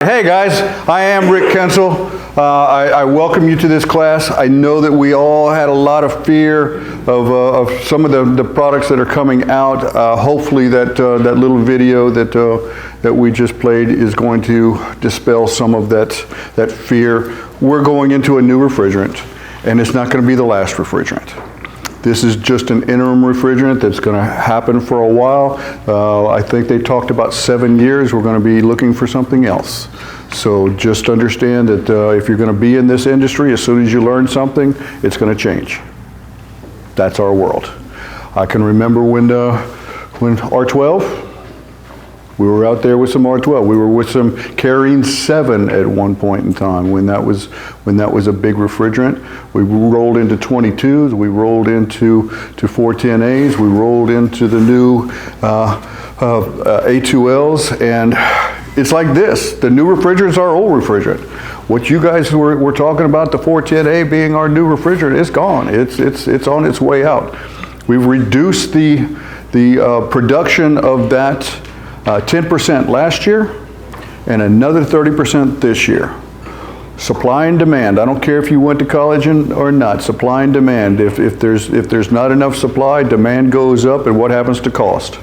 Hey guys, I am Rick Kensel. I welcome you to this class. I know that we all had a lot of fear of some of the products that are coming out. Hopefully that little video that we just played is going to dispel some of that fear. We're going into a new refrigerant, and it's not going to be the last refrigerant. This is just an interim refrigerant that's going to happen for a while. I think they talked about 7 years. We're going to be looking for something else. So just understand that if you're going to be in this industry, as soon as you learn something, it's going to change. That's our world. I can remember when R12, we were out there with some R12. We were with some Carine 7 at one point in time when that was a big refrigerant. We rolled into 22s. We rolled into 410As. We rolled into the new A2Ls, and it's like this. The new refrigerants are old refrigerant. What you guys were talking about, the 410A being our new refrigerant, it's gone. It's on its way out. We've reduced the production of that 10% last year and another 30% this year. Supply and demand. I don't care if you went to college or not. Supply and demand. If there's not enough supply, demand goes up, and what happens to cost?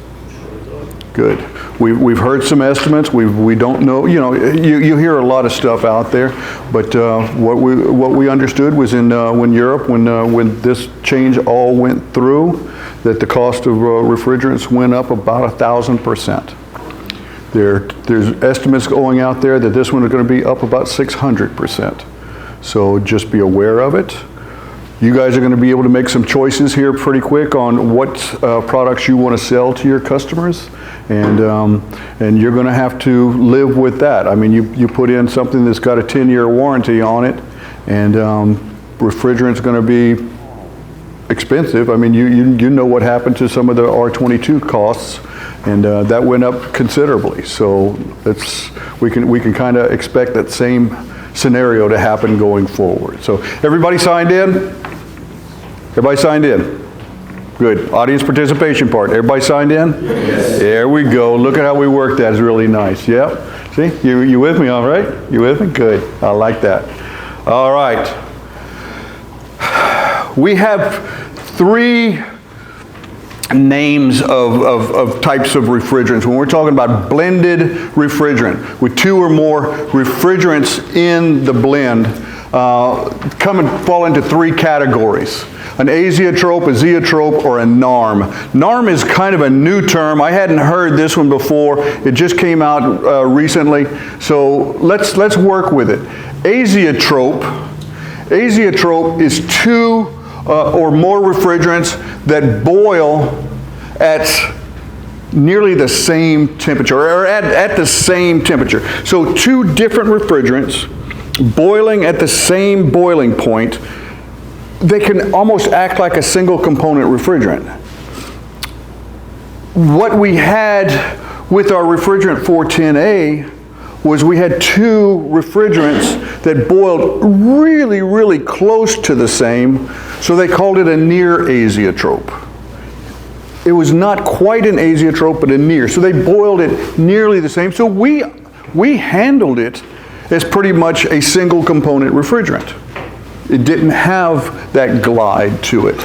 Good. We've heard some estimates. We don't know. You know, you hear a lot of stuff out there, but what we understood was when Europe, when this change all went through, that the cost of refrigerants went up about 1,000%. There's estimates going out there that this one is going to be up about 600%. So just be aware of it. You guys are going to be able to make some choices here pretty quick on what products you want to sell to your customers, and you're going to have to live with that. I mean, you put in something that's got a 10-year warranty on it, and refrigerant's going to be expensive. I mean, you know what happened to some of the R22 costs, and that went up considerably. So we can kind of expect that same scenario to happen going forward. So everybody signed in? Everybody signed in? Good. Audience participation part. Everybody signed in? Yes. There we go. Look at how we worked that. It's really nice. Yep. See? You with me, all right? You with me? Good. I like that. All right. We have 3 names of types of refrigerants. When we're talking about blended refrigerant, with 2 or more refrigerants in the blend, come and fall into 3 categories. An azeotrope, a zeotrope, or a NARM. NARM is kind of a new term. I hadn't heard this one before. It just came out recently. So let's work with it. Azeotrope is 2 or more refrigerants that boil at nearly the same temperature, or at the same temperature. So 2 different refrigerants boiling at the same boiling point, they can almost act like a single component refrigerant. What we had with our refrigerant 410A was we had 2 refrigerants that boiled really, really close to the same, so they called it a near azeotrope. It was not quite an azeotrope, but a near. So they boiled it nearly the same. So we handled it as pretty much a single component refrigerant. It didn't have that glide to it.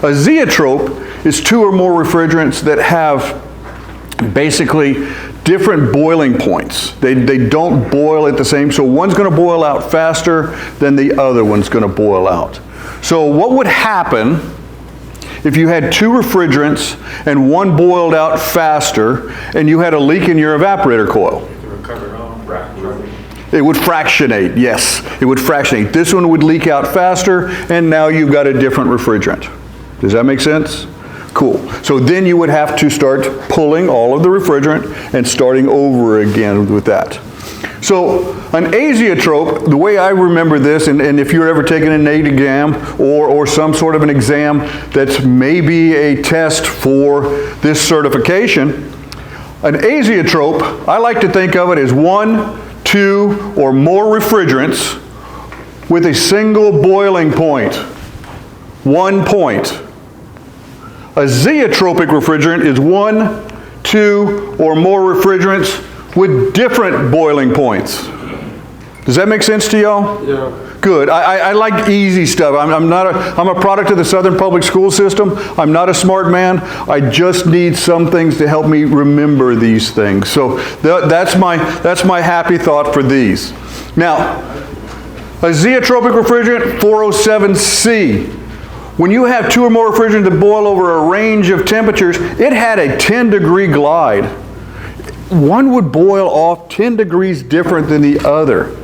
A zeotrope is 2 or more refrigerants that have basically different boiling points. They don't boil at the same, so one's going to boil out faster than the other one's going to boil out. So what would happen if you had 2 refrigerants and one boiled out faster and you had a leak in your evaporator coil? It would fractionate, yes. It would fractionate. This one would leak out faster, and now you've got a different refrigerant. Does that make sense? Cool. So then you would have to start pulling all of the refrigerant and starting over again with that. So an azeotrope, the way I remember this, and if you're ever taking an NATE exam or some sort of an exam that's maybe a test for this certification, an azeotrope, I like to think of it as 1, 2, or more refrigerants with a single boiling point. 1 point. A zeotropic refrigerant is 1, 2, or more refrigerants with different boiling points. Does that make sense to y'all? Yeah. Good. I like easy stuff. I'm a product of the Southern Public School System. I'm not a smart man. I just need some things to help me remember these things. So that's my happy thought for these. Now, a zeotropic refrigerant, 407C. When you have two or more refrigerants that boil over a range of temperatures, it had a 10-degree glide. One would boil off 10 degrees different than the other.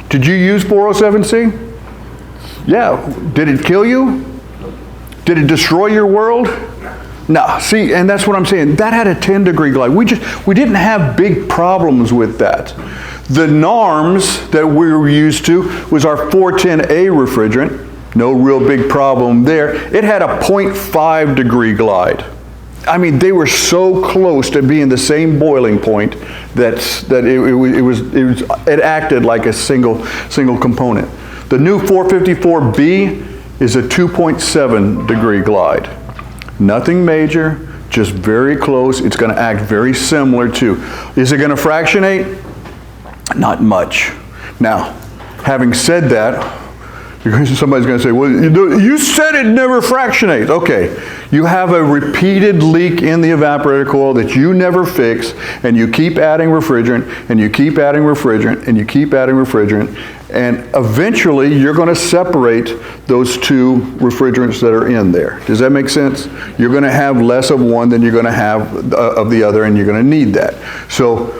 Did you use 407C? Yeah. Did it kill you? Did it destroy your world? No. See, and that's what I'm saying. That had a 10-degree glide. We didn't have big problems with that. The NARMS that we were used to was our 410A refrigerant. No real big problem there. It had a 0.5 degree glide. I mean, they were so close to being the same boiling point that it acted like a single component. The new 454B is a 2.7 degree glide. Nothing major, just very close. It's going to act very similar to. Is it going to fractionate? Not much. Now, having said that, somebody's going to say, well, you said it never fractionates. Okay, you have a repeated leak in the evaporator coil that you never fix, and you keep adding refrigerant, and you keep adding refrigerant, and you keep adding refrigerant, and eventually you're going to separate those two refrigerants that are in there. Does that make sense? You're going to have less of one than you're going to have of the other, and you're going to need that. So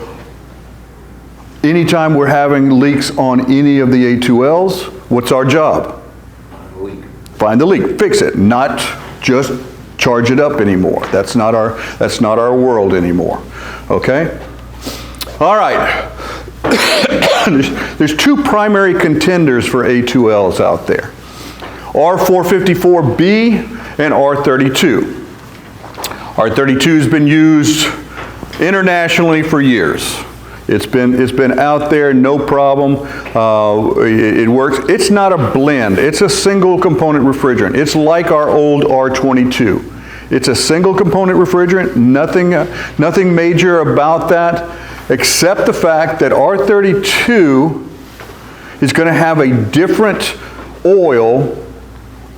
anytime we're having leaks on any of the A2Ls, what's our job? Find the leak, fix it, not just charge it up anymore. That's not our world anymore. Okay? All right. There's two primary contenders for A2Ls out there. R454B and R32. R32 has been used internationally for years. It's been out there, no problem. It works. It's not a blend. It's a single component refrigerant. It's like our old R22. It's a single component refrigerant. Nothing major about that, except the fact that R32 is going to have a different oil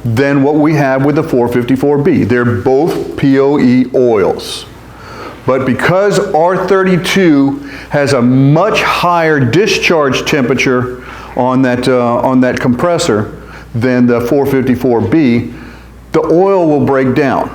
than what we have with the 454B. They're both POE oils. But because R32 has a much higher discharge temperature on that compressor than the 454B, the oil will break down.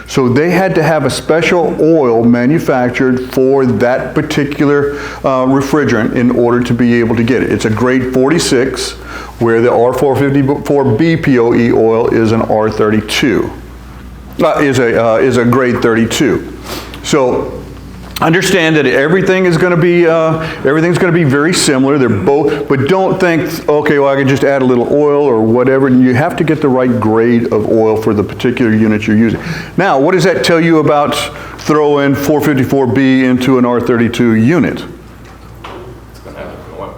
So they had to have a special oil manufactured for that particular refrigerant in order to be able to get it. It's a grade 46, where the R454B POE oil is an R32, is a grade 32. So understand that everything's going to be very similar. They're both, but don't think, okay, well, I can just add a little oil or whatever. You have to get the right grade of oil for the particular unit you're using. Now, what does that tell you about throwing 454B into an R32 unit?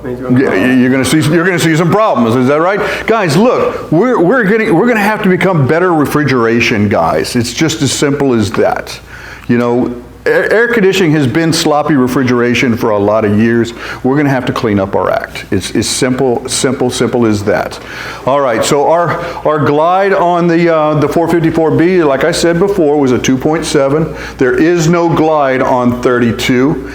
Yeah, you're going to see some problems. Is that right, guys? Look, we're going to have to become better refrigeration guys. It's just as simple as that. You know, air conditioning has been sloppy refrigeration for a lot of years. We're going to have to clean up our act. It's simple as that. All right, so our glide on the 454B, like I said before, was a 2.7. There is no glide on 32.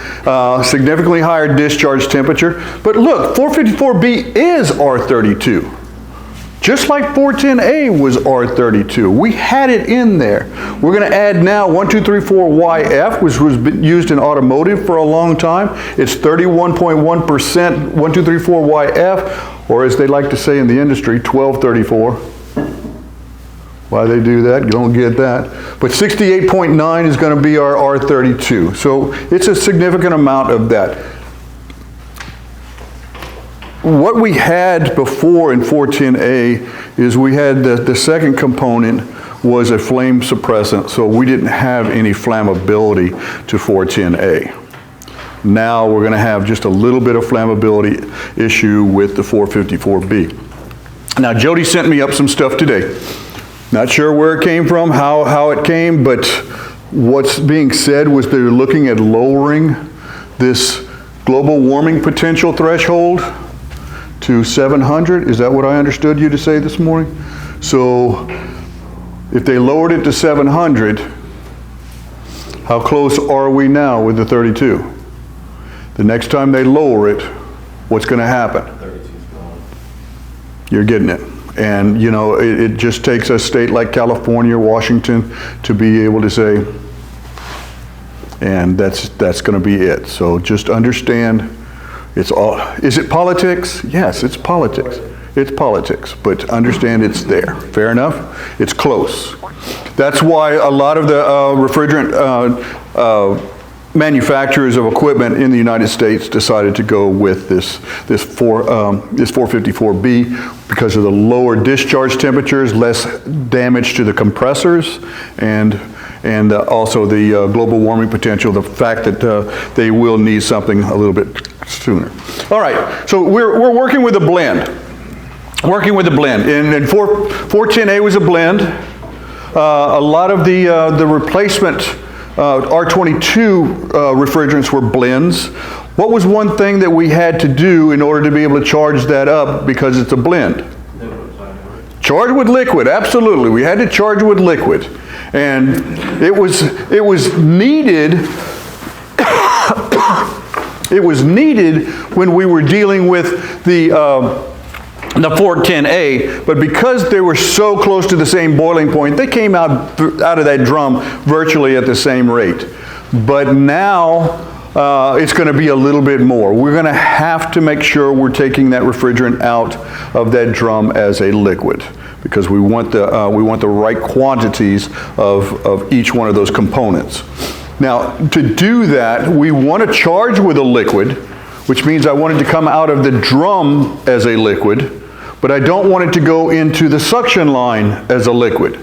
Significantly higher discharge temperature. But look, 454B is R32. Just like 410A was R32. We had it in there. We're going to add now 1234YF, which was used in automotive for a long time. It's 31.1% 1234YF, or as they like to say in the industry, 1234. Why they do that, you don't get that. But 68.9 is going to be our R32. So it's a significant amount of that. What we had before in 410A is we had the second component was a flame suppressant, so we didn't have any flammability to 410A. Now we're going to have just a little bit of flammability issue with the 454B. Now Jody sent me up some stuff today. Not sure where it came from, how it came, but what's being said was they're looking at lowering this global warming potential threshold to 700. Is that what I understood you to say this morning? So if they lowered it to 700, how close are we now with the 32? The next time they lower it, what's going to happen? 32's gone. You're getting it. And you know, it just takes a state like California, Washington to be able to say, and that's going to be it. So just understand, it's all, is it politics? Yes, it's politics. It's politics, but understand it's there. Fair enough? It's close. That's why a lot of the refrigerant manufacturers of equipment in the United States decided to go with this 454B because of the lower discharge temperatures, less damage to the compressors, and also the global warming potential, the fact that they will need something a little bit sooner. All right, so we're working with a blend. Working with a blend. And 410A was a blend. A lot of the replacement R22 refrigerants were blends. What was one thing that we had to do in order to be able to charge that up because it's a blend? Charge with liquid, absolutely. We had to charge with liquid. And it was needed it was needed when we were dealing with the 410A, but because they were so close to the same boiling point, they came out of that drum virtually at the same rate. But now it's going to be a little bit more. We're going to have to make sure we're taking that refrigerant out of that drum as a liquid, because we want the right quantities of each one of those components. Now, to do that, we want to charge with a liquid, which means I want it to come out of the drum as a liquid, but I don't want it to go into the suction line as a liquid,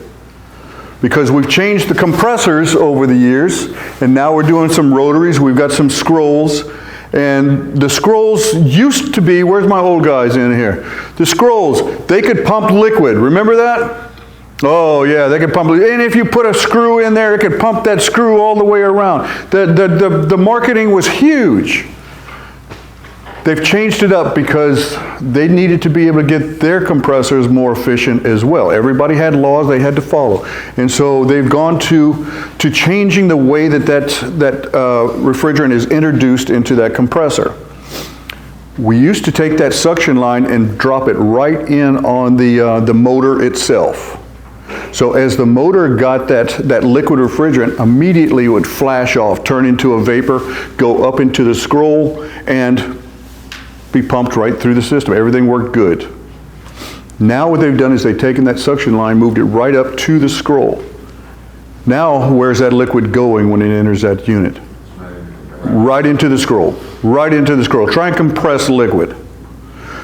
because we've changed the compressors over the years, and now we're doing some rotaries. We've got some scrolls, and the scrolls used to be, where's my old guys in here? The scrolls, they could pump liquid. Remember that? Oh yeah, they could pump it. And if you put a screw in there, it could pump that screw all the way around. The marketing was huge. They've changed it up because they needed to be able to get their compressors more efficient as well. Everybody had laws they had to follow. And so they've gone to changing the way that refrigerant is introduced into that compressor. We used to take that suction line and drop it right in on the motor itself. So as the motor got that liquid refrigerant, immediately it would flash off, turn into a vapor, go up into the scroll, and be pumped right through the system. Everything worked good. Now what they've done is they've taken that suction line, moved it right up to the scroll. Now where's that liquid going when it enters that unit? Right into the scroll. Right into the scroll. Try and compress liquid.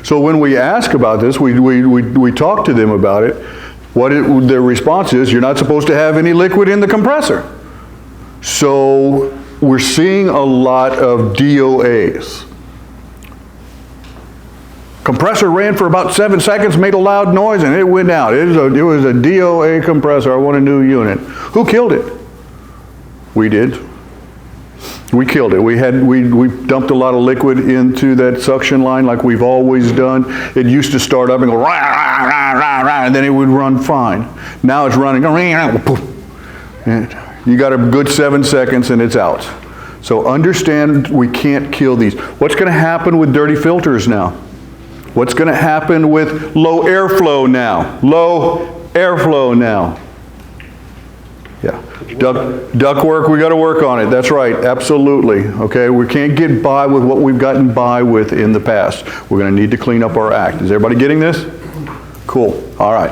So when we ask about this, we talk to them about it. Their response is, you're not supposed to have any liquid in the compressor. So we're seeing a lot of DOAs. Compressor ran for about 7 seconds, made a loud noise, and it went out. It was a DOA compressor. I want a new unit. Who killed it? We did. We killed it. We dumped a lot of liquid into that suction line like we've always done. It used to start up and go rah, rah, rah, rah, rah, and then it would run fine. Now it's running, and you got a good 7 seconds and it's out. So understand, we can't kill these. What's going to happen with dirty filters now? What's going to happen with low airflow now? Low airflow now. Yeah, duct work, we got to work on it. That's right, absolutely. Okay, we can't get by with what we've gotten by with in the past. We're going to need to clean up our act. Is everybody getting this? Cool. All right.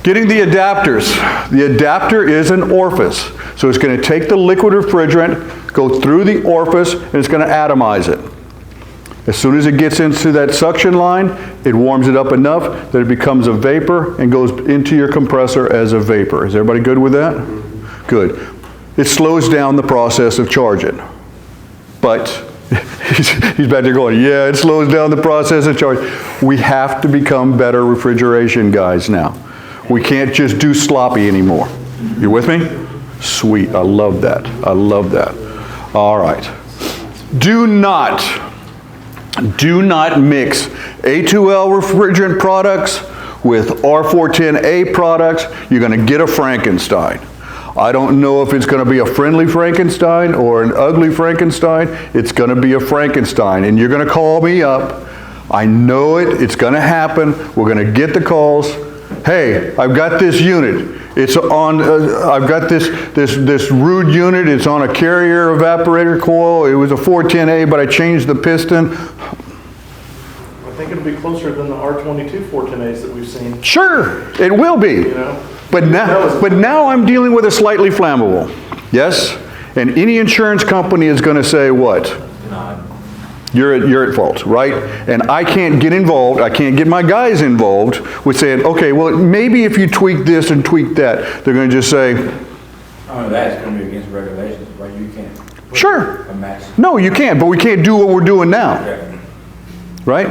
Getting the adapters. The adapter is an orifice. So it's going to take the liquid refrigerant, go through the orifice, and it's going to atomize it. As soon as it gets into that suction line, it warms it up enough that it becomes a vapor and goes into your compressor as a vapor. Is everybody good with that? Good. It slows down the process of charging. But he's back there going, yeah, it slows down the process of charging. We have to become better refrigeration guys now. We can't just do sloppy anymore. You with me? Sweet. I love that. I love that. All right. Do not mix A2L refrigerant products with R410A products. You're going to get a Frankenstein. I don't know if it's going to be a friendly Frankenstein or an ugly Frankenstein. It's going to be a Frankenstein, and you're going to call me up. I know it. It's going to happen. We're going to get the calls. Hey, I've got this unit. It's on. I've got this Rude unit. It's on a carrier evaporator coil. It was a 410A, but I changed the piston. I think it'll be closer than the R22 410As that we've seen. Sure, it will be. You know? But now I'm dealing with a slightly flammable. Yes? And any insurance company is going to say what? You're at fault, right? And I can't get involved. I can't get my guys involved with saying, okay, well, maybe if you tweak this and tweak that, they're going to just say, oh, that's going to be against regulations, right? You can't. Sure. A match. No, you can't, but we can't do what we're doing now. Yeah. Right?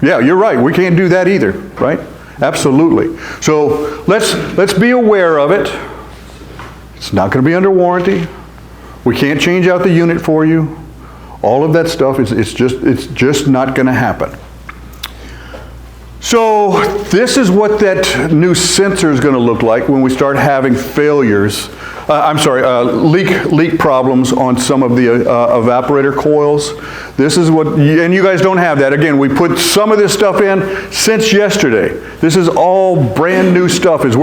Yeah, you're right. We can't do that either, right? Absolutely. So let's be aware of it. It's not going to be under warranty. We can't change out the unit for you. All of that stuff, it's just not going to happen. So this is what that new sensor is going to look like when we start having failures. Leak problems on some of the evaporator coils. This is what, and you guys don't have that. Again, we put some of this stuff in since yesterday. This is all brand new stuff. As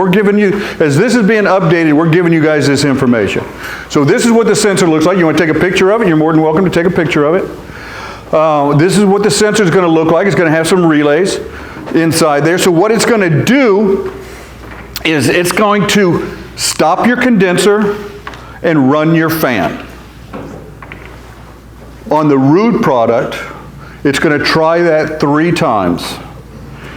this is being updated, we're giving you guys this information. So this is what the sensor looks like. You want to take a picture of it? You're more than welcome to take a picture of it. This is what the sensor is going to look like. It's going to have some relays inside there. So what it's going to do is it's going to stop your condenser and run your fan. On the Rude product, it's going to try that 3 times.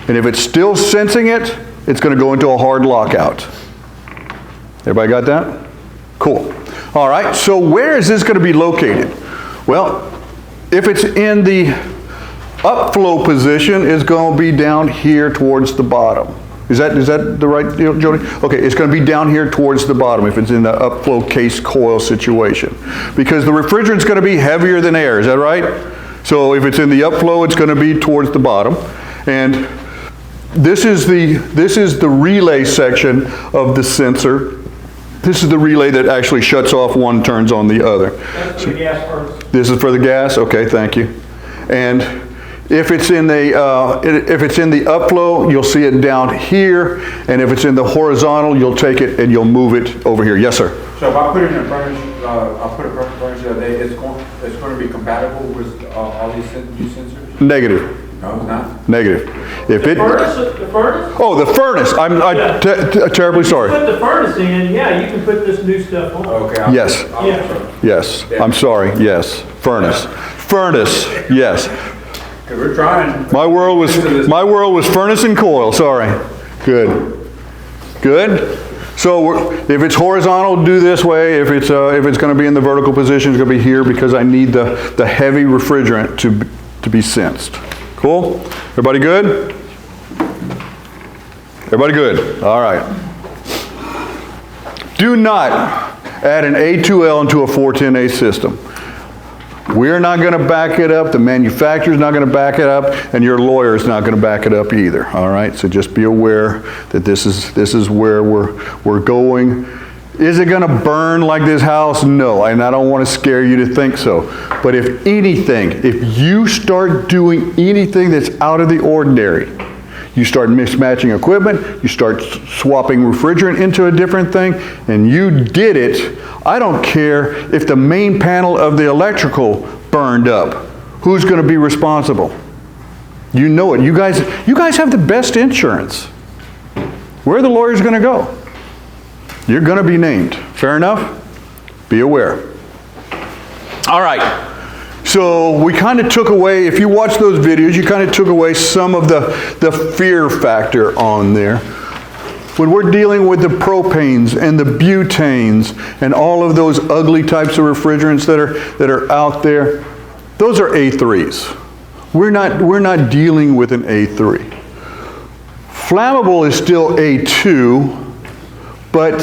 And if it's still sensing it, it's going to go into a hard lockout. Everybody got that? Cool. All right, so where is this going to be located? Well, if it's in the upflow position, it's going to be down here towards the bottom. Is that the right deal, Jody? Okay, it's going to be down here towards the bottom if it's in the upflow case coil situation. Because the refrigerant's going to be heavier than air, is that right? So if it's in the upflow, it's going to be towards the bottom. And this is the relay section of the sensor. This is the relay that actually shuts off one, turns on the other. That's for the gas first. This is for the gas? Okay, thank you. And if it's in the upflow, you'll see it down here, and if it's in the horizontal, you'll take it and you'll move it over here. Yes, sir. So if I put it in a furnace, I'll put a furnace the other day, it's going to be compatible with all these new sensors? Negative. No, it's not. Negative. If The it. furnace? Oh, the furnace. I'm terribly sorry. Put the furnace in, yeah, you can put this new stuff on. Okay. Yes. Yes. I'm sorry. Yes. Furnace. Furnace. Yes. We're trying. My world was furnace and coil. Sorry. Good. Good. So if it's horizontal, do this way. If it's going to be in the vertical position, it's going to be here because I need the heavy refrigerant to be sensed. Cool. Everybody good? Everybody good? All right. Do not add an A2L into a 410A system. We're not going to back it up, the manufacturer's not going to back it up, and your lawyer's not going to back it up either, all right? So just be aware that this is where we're going. Is it going to burn like this house? No, and I don't want to scare you to think so. But if anything, if you start doing anything that's out of the ordinary, you start mismatching equipment, you start swapping refrigerant into a different thing, and you did it, I don't care if the main panel of the electrical burned up. Who's going to be responsible? You know it. You guys have the best insurance. Where are the lawyers going to go? You're going to be named. Fair enough? Be aware. All right. So we kind of took away, if you watch those videos, you kind of took away some of the fear factor on there. When we're dealing with the propanes and the butanes and all of those ugly types of refrigerants that are out there, those are A3s. We're not dealing with an A3. Flammable is still A2, but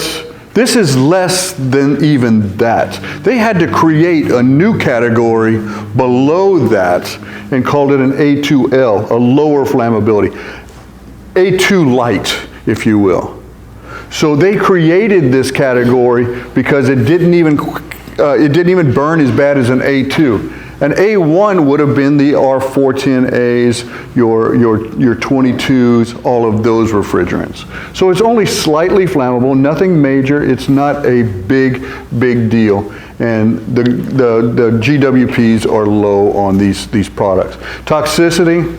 This is less than even that. They had to create a new category below that and called it an A2L, a lower flammability. A2 light, if you will. So they created this category because it didn't even burn as bad as an A2. An A1 would have been the R410As, your 22s, all of those refrigerants. So it's only slightly flammable, nothing major. It's not a big deal. And the GWPs are low on these products. Toxicity,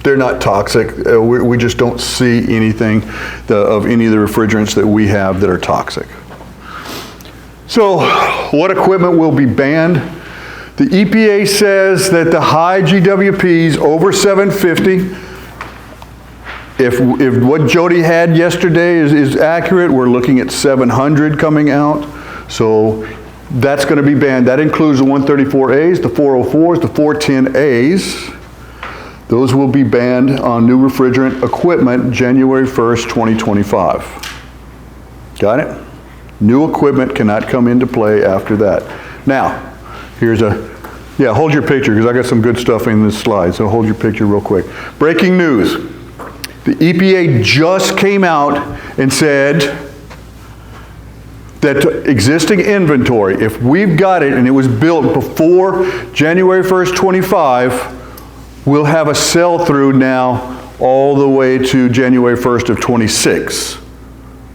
they're not toxic. We just don't see anything of any of the refrigerants that we have that are toxic. So, what equipment will be banned? The EPA says that the high GWPs over 750, if what Jody had yesterday is accurate, we're looking at 700 coming out. So that's going to be banned. That includes the 134As, the 404s, the 410As. Those will be banned on new refrigerant equipment January 1st, 2025. Got it? New equipment cannot come into play after that. Now, hold your picture because I got some good stuff in this slide, so hold your picture real quick. Breaking news. The EPA just came out and said that existing inventory, if we've got it and it was built before January 1st, 25, we'll have a sell-through now all the way to January 1st of 26.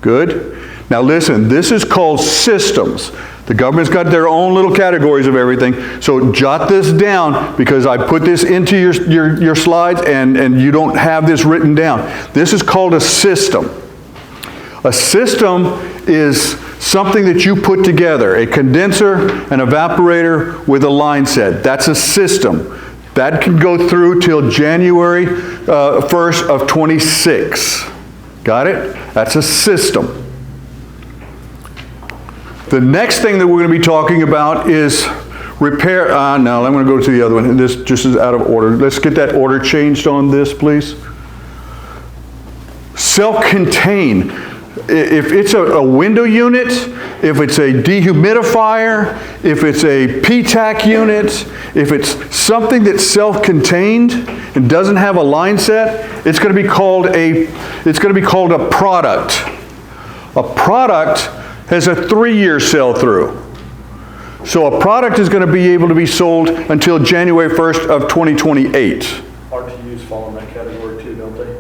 Good? Now listen, this is called systems. The government's got their own little categories of everything, so jot this down because I put this into your slides and you don't have this written down. This is called a system. A system is something that you put together, a condenser, an evaporator with a line set. That's a system. That can go through till January 1st of 26. Got it? That's a system. The next thing that we're going to be talking about is repair. No, I'm going to go to the other one. This just is out of order. Let's get that order changed on this, please. Self-contained. If it's a window unit, if it's a dehumidifier, if it's a PTAC unit, if it's something that's self-contained and doesn't have a line set, it's going to be called a product. A product has a 3-year sell-through. So a product is going to be able to be sold until January 1st of 2028. RTUs fall in that category too, don't they? I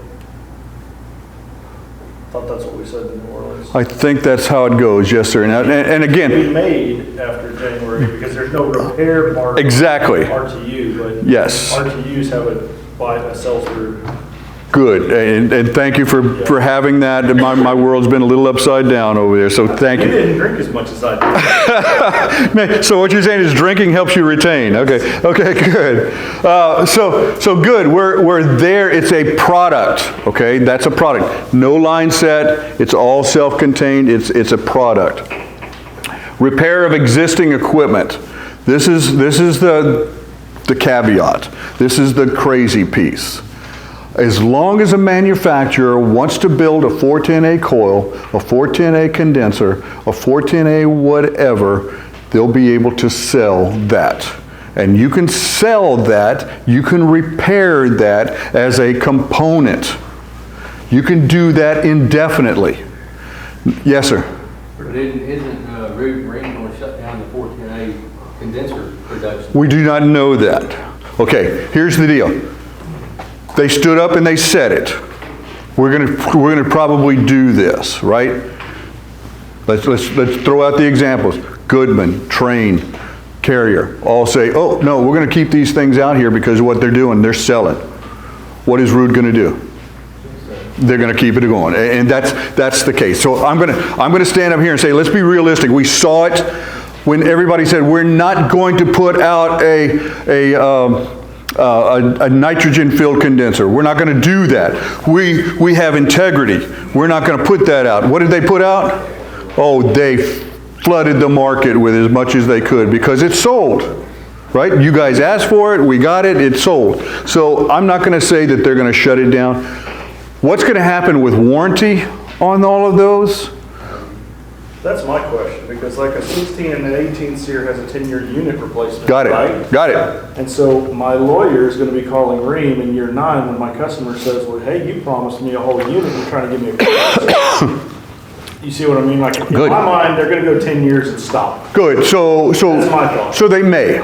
thought that's what we said in New Orleans. I think that's how it goes, yes sir. And again, Be made after January because there's no repair mark. Exactly. On RTU, but yes. RTUs have a sell-through. Good, and thank you for having that. My world's been a little upside down over there, so thank you. You didn't drink as much as I did. So what you're saying is drinking helps you retain. Okay, good. So good. We're there. It's a product. Okay, that's a product. No line set. It's all self-contained. It's a product. Repair of existing equipment. This is the caveat. This is the crazy piece. As long as a manufacturer wants to build a 410A coil, a 410A condenser, a 410A whatever, they'll be able to sell that. And you can sell that, you can repair that as a component. You can do that indefinitely. Yes, sir? But isn't Refrigerants going to shut down the 410A condenser production? We do not know that. Okay, here's the deal. They stood up and they said it. We're going to probably do this, right? Let's throw out the examples. Goodman, Train, Carrier, all say, oh no, we're going to keep these things out here because of what they're doing. They're selling. What is Rude going to do? They're going to keep it going, and that's the case. So I'm going to stand up here and say, let's be realistic. We saw it when everybody said we're not going to put out a nitrogen-filled condenser. We're not going to do that. We have integrity. We're not going to put that out. What did they put out? Oh, they flooded the market with as much as they could because it's sold, right? You guys asked for it. We got it. It's sold. So I'm not going to say that they're going to shut it down. What's going to happen with warranty on all of those? That's my question, because like a 16 and an 18 SEER has a 10-year unit replacement, Got it, right? got it. And so my lawyer is going to be calling Ream in year 9 when my customer says, well, hey, you promised me a whole unit, you're trying to give me a compressor. You see what I mean? Like, in Good. my mind, they're going to go 10 years and stop. Good, That's my thought. so they may.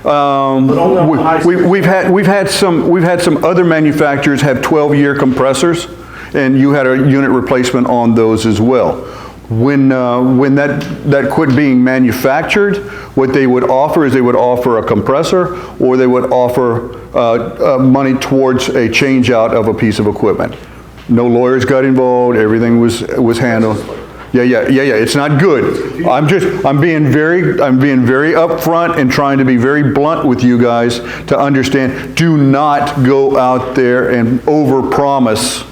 But only on the high speed. We've had some other manufacturers have 12-year compressors, and you had a unit replacement on those as well. When that quit being manufactured, what they would offer is they would offer a compressor, or they would offer money towards a change out of a piece of equipment. No lawyers got involved. Everything was handled. Yeah. It's not good. I'm being very upfront and trying to be very blunt with you guys to understand. Do not go out there and overpromise.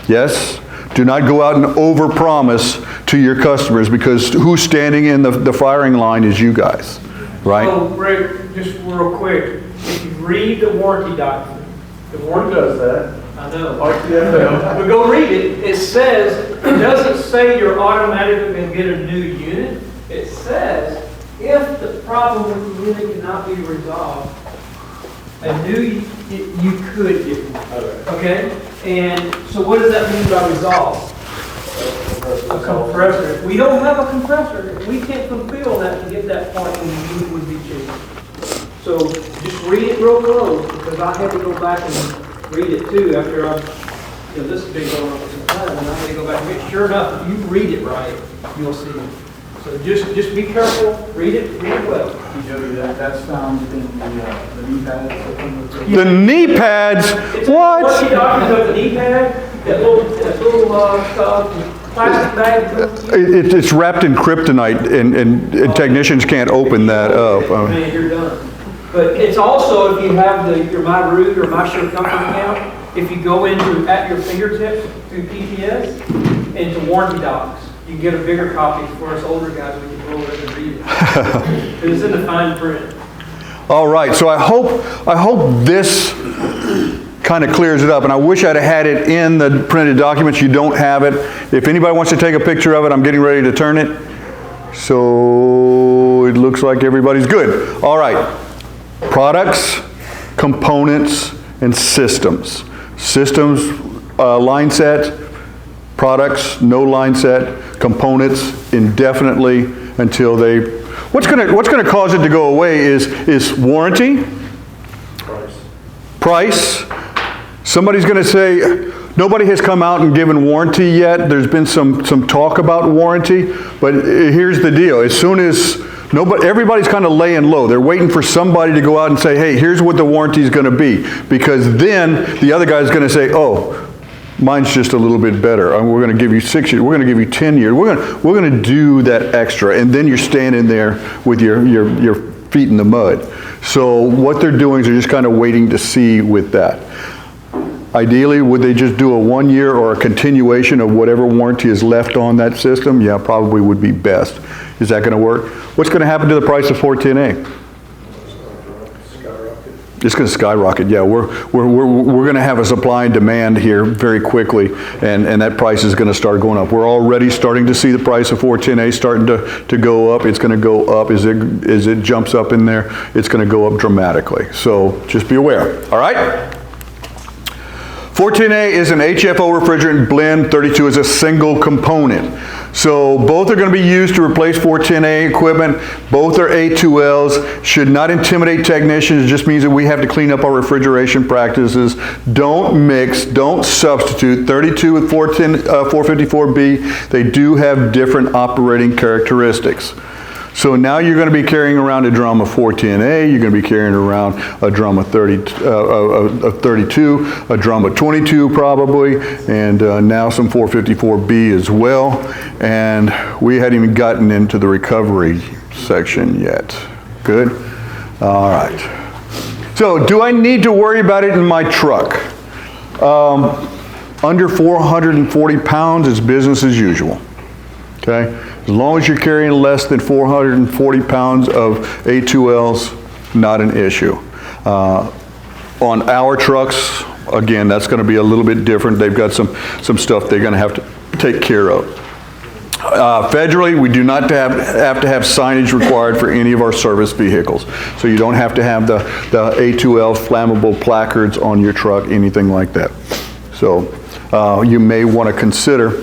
Yes? Do not go out and overpromise to your customers, because who's standing in the firing line is you guys, right? So, Rick, just real quick, if you read the warranty document, the Who warranty, does that? I know. RTFL. But go read it. It says, it doesn't say you're automatically going to get a new unit. It says, if the problem with the unit cannot be resolved, a new, you could get one. Okay? And so what does that mean by resolve? A compressor. If we don't have a compressor, we can't fulfill that to get that point when the unit would be changed. So just read it real close, because I had to go back and read it too after this has been going on for some time, and I had to go back and read. Sure enough, if you read it right, you'll see it. So just be careful, read it well. That's found in the knee pads. The knee pads? What? Once you document the knee pad, that little plastic bag. It's wrapped in kryptonite, and technicians can't open that up. Man, you're done. But it's also, if you have your My Root or My Sure Comfort account, if you go into at your fingertips through PPS into warranty docs, you can get a bigger copy for us older guys. We can roll it and read it. Because it's in the fine print. All right, so I hope this kind of clears it up, and I wish I'd have had it in the printed documents. You don't have it. If anybody wants to take a picture of it, I'm getting ready to turn it. So it looks like everybody's good. All right, products, components, and systems. Systems, line set. Products, no line set. Components, indefinitely until they. What's going to cause it to go away is warranty, price. Somebody's going to say, nobody has come out and given warranty yet. There's been some talk about warranty, but here's the deal. As soon as everybody's kind of laying low. They're waiting for somebody to go out and say, hey, here's what the warranty is going to be, because then the other guy's going to say, oh, mine's just a little bit better. We're going to give you 6 years. We're going to give you 10 years. We're going to do that extra, and then you're standing there with your feet in the mud. So what they're doing is they're just kind of waiting to see with that. Ideally, would they just do a 1 year or a continuation of whatever warranty is left on that system? Yeah, probably would be best. Is that going to work? What's going to happen to the price of 410A? It's going to skyrocket. Yeah, we're going to have a supply and demand here very quickly, and that price is going to start going up. We're already starting to see the price of 410A starting to go up. It's going to go up as it jumps up in there. It's going to go up dramatically. So just be aware. All right. 410A is an HFO refrigerant blend. 32 is a single component. So both are going to be used to replace 410A equipment. Both are A2Ls. Should not intimidate technicians. It just means that we have to clean up our refrigeration practices. Don't mix, don't substitute. 32 with 454B, they do have different operating characteristics. So now you're going to be carrying around a drum of 410A, you're going to be carrying around a drum of 32, a drum of 22 probably, and now some 454B as well. And we hadn't even gotten into the recovery section yet. Good? All right. So do I need to worry about it in my truck? Under 440 pounds, it's business as usual. Okay? As long as you're carrying less than 440 pounds of A2Ls, not an issue. On our trucks, again, that's going to be a little bit different. They've got some stuff they're going to have to take care of. Federally, we do not have to have signage required for any of our service vehicles. So you don't have to have the A2L flammable placards on your truck, anything like that. So you may want to consider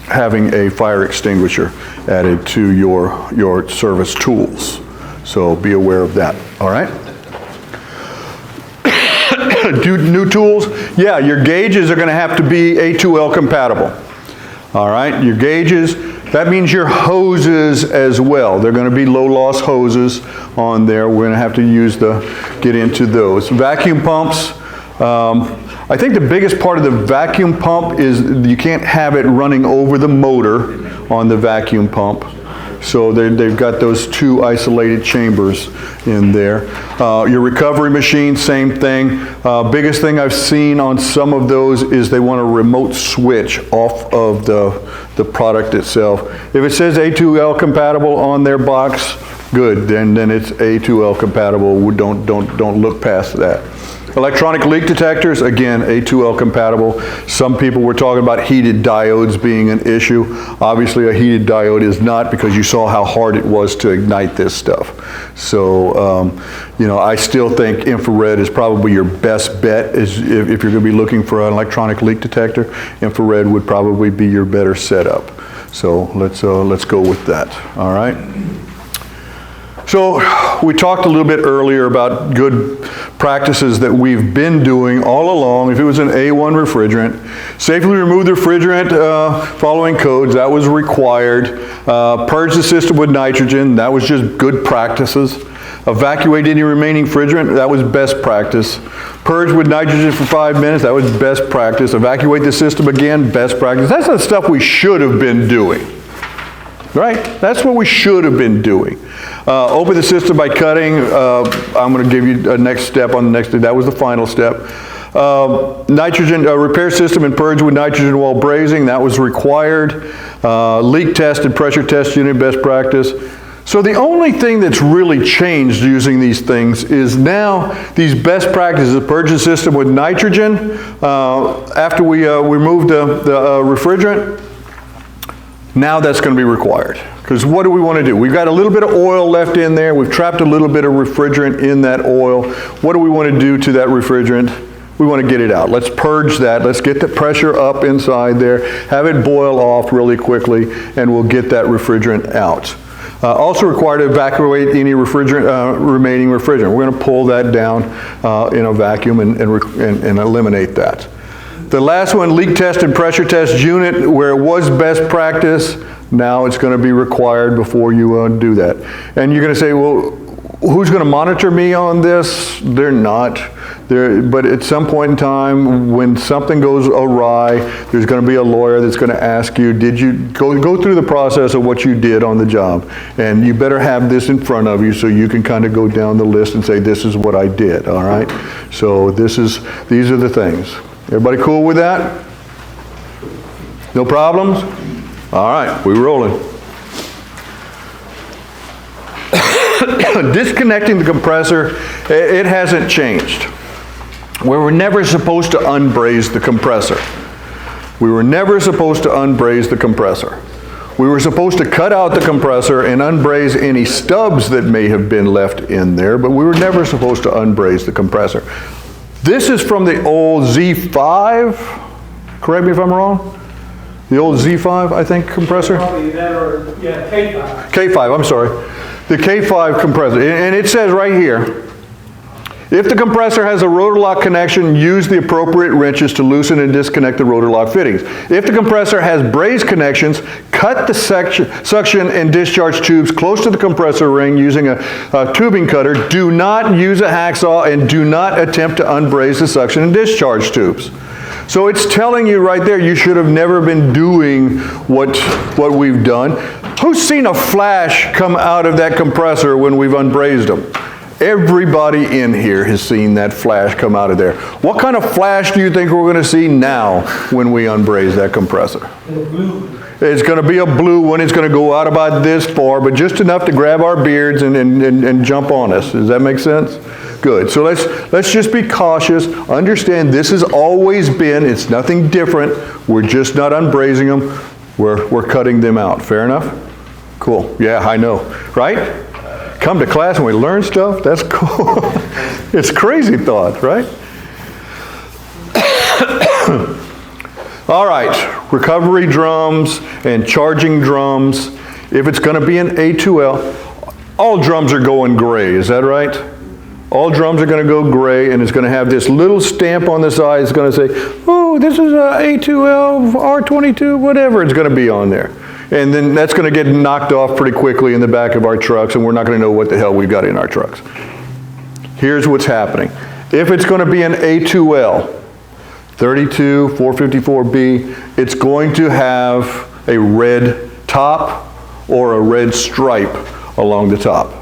having a fire extinguisher added to your service tools. So be aware of that, all right? New tools, yeah, your gauges are going to have to be A2L compatible. All right, your gauges, that means your hoses as well. They're going to be low-loss hoses on there. We're going to have to get into those. Vacuum pumps, I think the biggest part of the vacuum pump is you can't have it running over the motor on the vacuum pump. So they've got those two isolated chambers in there. Your recovery machine, same thing. Biggest thing I've seen on some of those is they want a remote switch off of the product itself. If it says A2L compatible on their box, good, then it's A2L compatible. Don't look past that. Electronic leak detectors, again, A2L compatible. Some people were talking about heated diodes being an issue. Obviously, a heated diode is not, because you saw how hard it was to ignite this stuff. So, I still think infrared is probably your best bet. If you're going to be looking for an electronic leak detector, infrared would probably be your better setup. So let's go with that. All right. So we talked a little bit earlier about good practices that we've been doing all along. If it was an A1 refrigerant, safely remove the refrigerant following codes, that was required. Purge the system with nitrogen, that was just good practices. Evacuate any remaining refrigerant, that was best practice. Purge with nitrogen for 5 minutes, that was best practice. Evacuate the system again, best practice. That's the stuff we should have been doing. Right? That's what we should have been doing. Open the system by cutting. I'm going to give you a next step on the next. That was the final step. Nitrogen repair system and purge with nitrogen while brazing. That was required. Leak test and pressure test unit, best practice. So the only thing that's really changed using these things is now these best practices. Purge the system with nitrogen after we remove the refrigerant. Now that's going to be required. Because what do we want to do? We've got a little bit of oil left in there. We've trapped a little bit of refrigerant in that oil. What do we want to do to that refrigerant? We want to get it out. Let's purge that. Let's get the pressure up inside there. Have it boil off really quickly, and we'll get that refrigerant out. Also required to evacuate any remaining refrigerant. We're going to pull that down in a vacuum and eliminate that. The last one, leak test and pressure test unit, where it was best practice, now it's going to be required before you do that. And you're going to say, well, who's going to monitor me on this? They're not. But at some point in time, when something goes awry, there's going to be a lawyer that's going to ask you, did you go through the process of what you did on the job? And you better have this in front of you so you can kind of go down the list and say, this is what I did, all right? So these are the things. Everybody cool with that? No problems? All right, we're rolling. Disconnecting the compressor, it hasn't changed. We were never supposed to unbraze the compressor. We were never supposed to unbraze the compressor. We were supposed to cut out the compressor and unbraze any stubs that may have been left in there, but we were never supposed to unbraze the compressor. This is from the old Z5, correct me if I'm wrong? The old Z5, I think, compressor? Probably that or, yeah, K5. K5, I'm sorry. The K5 compressor, and it says right here, if the compressor has a rotor lock connection, use the appropriate wrenches to loosen and disconnect the rotor lock fittings. If the compressor has braze connections, cut the suction and discharge tubes close to the compressor ring using a tubing cutter. Do not use a hacksaw and do not attempt to unbraze the suction and discharge tubes. So it's telling you right there, you should have never been doing what we've done. Who's seen a flash come out of that compressor when we've unbrazed them? Everybody in here has seen that flash come out of there. What kind of flash do you think we're going to see now when we unbraze that compressor? It's going to be a blue one. It's going to go out about this far, but just enough to grab our beards and jump on us. Does that make sense? Good. So let's just be cautious. Understand this has always been. It's nothing different. We're just not unbrazing them. We're cutting them out. Fair enough? Cool. Yeah, I know. Right? Come to class and we learn stuff? That's cool. It's crazy thought, right? All right, recovery drums and charging drums. If it's going to be an A2L, all drums are going gray, is that right? All drums are going to go gray, and it's going to have this little stamp on the side. It's going to say, oh, this is a A2L, R22, whatever it's going to be on there. And then that's going to get knocked off pretty quickly in the back of our trucks, and we're not going to know what the hell we've got in our trucks. Here's what's happening. If it's going to be an A2L, 32, 454B, it's going to have a red top or a red stripe along the top.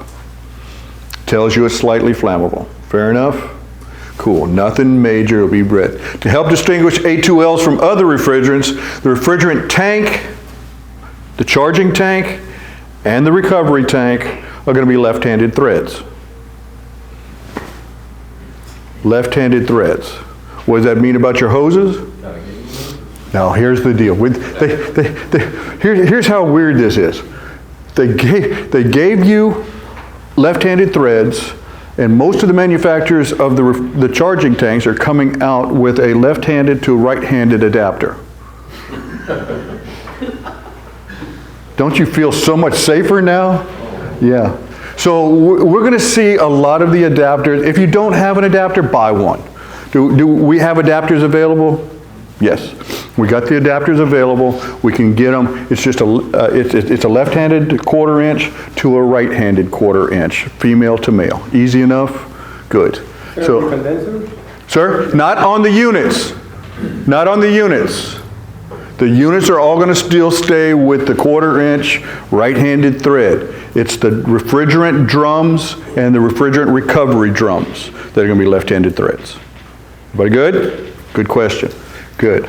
Tells you it's slightly flammable. Fair enough? Cool. Nothing major will be red. To help distinguish A2Ls from other refrigerants, the refrigerant tank, the charging tank, and the recovery tank are going to be left-handed threads. Left-handed threads. What does that mean about your hoses? Now, here's the deal. Here's how weird this is. They gave you left-handed threads, and most of the manufacturers of the charging tanks are coming out with a left-handed to right-handed adapter. Don't you feel so much safer now? Yeah. So we're going to see a lot of the adapters. If you don't have an adapter, buy one. Do we have adapters available? Yes. We got the adapters available. We can get them. It's just it's a left-handed 1/4 inch to a right-handed 1/4 inch, female to male. Easy enough? Good. So, sir, not on the units. Not on the units. The units are all going to still stay with the 1/4 inch right-handed thread. It's the refrigerant drums and the refrigerant recovery drums that are going to be left-handed threads. Everybody good? Good question. Good.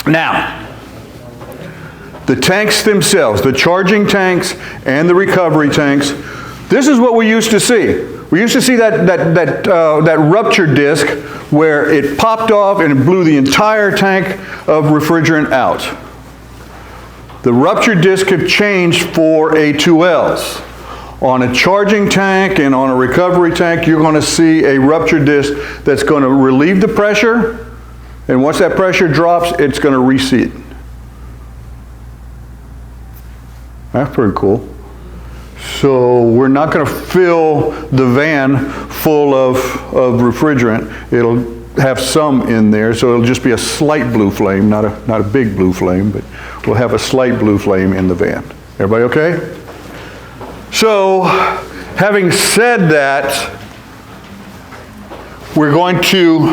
Now, the tanks themselves, the charging tanks and the recovery tanks, this is what we used to see. We used to see that rupture disc where it popped off and it blew the entire tank of refrigerant out. The rupture disc have changed for A2Ls. On a charging tank and on a recovery tank, you're going to see a rupture disc that's going to relieve the pressure, and once that pressure drops, it's going to reseat. That's pretty cool. So we're not going to fill the van full of refrigerant. It'll have some in there, so it'll just be a slight blue flame, not a big blue flame, but we'll have a slight blue flame in the van. Everybody okay? So, having said that, we're going to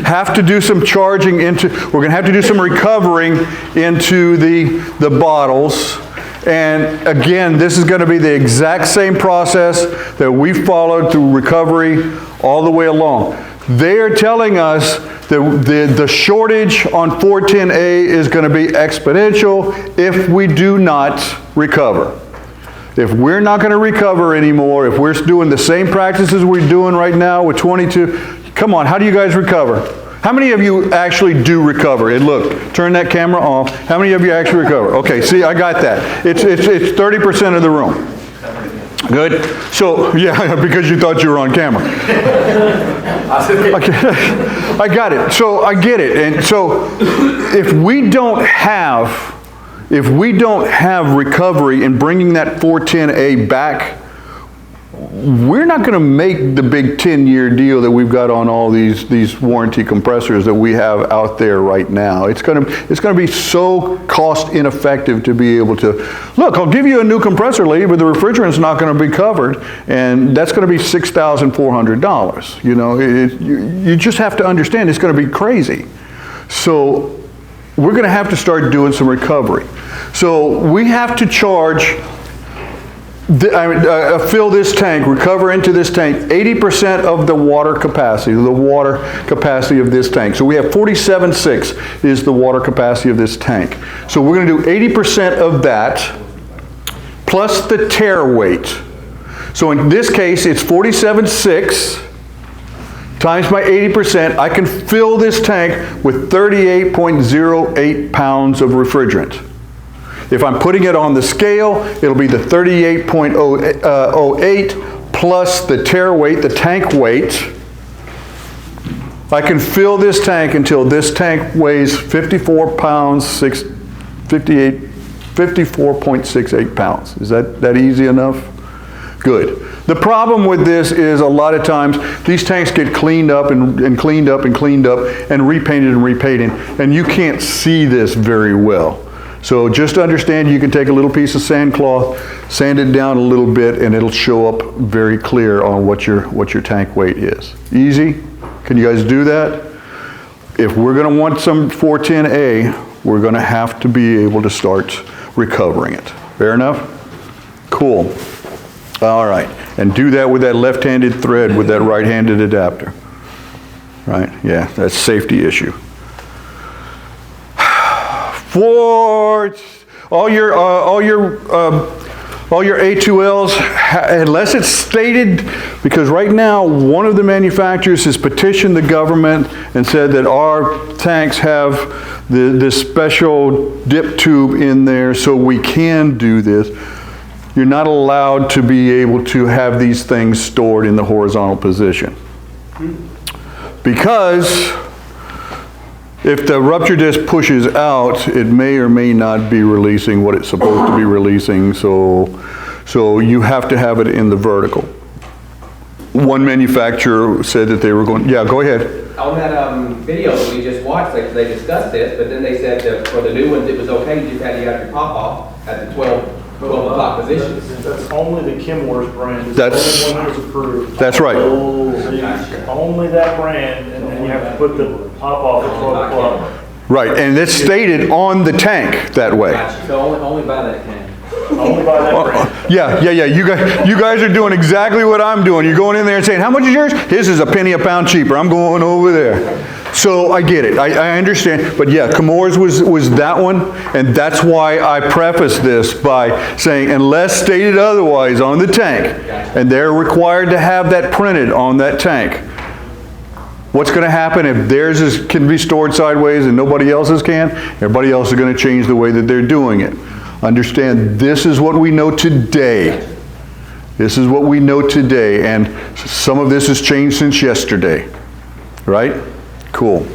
have to do some charging we're going to have to do some recovering into the bottles. And again, this is going to be the exact same process that we followed through recovery all the way along. They are telling us that the shortage on 410A is going to be exponential if we do not recover. If we're not going to recover anymore, if we're doing the same practices we're doing right now with 22, come on, how do you guys recover? How many of you actually do recover? And look, turn that camera off. How many of you actually recover? Okay, see, I got that. It's 30% of the room. Good? So, yeah, because you thought you were on camera. Okay. I got it. So, I get it. And so, if we don't have recovery in bringing that 410A back, we're not going to make the big 10-year deal that we've got on all these warranty compressors that we have out there right now. It's going to be so cost ineffective to be able to, look, I'll give you a new compressor, lady, but the refrigerant's not going to be covered, and that's going to be $6,400. You know, you just have to understand it's going to be crazy. So we're going to have to start doing some recovery. So we have to charge, fill this tank, recover into this tank, 80% of the water capacity of this tank. So we have 47.6 is the water capacity of this tank. So we're going to do 80% of that plus the tare weight. So in this case, it's 47.6 times by 80%, I can fill this tank with 38.08 pounds of refrigerant. If I'm putting it on the scale, it'll be the 38.08 plus the tare weight, the tank weight. I can fill this tank until this tank weighs 54 pounds, 54.68 pounds. Is that easy enough? Good. The problem with this is a lot of times these tanks get cleaned up and cleaned up and cleaned up and repainted, and you can't see this very well. So just understand you can take a little piece of sandcloth, sand it down a little bit, and it'll show up very clear on what your tank weight is. Easy? Can you guys do that? If we're going to want some 410A, we're going to have to be able to start recovering it. Fair enough? Cool. All right. And do that with that left-handed thread with that right-handed adapter. Right? Yeah, that's a safety issue. For all your A2Ls, unless it's stated, because right now one of the manufacturers has petitioned the government and said that our tanks have this special dip tube in there so we can do this. You're not allowed to be able to have these things stored in the horizontal position. Because if the rupture disc pushes out, it may or may not be releasing what it's supposed to be releasing, so you have to have it in the vertical. One manufacturer said that they were going, yeah, go ahead. On that video that we just watched, they discussed this, but then they said that for the new ones it was okay, you just had to get your pop off at the 12 o'clock position. That's only the Chemours brand. It's That's- the only one that was approved. That's right. So only that brand, and then you have to put the pop off at 12 o'clock. Right, and it's stated on the tank that way. So only buy that can. Only by that brand. Yeah. You guys are doing exactly what I'm doing. You're going in there and saying, how much is yours? His is a penny a pound cheaper. I'm going over there. So I get it. I understand. But yeah, Chemours was that one. And that's why I prefaced this by saying, unless stated otherwise on the tank, and they're required to have that printed on that tank, what's going to happen if theirs can be stored sideways and nobody else's can? Everybody else is going to change the way that they're doing it. Understand, this is what we know today. This is what we know today, and some of this has changed since yesterday. Right? Cool.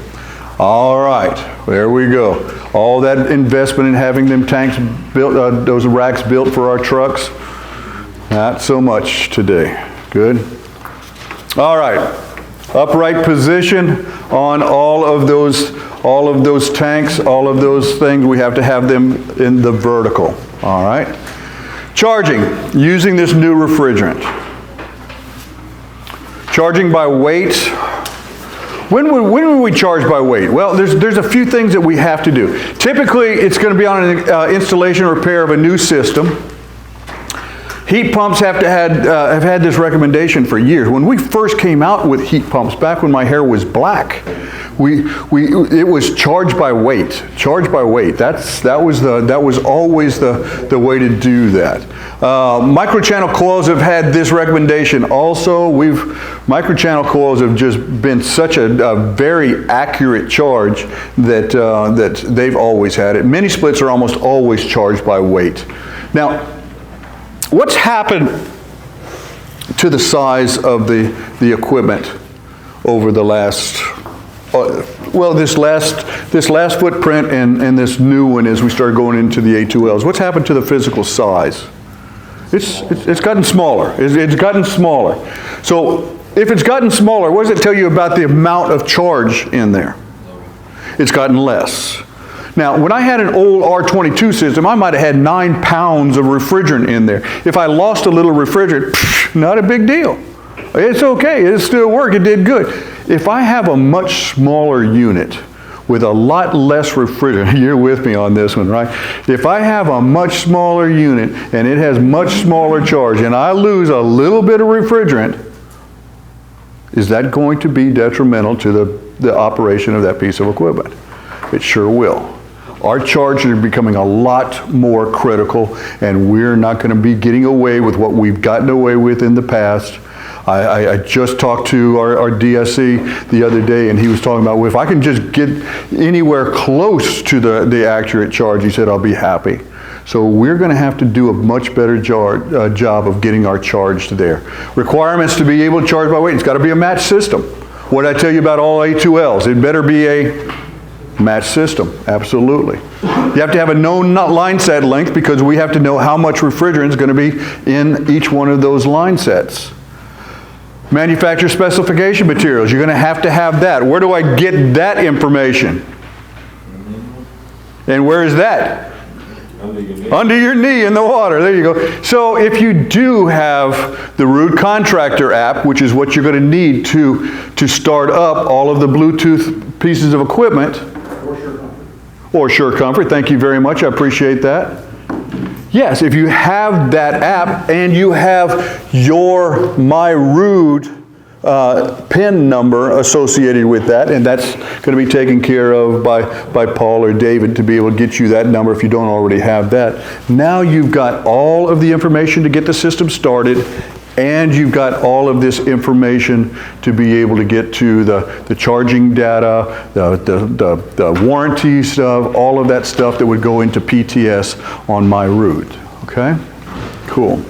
All right, there we go. All that investment in having them tanks built, those racks built for our trucks, not so much today. Good. All right. Upright position on all of those tanks, all of those things, we have to have them in the vertical. All right. Charging, using this new refrigerant. Charging by weight. When would we charge by weight? Well, there's a few things that we have to do. Typically, it's going to be on an installation or repair of a new system. Heat pumps have had this recommendation for years. When we first came out with heat pumps, back when my hair was black, it was charged by weight. Charged by weight. That was always the way to do that. Microchannel coils have had this recommendation also. Microchannel coils have just been such a very accurate charge that they've always had it. Mini splits are almost always charged by weight. Now, what's happened to the size of the equipment over the last, this last footprint and this new one as we started going into the A2Ls? What's happened to the physical size? It's gotten smaller. It's gotten smaller. So if it's gotten smaller, what does it tell you about the amount of charge in there? It's gotten less. Now, when I had an old R22 system, I might have had 9 pounds of refrigerant in there. If I lost a little refrigerant, not a big deal. It's okay, it still worked, it did good. If I have a much smaller unit with a lot less refrigerant, you're with me on this one, right? If I have a much smaller unit and it has much smaller charge and I lose a little bit of refrigerant, is that going to be detrimental to the operation of that piece of equipment? It sure will. Our charges are becoming a lot more critical, and we're not going to be getting away with what we've gotten away with in the past. I just talked to our DSC the other day, and he was talking about, well, if I can just get anywhere close to the accurate charge, he said, I'll be happy. So we're going to have to do a much better job of getting our charge there. Requirements to be able to charge by weight. It's got to be a matched system. What did I tell you about all A2Ls? It better be a matched system, absolutely. You have to have a known line set length because we have to know how much refrigerant is going to be in each one of those line sets. Manufacturer specification materials, you're going to have that. Where do I get that information? And where is that? Under your knee in the water. There you go. So if you do have the Rude Contractor app, which is what you're going to need to start up all of the Bluetooth pieces of equipment, or Sure Comfort, thank you very much, I appreciate that. Yes, if you have that app and you have your MyRude PIN number associated with that, and that's going to be taken care of by Paul or David to be able to get you that number if you don't already have that. Now you've got all of the information to get the system started, and you've got all of this information to be able to get to the charging data, the warranty stuff, all of that stuff that would go into PTS on MyRude. Okay? Cool.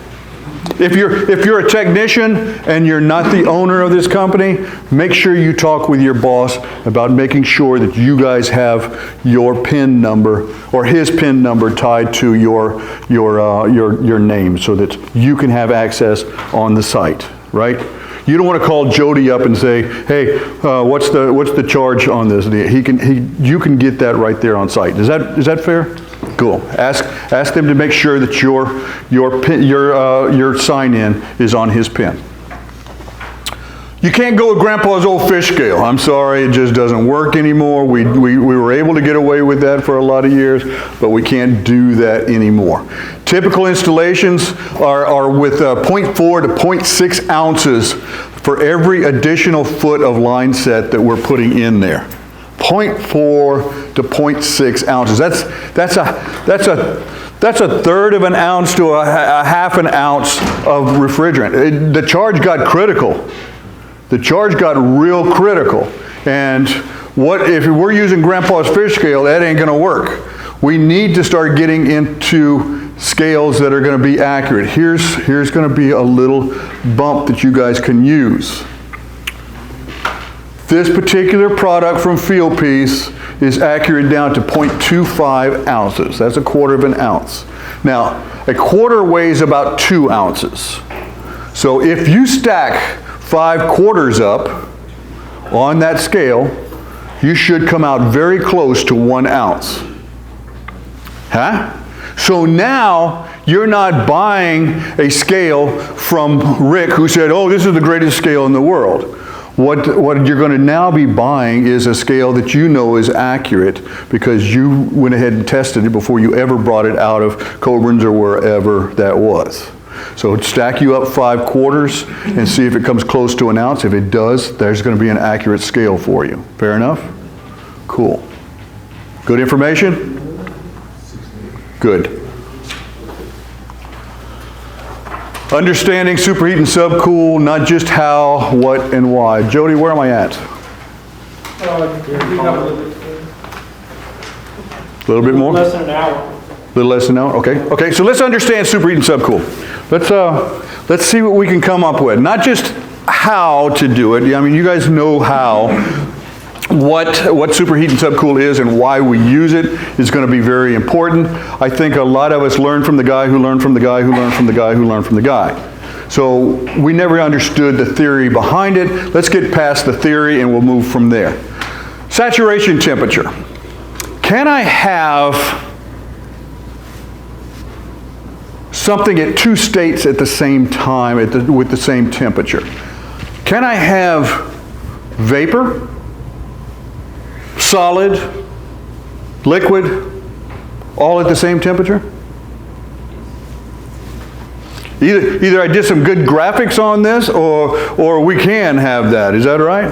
If you're a technician and you're not the owner of this company, make sure you talk with your boss about making sure that you guys have your PIN number or his PIN number tied to your name so that you can have access on the site, right? You don't want to call Jody up and say, hey, what's the charge on this? You can get that right there on site. Is that fair? Cool. Ask them to make sure that your sign-in is on his PIN. You can't go with Grandpa's old fish scale. I'm sorry, it just doesn't work anymore. We were able to get away with that for a lot of years, but we can't do that anymore. Typical installations are with 0.4 to 0.6 ounces for every additional foot of line set that we're putting in there. 0.4 to 0.6 ounces. That's a third of an ounce to a half an ounce of refrigerant. The charge got critical. The charge got real critical. And if we're using Grandpa's fish scale, that ain't going to work. We need to start getting into scales that are going to be accurate. Here's going to be a little bump that you guys can use. This particular product from Fieldpiece is accurate down to 0.25 ounces. That's a quarter of an ounce. Now, a quarter weighs about 2 ounces. So if you stack 5 quarters up on that scale, you should come out very close to 1 ounce. Huh? So now you're not buying a scale from Rick who said, oh, this is the greatest scale in the world. What you're going to now be buying is a scale that you know is accurate because you went ahead and tested it before you ever brought it out of Coburn's or wherever that was. So stack you up 5 quarters and see if it comes close to 1 ounce. If it does, there's going to be an accurate scale for you. Fair enough? Cool. Good information? Good. Understanding superheat and subcool, not just how, what, and why. Jody, where am I at? A little bit more? Less than an hour. A little less than an hour? Okay. Okay, so let's understand superheat and subcool. Let's see what we can come up with. Not just how to do it. I mean, you guys know how. What superheat and subcool is and why we use it is going to be very important. I think a lot of us learn from the guy who learned from the guy who learned from the guy who learned from the guy. So we never understood the theory behind it. Let's get past the theory and we'll move from there. Saturation temperature. Can I have something at 2 states at the same time with the same temperature? Can I have vapor, solid, liquid, all at the same temperature? Either I did some good graphics on this or we can have that. Is that right?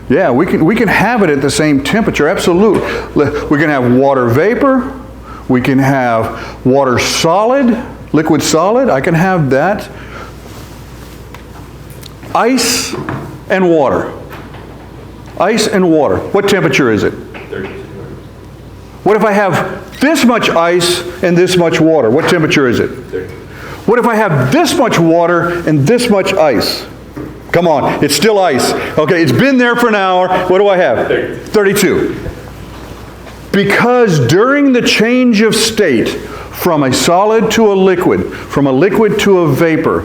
Yeah, we can have it at the same temperature, absolutely. We can have water vapor, we can have water solid, liquid solid, I can have that. ice and water. Ice and water. What temperature is it? What if I have this much ice and this much water? What temperature is it? What if I have this much water and this much ice? Come on, it's still ice. Okay, it's been there for an hour. What do I have? 32. Because during the change of state from a solid to a liquid, from a liquid to a vapor,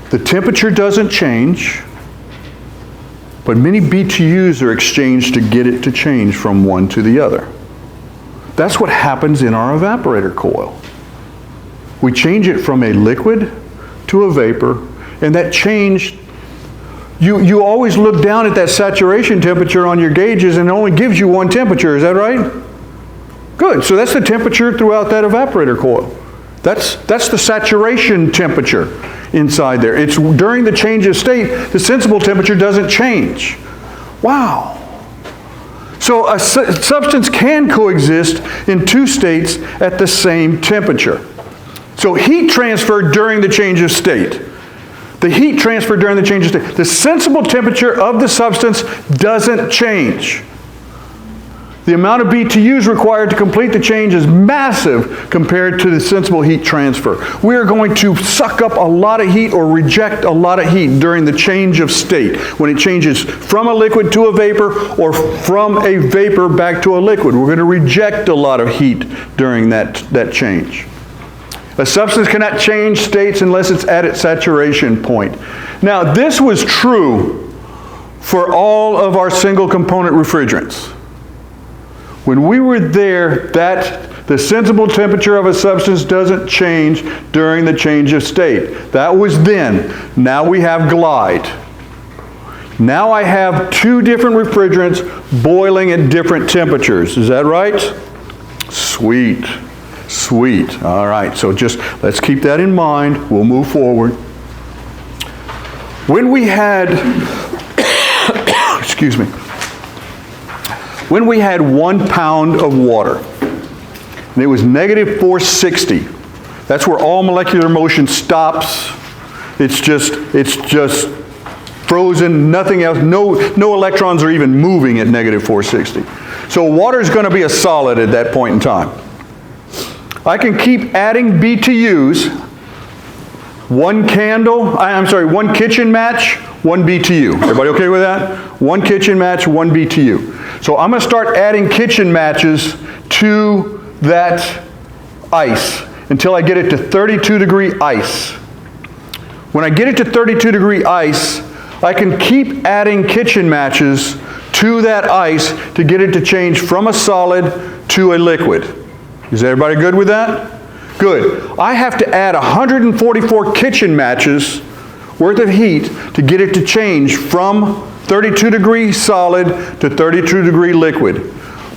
the temperature doesn't change, but many BTUs are exchanged to get it to change from one to the other. That's what happens in our evaporator coil. We change it from a liquid to a vapor, and that change, you always look down at that saturation temperature on your gauges and it only gives you one temperature, is that right? Good, so that's the temperature throughout that evaporator coil. That's the saturation temperature inside there. It's during the change of state, the sensible temperature doesn't change. Wow. So a substance can coexist in two states at the same temperature. So heat transfer during the change of state. The heat transfer during the change of state. The sensible temperature of the substance doesn't change. The amount of BTUs required to complete the change is massive compared to the sensible heat transfer. We are going to suck up a lot of heat or reject a lot of heat during the change of state, when it changes from a liquid to a vapor or from a vapor back to a liquid. We're going to reject a lot of heat during that change. A substance cannot change states unless it's at its saturation point. Now, this was true for all of our single component refrigerants. When we were there, the sensible temperature of a substance doesn't change during the change of state. That was then. Now we have glide. Now I have two different refrigerants boiling at different temperatures. Is that right? Sweet. Sweet. All right, so just let's keep that in mind. We'll move forward. When we had, excuse me, when we had 1 pound of water, and it was negative 460, that's where all molecular motion stops. It's just frozen, nothing else, no electrons are even moving at negative 460. So water is going to be a solid at that point in time. I can keep adding BTUs, one kitchen match, 1 BTU. Everybody okay with that? 1 kitchen match, 1 BTU. So I'm going to start adding kitchen matches to that ice until I get it to 32 degree ice. When I get it to 32 degree ice, I can keep adding kitchen matches to that ice to get it to change from a solid to a liquid. Is everybody good with that? Good. I have to add 144 kitchen matches worth of heat to get it to change from 32 degree solid to 32 degree liquid.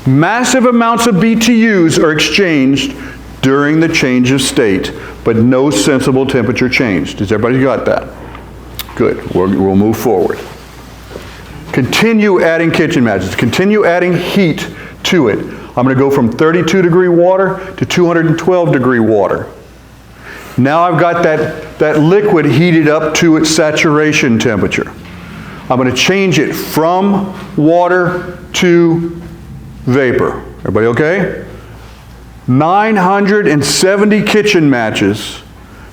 Massive amounts of BTUs are exchanged during the change of state, but no sensible temperature changed. Has everybody got that? Good. We'll move forward. Continue adding kitchen matches. Continue adding heat to it. I'm going to go from 32 degree water to 212 degree water. Now I've got that liquid heated up to its saturation temperature. I'm going to change it from water to vapor. Everybody okay? 970 kitchen matches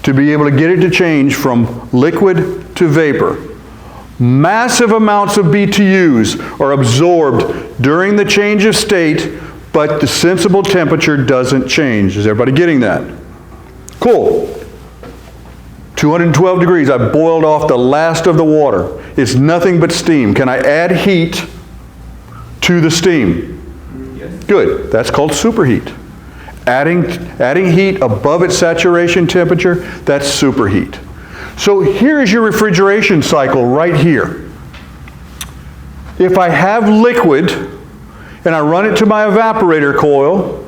to be able to get it to change from liquid to vapor. Massive amounts of BTUs are absorbed during the change of state, but the sensible temperature doesn't change. Is everybody getting that? Cool. 212 degrees, I boiled off the last of the water. It's nothing but steam. Can I add heat to the steam? Yes. Good. That's called superheat. Adding heat above its saturation temperature, that's superheat. So here's your refrigeration cycle right here. If I have liquid and I run it to my evaporator coil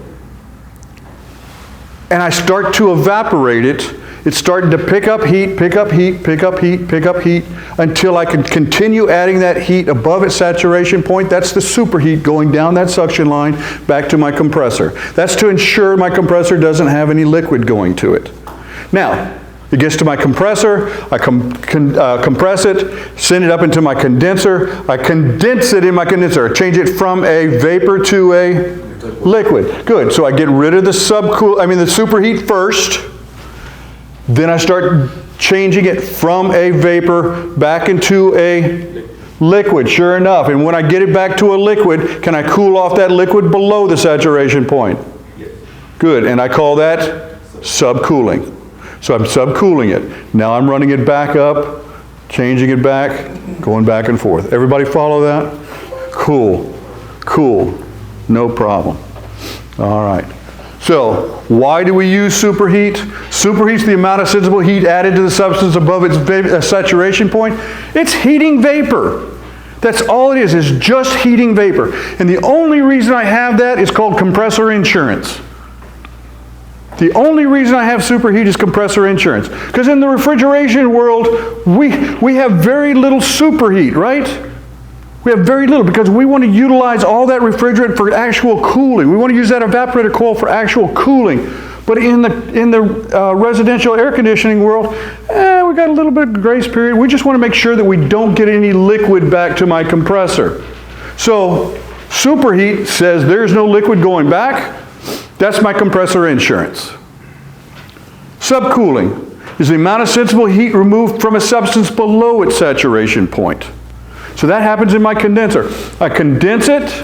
and I start to evaporate it, it's starting to pick up heat, pick up heat, pick up heat, pick up heat, until I can continue adding that heat above its saturation point. That's the superheat going down that suction line back to my compressor. That's to ensure my compressor doesn't have any liquid going to it. Now, It gets to my compressor, I compress it, send it up into my condenser, I condense it in my condenser, I change it from a vapor to a liquid. Good, so I get rid of the superheat first, then I start changing it from a vapor back into a liquid, sure enough. And when I get it back to a liquid, can I cool off that liquid below the saturation point? Good, and I call that subcooling. So I'm subcooling it. Now I'm running it back up, changing it back, going back and forth. Everybody follow that? Cool, cool, no problem. All right. So, why do we use superheat? Superheat's the amount of sensible heat added to the substance above its saturation point. It's heating vapor. That's all it is just heating vapor. And the only reason I have that is called compressor insurance. The only reason I have superheat is compressor insurance. Because in the refrigeration world, we have very little superheat, right? We have very little because we want to utilize all that refrigerant for actual cooling. We want to use that evaporator coil for actual cooling. But in the residential air conditioning world, we got a little bit of grace period. We just want to make sure that we don't get any liquid back to my compressor. So superheat says there's no liquid going back. That's my compressor insurance. Subcooling is the amount of sensible heat removed from a substance below its saturation point. So that happens in my condenser. I condense it,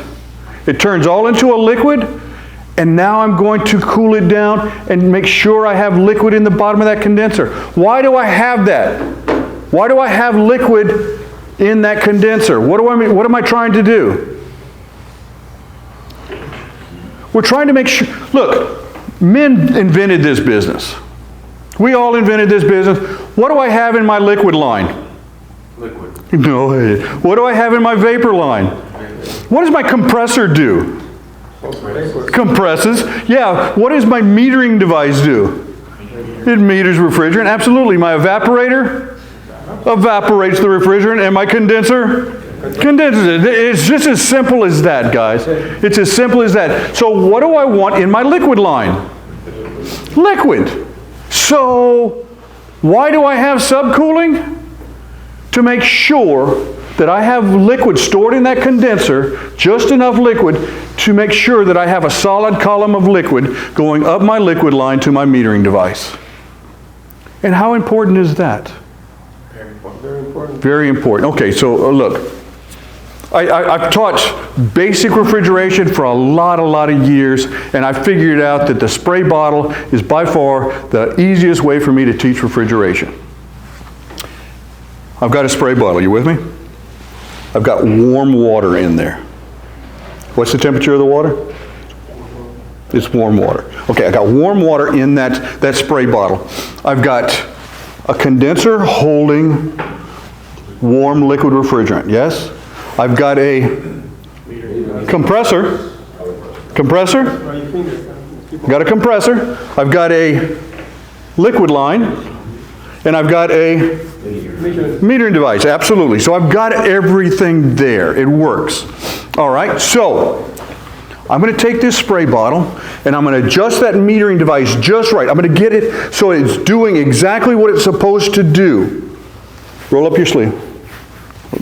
it turns all into a liquid, and now I'm going to cool it down and make sure I have liquid in the bottom of that condenser. Why do I have that? Why do I have liquid in that condenser? What am I trying to do? We're trying to make sure, look, men invented this business. We all invented this business. What do I have in my liquid line? Liquid. No. What do I have in my vapor line? What does my compressor do? Compresses. Yeah. What does my metering device do? It meters refrigerant. Absolutely. My evaporator evaporates the refrigerant, and my condenser condenses it. It's just as simple as that, guys. It's as simple as that. So what do I want in my liquid line? Liquid. So why do I have subcooling? To make sure that I have liquid stored in that condenser, just enough liquid to make sure that I have a solid column of liquid going up my liquid line to my metering device. And how important is that? Very important. Very important. Very important. Okay, so look, I've taught basic refrigeration for a lot of years, and I figured out that the spray bottle is by far the easiest way for me to teach refrigeration. I've got a spray bottle, you with me? I've got warm water in there. What's the temperature of the water? It's warm water. Okay, I got warm water in that spray bottle. I've got a condenser holding warm liquid refrigerant, yes? I've got a compressor. Got a compressor. I've got a liquid line, and I've got a metering device, absolutely. So I've got everything there. It works. All right, so I'm going to take this spray bottle and I'm going to adjust that metering device just right. I'm going to get it so it's doing exactly what it's supposed to do. Roll up your sleeve.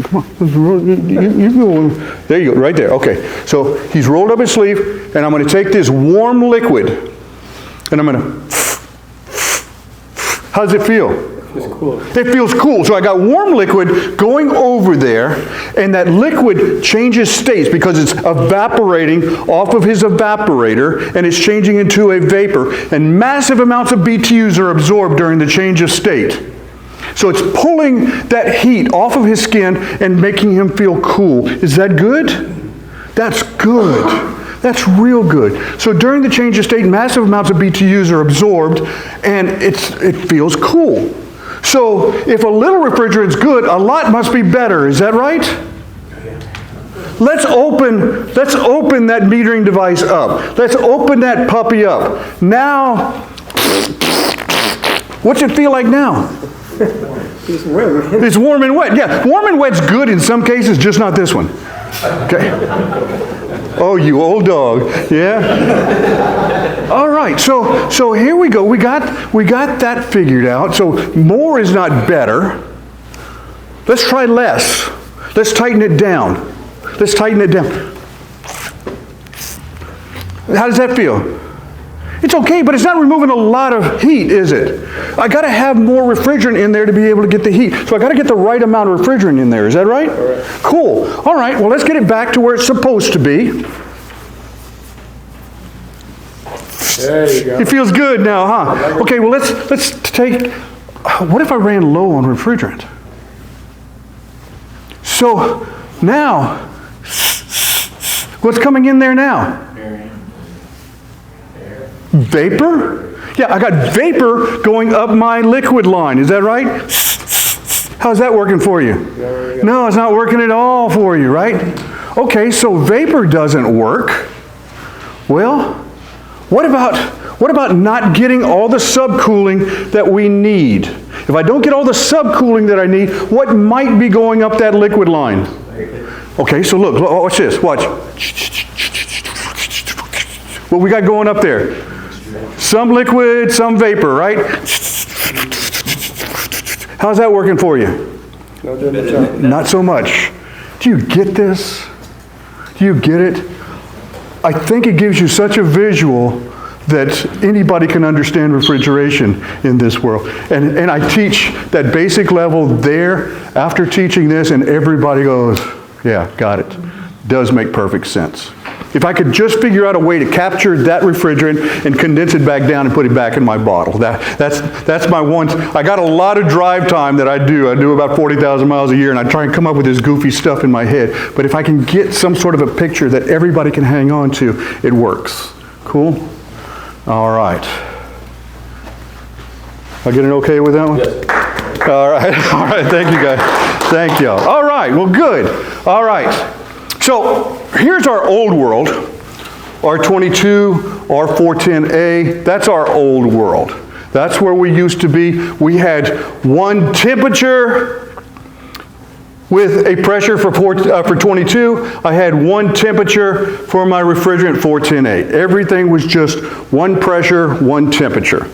Come on. There you go, right there. Okay, so he's rolled up his sleeve, and I'm going to take this warm liquid and I'm going to... How does it feel? It feels cool. So I got warm liquid going over there, and that liquid changes states because it's evaporating off of his evaporator, and it's changing into a vapor, and massive amounts of BTUs are absorbed during the change of state. So it's pulling that heat off of his skin and making him feel cool. Is that good? That's good. That's real good. So during the change of state, massive amounts of BTUs are absorbed, and it feels cool. So if a little refrigerant's good, a lot must be better. Is that right? Let's open that metering device up. Let's open that puppy up. Now, what's it feel like now? It's warm. It's warm and wet. Yeah, warm and wet's good in some cases, just not this one. Okay. Oh, you old dog. Yeah? All right, so here we go. We got that figured out. So more is not better. Let's try less. Let's tighten it down. Let's tighten it down. How does that feel? It's okay, but it's not removing a lot of heat, is it? I got to have more refrigerant in there to be able to get the heat. So I got to get the right amount of refrigerant in there. Is that right? Cool. All right, well, let's get it back to where it's supposed to be. There you go. It feels good now, huh? Okay, well, let's take, what if I ran low on refrigerant? So now, what's coming in there now? Vapor? Yeah, I got vapor going up my liquid line. Is that right? How's that working for you? No, it's not working at all for you, right? Okay, so vapor doesn't work. Well, what about not getting all the subcooling that we need? If I don't get all the subcooling that I need, what might be going up that liquid line? Okay, so look, watch this, watch. What we got going up there? Some liquid, some vapor, right? How's that working for you? Not so much. Do you get this? Do you get it? I think it gives you such a visual that anybody can understand refrigeration in this world. And I teach that basic level there after teaching this, and everybody goes, yeah, got it. Does make perfect sense. If I could just figure out a way to capture that refrigerant and condense it back down and put it back in my bottle. That's my one. I got a lot of drive time that I do. I do about 40,000 miles a year, and I try and come up with this goofy stuff in my head. But if I can get some sort of a picture that everybody can hang on to, it works. Cool? All right. I get an okay with that one? Yes. All right. All right. Thank you, guys. Thank you. All right. Well, good. All right. So here's our old world, R22, R410A. That's our old world. That's where we used to be. We had one temperature with a pressure for 22. I had one temperature for my refrigerant 410A. Everything was just one pressure, one temperature.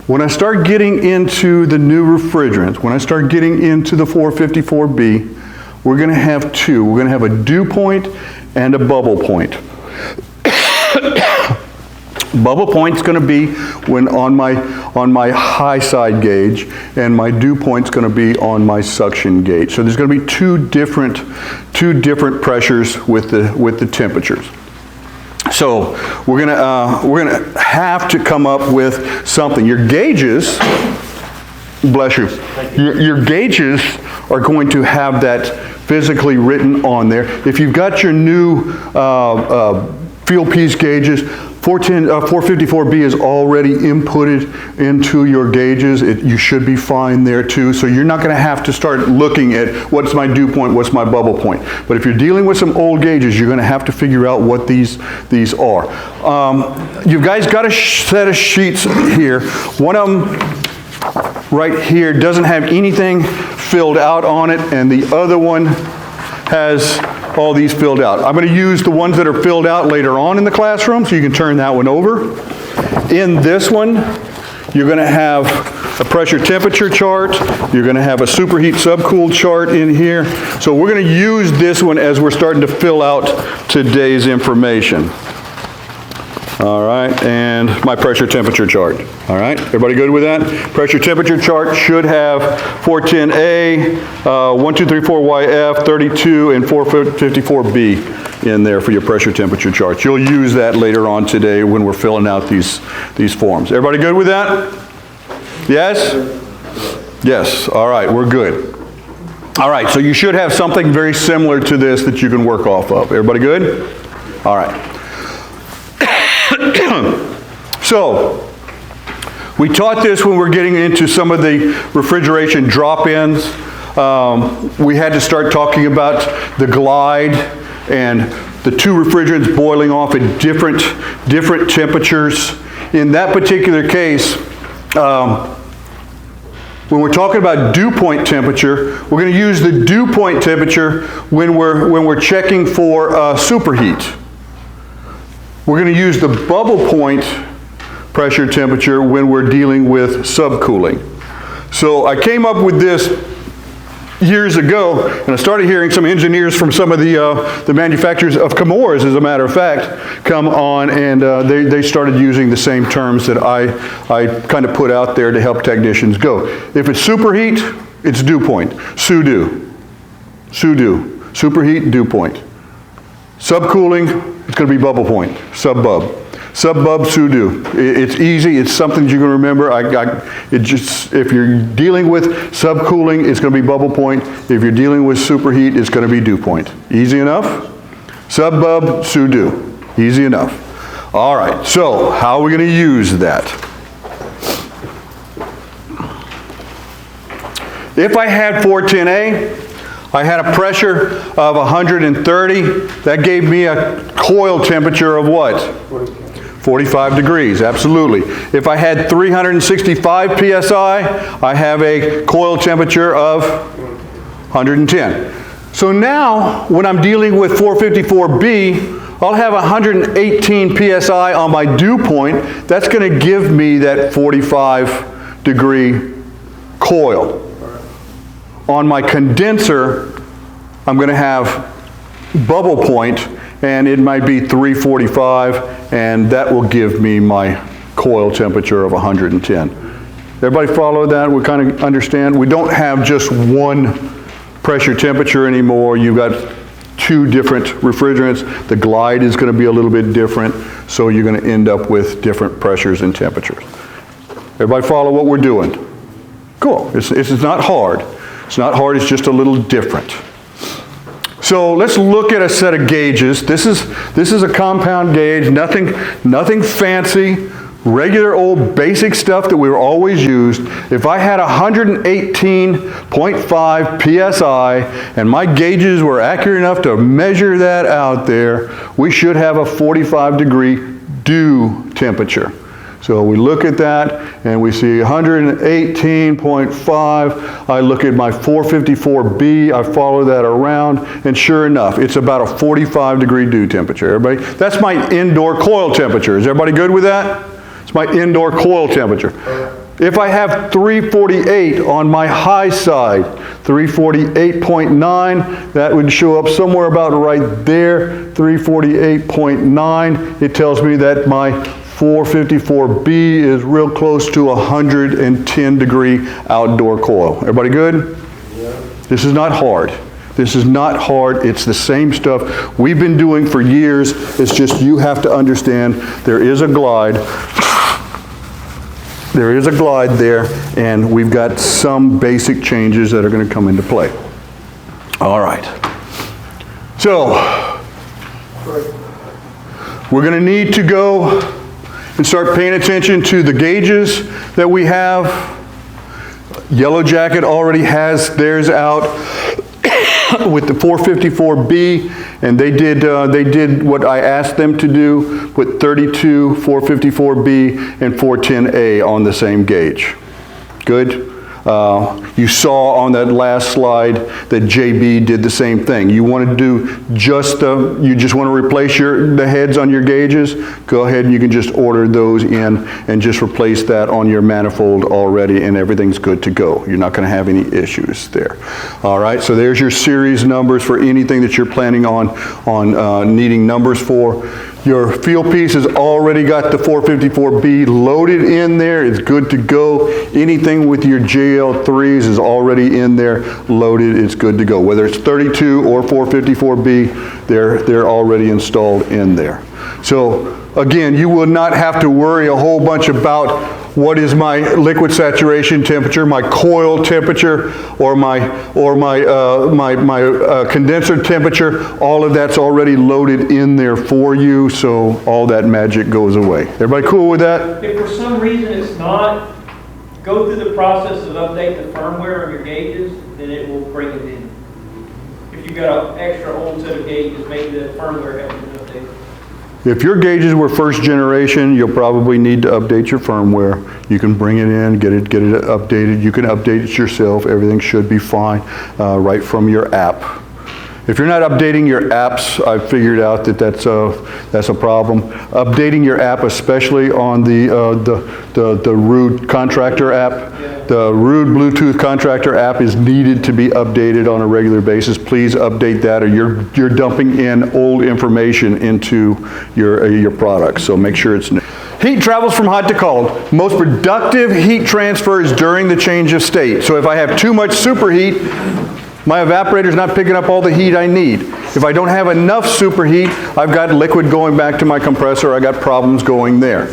When I start getting into the new refrigerants, when I start getting into the 454B, we're going to have two. We're going to have a dew point and a bubble point. Bubble point's going to be when on my high side gauge, and my dew point's going to be on my suction gauge. So there's going to be two different pressures with the temperatures. So we're gonna have to come up with something. Your gauges, bless you. Your gauges are going to have that physically written on there. If you've got your new field piece gauges, 454B is already inputted into your gauges. You should be fine there too. So you're not going to have to start looking at what's my dew point, what's my bubble point. But if you're dealing with some old gauges, you're going to have to figure out what these are. You guys got a set of sheets here. One of them right here doesn't have anything filled out on it, and the other one has all these filled out. I'm going to use the ones that are filled out later on in the classroom, so you can turn that one over. In this one, you're going to have a pressure temperature chart. You're going to have a superheat subcool chart in here. So we're going to use this one as we're starting to fill out today's information. All right, and my pressure temperature chart. All right, everybody good with that? Pressure temperature chart should have 410A, 1234YF, 32, and 454B in there for your pressure temperature charts. You'll use that later on today when we're filling out these forms. Everybody good with that? Yes? Yes, all right, we're good. All right, so you should have something very similar to this that you can work off of. Everybody good? All right. So, we taught this when we're getting into some of the refrigeration drop-ins. We had to start talking about the glide and the two refrigerants boiling off at different temperatures. In that particular case, when we're talking about dew point temperature, we're going to use the dew point temperature when we're checking for superheat. We're going to use the bubble point pressure temperature when we're dealing with subcooling. So I came up with this years ago, and I started hearing some engineers from some of the manufacturers of Chemours, as a matter of fact, come on, and they started using the same terms that I kind of put out there to help technicians go. If it's superheat, it's dew point. SUDEW. SUDEW. Superheat, dew point. Subcooling, it's going to be bubble point. Subbub. Subbub, SUDEW. It's easy. It's something you can remember. If you're dealing with subcooling, it's going to be bubble point. If you're dealing with superheat, it's going to be dew point. Easy enough? Subbub, SUDEW. Easy enough. All right. So how are we going to use that? If I had 410A, I had a pressure of 130. That gave me a coil temperature of what? 45 degrees, absolutely. If I had 365 PSI, I have a coil temperature of 110. So now, when I'm dealing with 454B, I'll have 118 PSI on my dew point. That's going to give me that 45 degree coil. On my condenser, I'm going to have bubble point, and it might be 345, and that will give me my coil temperature of 110. Everybody follow that? We kind of understand? We don't have just one pressure temperature anymore. You've got two different refrigerants. The glide is going to be a little bit different, so you're going to end up with different pressures and temperatures. Everybody follow what we're doing? Cool. It's not hard. It's not hard, it's just a little different. So let's look at a set of gauges. This is a compound gauge, nothing fancy, regular old basic stuff that we've always used. If I had 118.5 PSI and my gauges were accurate enough to measure that out there, we should have a 45 degree dew temperature. So we look at that and we see 118.5. I look at my 454B, I follow that around, and sure enough, it's about a 45 degree dew temperature. Everybody, that's my indoor coil temperature. Is everybody good with that? It's my indoor coil temperature. If I have 348 on my high side, 348.9, that would show up somewhere about right there, 348.9. It tells me that my 454B is real close to 110 degree outdoor coil. Everybody good? Yeah. This is not hard. This is not hard. It's the same stuff we've been doing for years. It's just you have to understand there is a glide. There is a glide there, and we've got some basic changes that are going to come into play. All right. So, we're going to need to go and start paying attention to the gauges that we have. Yellow Jacket already has theirs out with the 454B, and they did what I asked them to do, put 32, 454B, and 410A on the same gauge. Good? You saw on that last slide that JB did the same thing. You want to do you just want to replace the heads on your gauges, go ahead and you can just order those in and just replace that on your manifold already, and everything's good to go. You're not going to have any issues there. All right, so there's your series numbers for anything that you're planning on needing numbers for. Your field piece has already got the 454B loaded in there. It's good to go. Anything with your JL3s is already in there, loaded. It's good to go. Whether it's 32 or 454B, they're already installed in there. So again, you will not have to worry a whole bunch about what is my liquid saturation temperature, my coil temperature, or my condenser temperature. All of that's already loaded in there for you, so all that magic goes away. Everybody cool with that? If for some reason it's not, go through the process of update the firmware of your gauges, then it will bring it in. If you've got an extra old set of gauges, maybe the firmware helps you update it. If your gauges were first generation, you'll probably need to update your firmware. You can bring it in, get it updated. You can update it yourself. Everything should be fine right from your app. If you're not updating your apps, I've figured out that that's a problem. Updating your app, especially on the Rude contractor app, the Rude Bluetooth contractor app is needed to be updated on a regular basis. Please update that, or you're dumping in old information into your product. So make sure it's new. Heat travels from hot to cold. Most productive heat transfer is during the change of state. So if I have too much superheat, my evaporator's not picking up all the heat I need. If I don't have enough superheat, I've got liquid going back to my compressor. I got problems going there.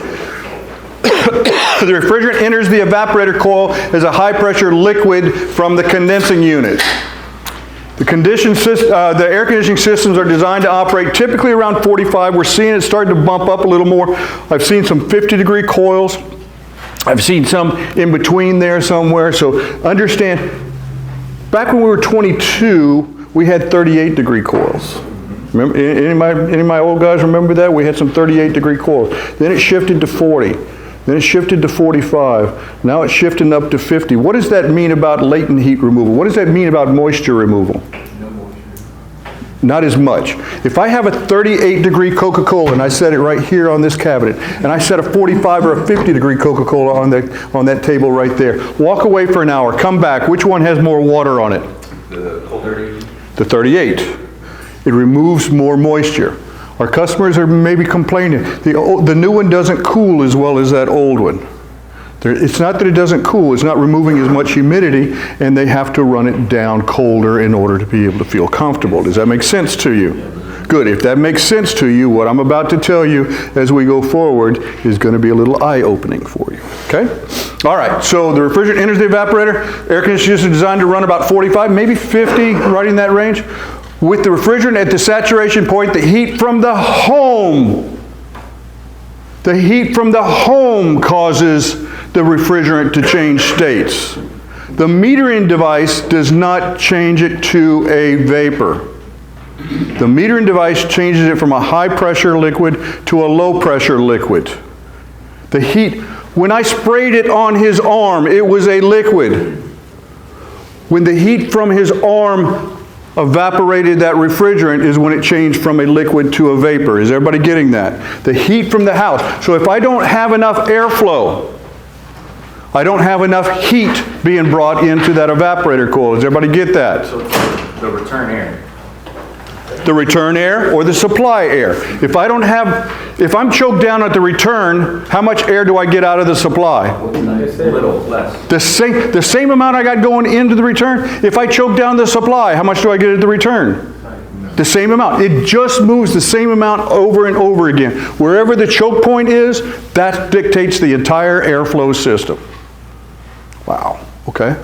The refrigerant enters the evaporator coil as a high-pressure liquid from the condensing unit. The air conditioning systems are designed to operate typically around 45. We're seeing it starting to bump up a little more. I've seen some 50-degree coils. I've seen some in between there somewhere. So understand, back when we were 22, we had 38-degree coils. Remember, any of my old guys remember that? We had some 38-degree coils. Then it shifted to 40. Then it shifted to 45. Now it's shifting up to 50. What does that mean about latent heat removal? What does that mean about moisture removal? No moisture. Not as much. If I have a 38-degree Coca-Cola, and I set it right here on this cabinet, and I set a 45 or a 50-degree Coca-Cola on that table right there, walk away for an hour, come back, which one has more water on it? The cold 38. The 38. It removes more moisture. Our customers are maybe complaining, the new one doesn't cool as well as that old one. It's not that it doesn't cool, it's not removing as much humidity, and they have to run it down colder in order to be able to feel comfortable. Does that make sense to you? Good. If that makes sense to you, what I'm about to tell you as we go forward is going to be a little eye-opening for you. Okay? All right. So the refrigerant enters the evaporator. Air conditioning is designed to run about 45, maybe 50, right in that range. With the refrigerant at the saturation point, the heat from the home causes the refrigerant to change states. The metering device does not change it to a vapor. The metering device changes it from a high pressure liquid to a low pressure liquid. The heat, when I sprayed it on his arm, it was a liquid. When the heat from his arm evaporated that refrigerant is when it changed from a liquid to a vapor. Is everybody getting that? The heat from the house. So if I don't have enough airflow, I don't have enough heat being brought into that evaporator coil. Does everybody get that? So the return air. The return air or the supply air. If I'm choked down at the return, how much air do I get out of the supply? A little less. The same amount I got going into the return. If I choke down the supply, how much do I get at the return? The same amount. It just moves the same amount over and over again. Wherever the choke point is, that dictates the entire airflow system. Wow. Okay.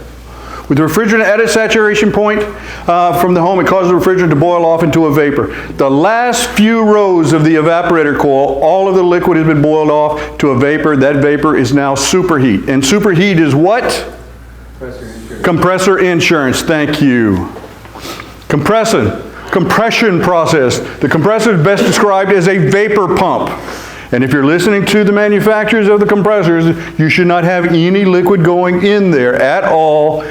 With the refrigerant at a saturation point from the home, it causes the refrigerant to boil off into a vapor. The last few rows of the evaporator coil, all of the liquid has been boiled off to a vapor. That vapor is now superheat. And superheat is what? Compressor insurance. Compressor insurance. Thank you. Compression process. The compressor is best described as a vapor pump. And if you're listening to the manufacturers of the compressors, you should not have any liquid going in there at all.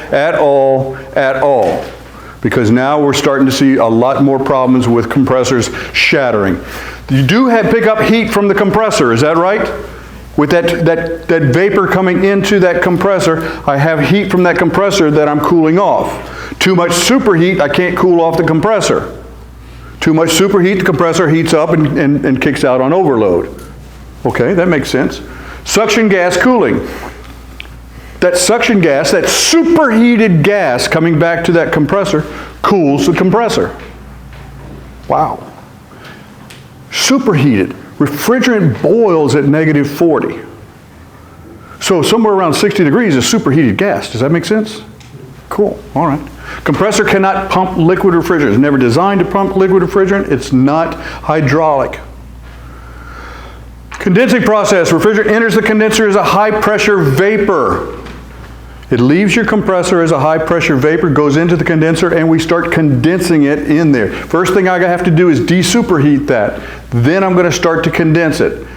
Because now we're starting to see a lot more problems with compressors shattering. You do pick up heat from the compressor, is that right? With that vapor coming into that compressor, I have heat from that compressor that I'm cooling off. Too much superheat, I can't cool off the compressor. Too much superheat, the compressor heats up and kicks out on overload. Okay, that makes sense. Suction gas cooling. That suction gas, that superheated gas coming back to that compressor, cools the compressor. Wow. Superheated. Refrigerant boils at -40. So somewhere around 60 degrees is superheated gas. Does that make sense? Cool, all right. Compressor cannot pump liquid refrigerant. It's never designed to pump liquid refrigerant. It's not hydraulic. Condensing process. Refrigerant enters the condenser as a high pressure vapor. It leaves your compressor as a high-pressure vapor, goes into the condenser, and we start condensing it in there. First thing I have to do is de-superheat that. Then I'm going to start to condense it.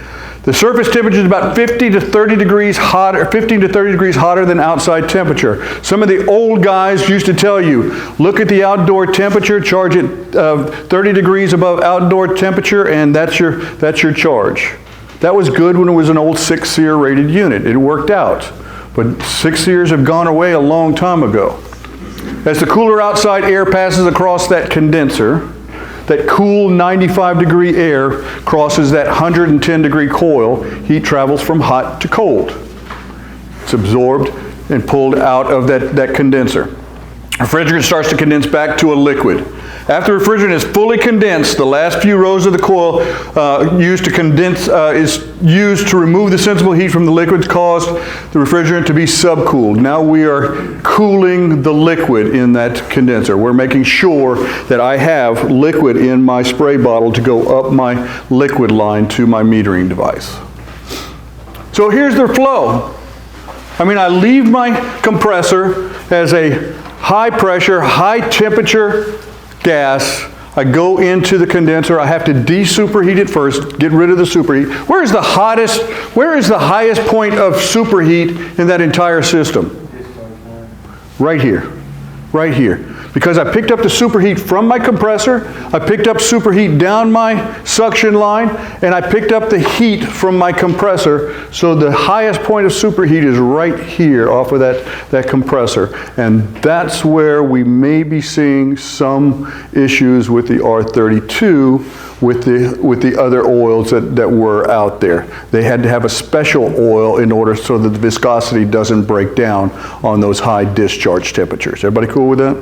The surface temperature is about 50 to 30 degrees hotter, 15 to 30 degrees hotter than outside temperature. Some of the old guys used to tell you, look at the outdoor temperature, charge it 30 degrees above outdoor temperature, and that's your charge. That was good when it was an old 6-SEER rated unit. It worked out. But 6-SEERs have gone away a long time ago. As the cooler outside air passes across that condenser, that cool 95-degree air crosses that 110-degree coil, heat travels from hot to cold. It's absorbed and pulled out of that condenser. Refrigerant starts to condense back to a liquid. After refrigerant is fully condensed, the last few rows of the coil used to condense is used to remove the sensible heat from the liquids, caused the refrigerant to be subcooled. Now we are cooling the liquid in that condenser. We're making sure that I have liquid in my spray bottle to go up my liquid line to my metering device. So here's their flow. I mean, I leave my compressor as a high pressure, high temperature gas. I go into the condenser. I have to de-superheat it first, get rid of the superheat. Where is the highest point of superheat in that entire system? Right here. Right here. Because I picked up the superheat from my compressor, I picked up superheat down my suction line, and I picked up the heat from my compressor, so the highest point of superheat is right here off of that compressor. And that's where we may be seeing some issues with the R32 with the other oils that were out there. They had to have a special oil in order so that the viscosity doesn't break down on those high discharge temperatures. Everybody cool with that?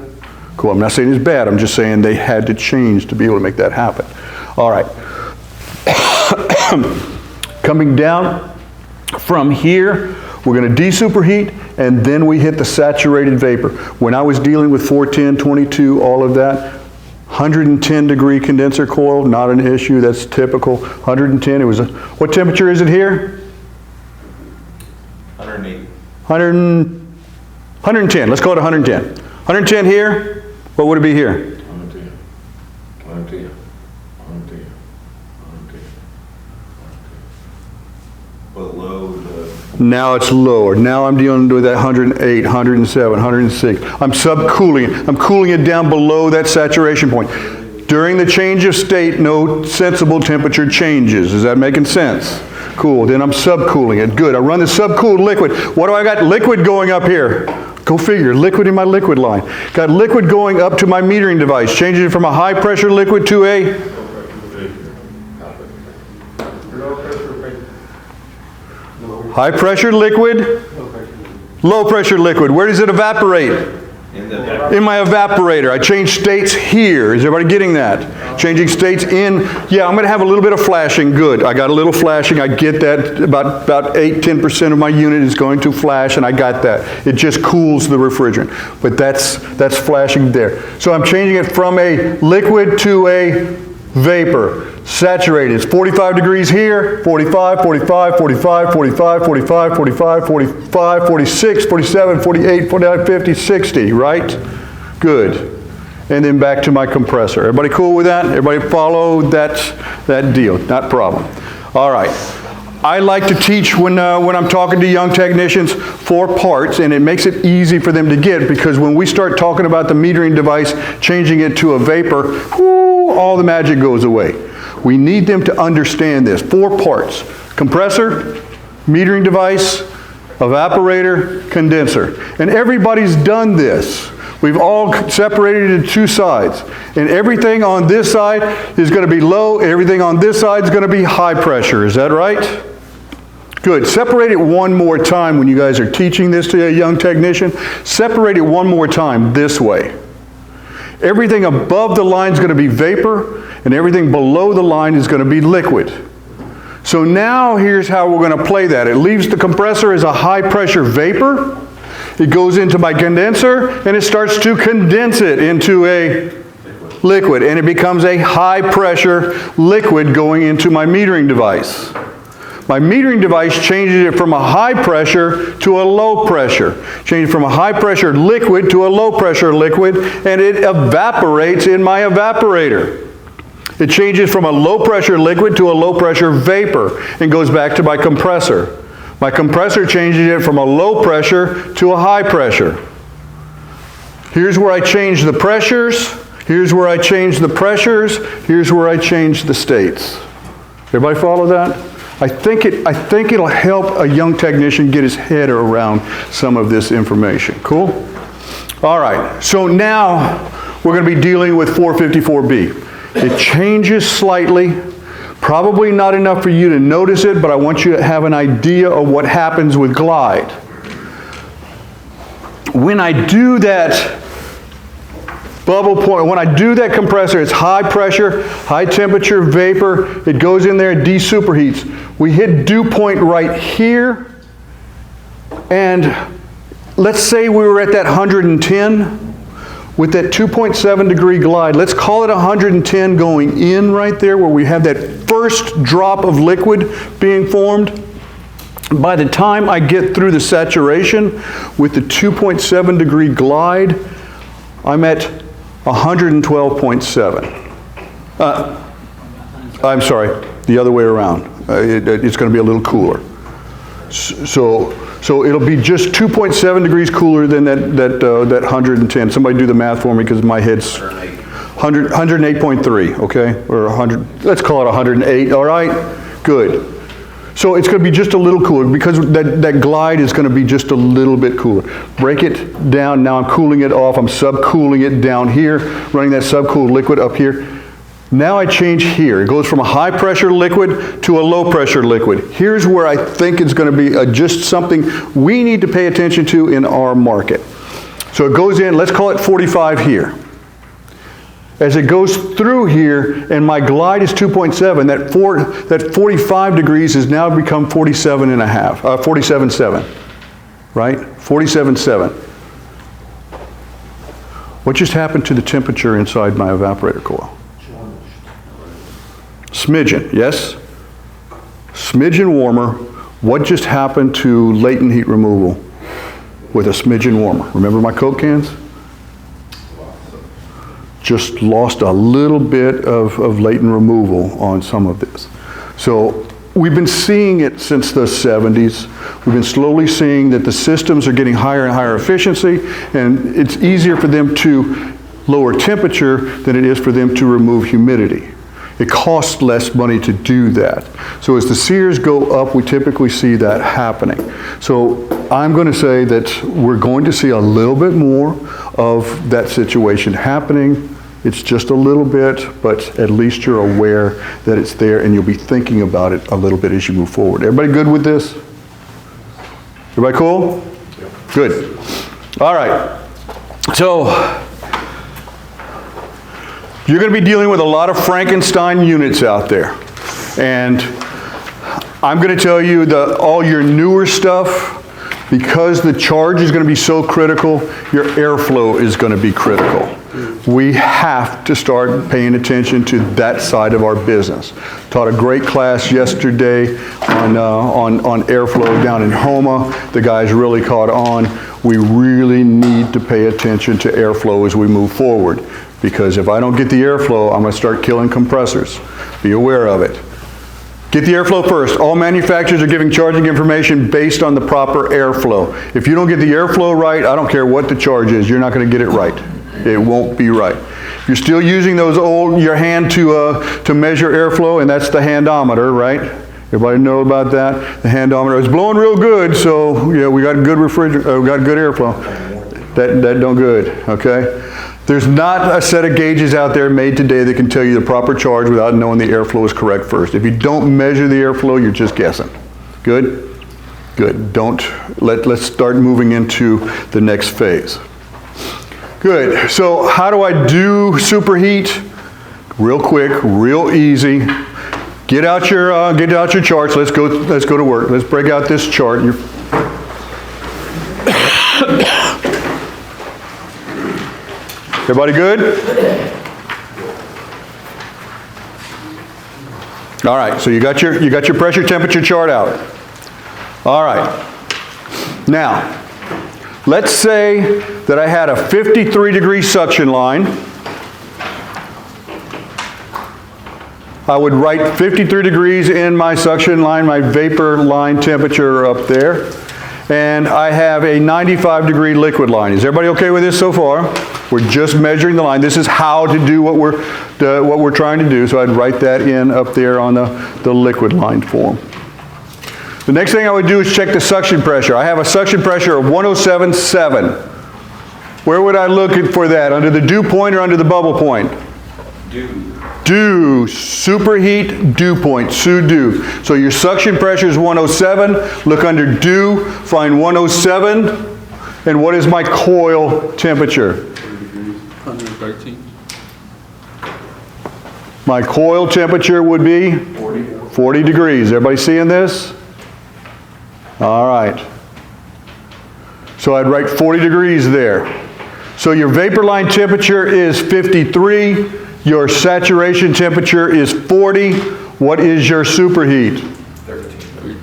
Cool. I'm not saying it's bad. I'm just saying they had to change to be able to make that happen. All right. Coming down from here, we're going to de-superheat, and then we hit the saturated vapor. When I was dealing with 410, 22, all of that, 110 degree condenser coil, not an issue. That's typical. 110. It was what temperature is it here? 108. 110. Let's call it 110. 110 here. What would it be here? 110. But low. Now it's lower. Now I'm dealing with that 108, 107, 106. I'm subcooling it. I'm cooling it down below that saturation point. During the change of state, no sensible temperature changes. Is that making sense? Cool. Then I'm subcooling it. Good. I run the subcooled liquid. What do I got? Liquid going up here. Go figure, liquid in my liquid line. Got liquid going up to my metering device, changing it from a high pressure liquid to a high pressure liquid, low pressure liquid. Where does it evaporate? In my evaporator. I change states here. Is everybody getting that? Changing states in, yeah, I'm going to have a little bit of flashing. Good. I got a little flashing. I get that. About 8-10% of my unit is going to flash, and I got that. It just cools the refrigerant. But that's flashing there. So I'm changing it from a liquid to a vapor. Saturated. It's 45 degrees here, 45, 45, 45, 45, 45, 45, 45, 46, 47, 48, 49, 50, 60, right? Good. And then back to my compressor. Everybody cool with that? Everybody follow that deal? Not a problem. All right. I like to teach when I'm talking to young technicians 4 parts, and it makes it easy for them to get, because when we start talking about the metering device, changing it to a vapor, whoo, all the magic goes away. We need them to understand this. 4 parts. Compressor, metering device, evaporator, condenser. And everybody's done this. We've all separated it into 2 sides. And everything on this side is going to be low, everything on this side is going to be high pressure. Is that right? Good. Separate it one more time when you guys are teaching this to a young technician. Separate it one more time this way. Everything above the line is going to be vapor, and everything below the line is going to be liquid. So now here's how we're going to play that. It leaves the compressor as a high pressure vapor. It goes into my condenser, and it starts to condense it into a liquid, and it becomes a high pressure liquid going into my metering device. My metering device changes it from a high pressure to a low pressure. Changes from a high pressure liquid to a low pressure liquid, and it evaporates in my evaporator. It changes from a low pressure liquid to a low pressure vapor and goes back to my compressor. My compressor changes it from a low pressure to a high pressure. Here's where I change the pressures. Here's where I change the pressures. Here's where I change the states. Everybody follow that? I think it'll help a young technician get his head around some of this information. Cool? All right. So now we're going to be dealing with 454B. It changes slightly. Probably not enough for you to notice it, but I want you to have an idea of what happens with glide. When I do that bubble point, when I do that compressor, it's high pressure, high temperature vapor. It goes in there, it desuperheats. We hit dew point right here, and let's say we were at that 110 with that 2.7 degree glide. Let's call it 110 going in right there where we have that first drop of liquid being formed. By the time I get through the saturation with the 2.7 degree glide, I'm at 112.7. I'm sorry, the other way around. It's going to be a little cooler. So it'll be just 2.7 degrees cooler than that 110. Somebody do the math for me because my head's 108.3, okay? Or 100, let's call it 108, all right? Good. So it's going to be just a little cooler because that glide is going to be just a little bit cooler. Break it down. Now I'm cooling it off. I'm subcooling it down here, running that subcooled liquid up here. Now I change here. It goes from a high pressure liquid to a low pressure liquid. Here's where I think it's going to be just something we need to pay attention to in our market. So it goes in, let's call it 45 here. As it goes through here, and my glide is 2.7, that 45 degrees has now become 47.7, right? 47.7. What just happened to the temperature inside my evaporator coil? Smidgen, yes? Smidgen warmer. What just happened to latent heat removal with a smidgen warmer? Remember my Coke cans? Just lost a little bit of latent removal on some of this. So we've been seeing it since the 70s. We've been slowly seeing that the systems are getting higher and higher efficiency, and it's easier for them to lower temperature than it is for them to remove humidity. It costs less money to do that. So as the sears go up, we typically see that happening. So I'm going to say that we're going to see a little bit more of that situation happening. It's just a little bit, but at least you're aware that it's there and you'll be thinking about it a little bit as you move forward. Everybody good with this? Everybody cool? Good. All right. So you're going to be dealing with a lot of Frankenstein units out there. And I'm going to tell you that all your newer stuff, because the charge is going to be so critical, your airflow is going to be critical. We have to start paying attention to that side of our business. Taught a great class yesterday on airflow down in Homa. The guys really caught on. We really need to pay attention to airflow as we move forward, because if I don't get the airflow, I'm going to start killing compressors. Be aware of it. Get the airflow first. All manufacturers are giving charging information based on the proper airflow. If you don't get the airflow right, I don't care what the charge is, you're not going to get it right. It won't be right. If you're still using those your hand to measure airflow, and that's the handometer, right? Everybody know about that? The handometer is blowing real good, so yeah, we got good refrigerant, we got good airflow. That don't good, okay? There's not a set of gauges out there made today that can tell you the proper charge without knowing the airflow is correct first. If you don't measure the airflow, you're just guessing. Good? Good. Let's start moving into the next phase. Good. So how do I do superheat? Real quick, real easy. Get out your charts. Let's go to work. Let's break out this chart. Everybody good? All right, so you got your pressure temperature chart out. All right. Now, let's say that I had a 53-degree suction line. I would write 53 degrees in my suction line, my vapor line temperature up there. And I have a 95-degree liquid line. Is everybody okay with this so far? We're just measuring the line. This is how to do what we're trying to do. So I'd write that in up there on the liquid line form. The next thing I would do is check the suction pressure. I have a suction pressure of 107.7. Where would I look for that? Under the dew point or under the bubble point? Dew, superheat, dew point, dew. So your suction pressure is 107. Look under dew, find 107. And what is my coil temperature? 113. My coil temperature would be 40 degrees. Everybody seeing this? All right. So I'd write 40 degrees there. So your vapor line temperature is 53. Your saturation temperature is 40. What is your superheat? 13.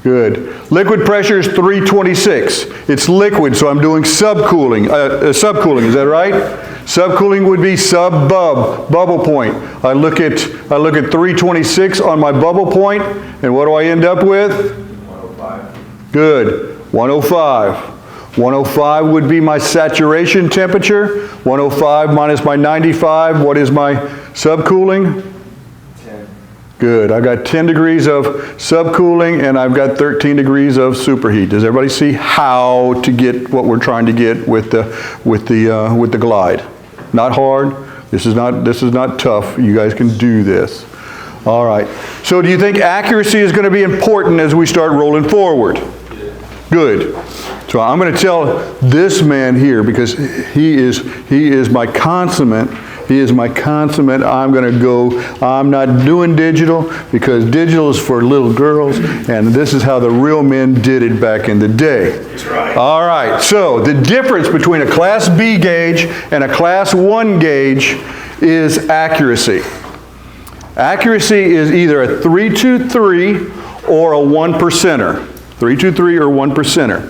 Good. Liquid pressure is 326. It's liquid, so I'm doing subcooling. Subcooling, is that right? Subcooling would be bubble point. I look at 326 on my bubble point, and what do I end up with? 105. Good. 105. 105 would be my saturation temperature. 105 minus my 95, what is my subcooling? 10. Good. I got 10 degrees of subcooling and I've got 13 degrees of superheat. Does everybody see how to get what we're trying to get with the glide? Not hard. This is not tough. You guys can do this. All right. So do you think accuracy is going to be important as we start rolling forward? Good. So I'm going to tell this man here, because he is my consummate. He is my consummate. I'm going to go, I'm not doing digital because digital is for little girls, and this is how the real men did it back in the day. That's right. All right, so the difference between a Class B gauge and a Class 1 gauge is accuracy. Accuracy is either a 323 or a 1 percenter. 323 or 1 percenter.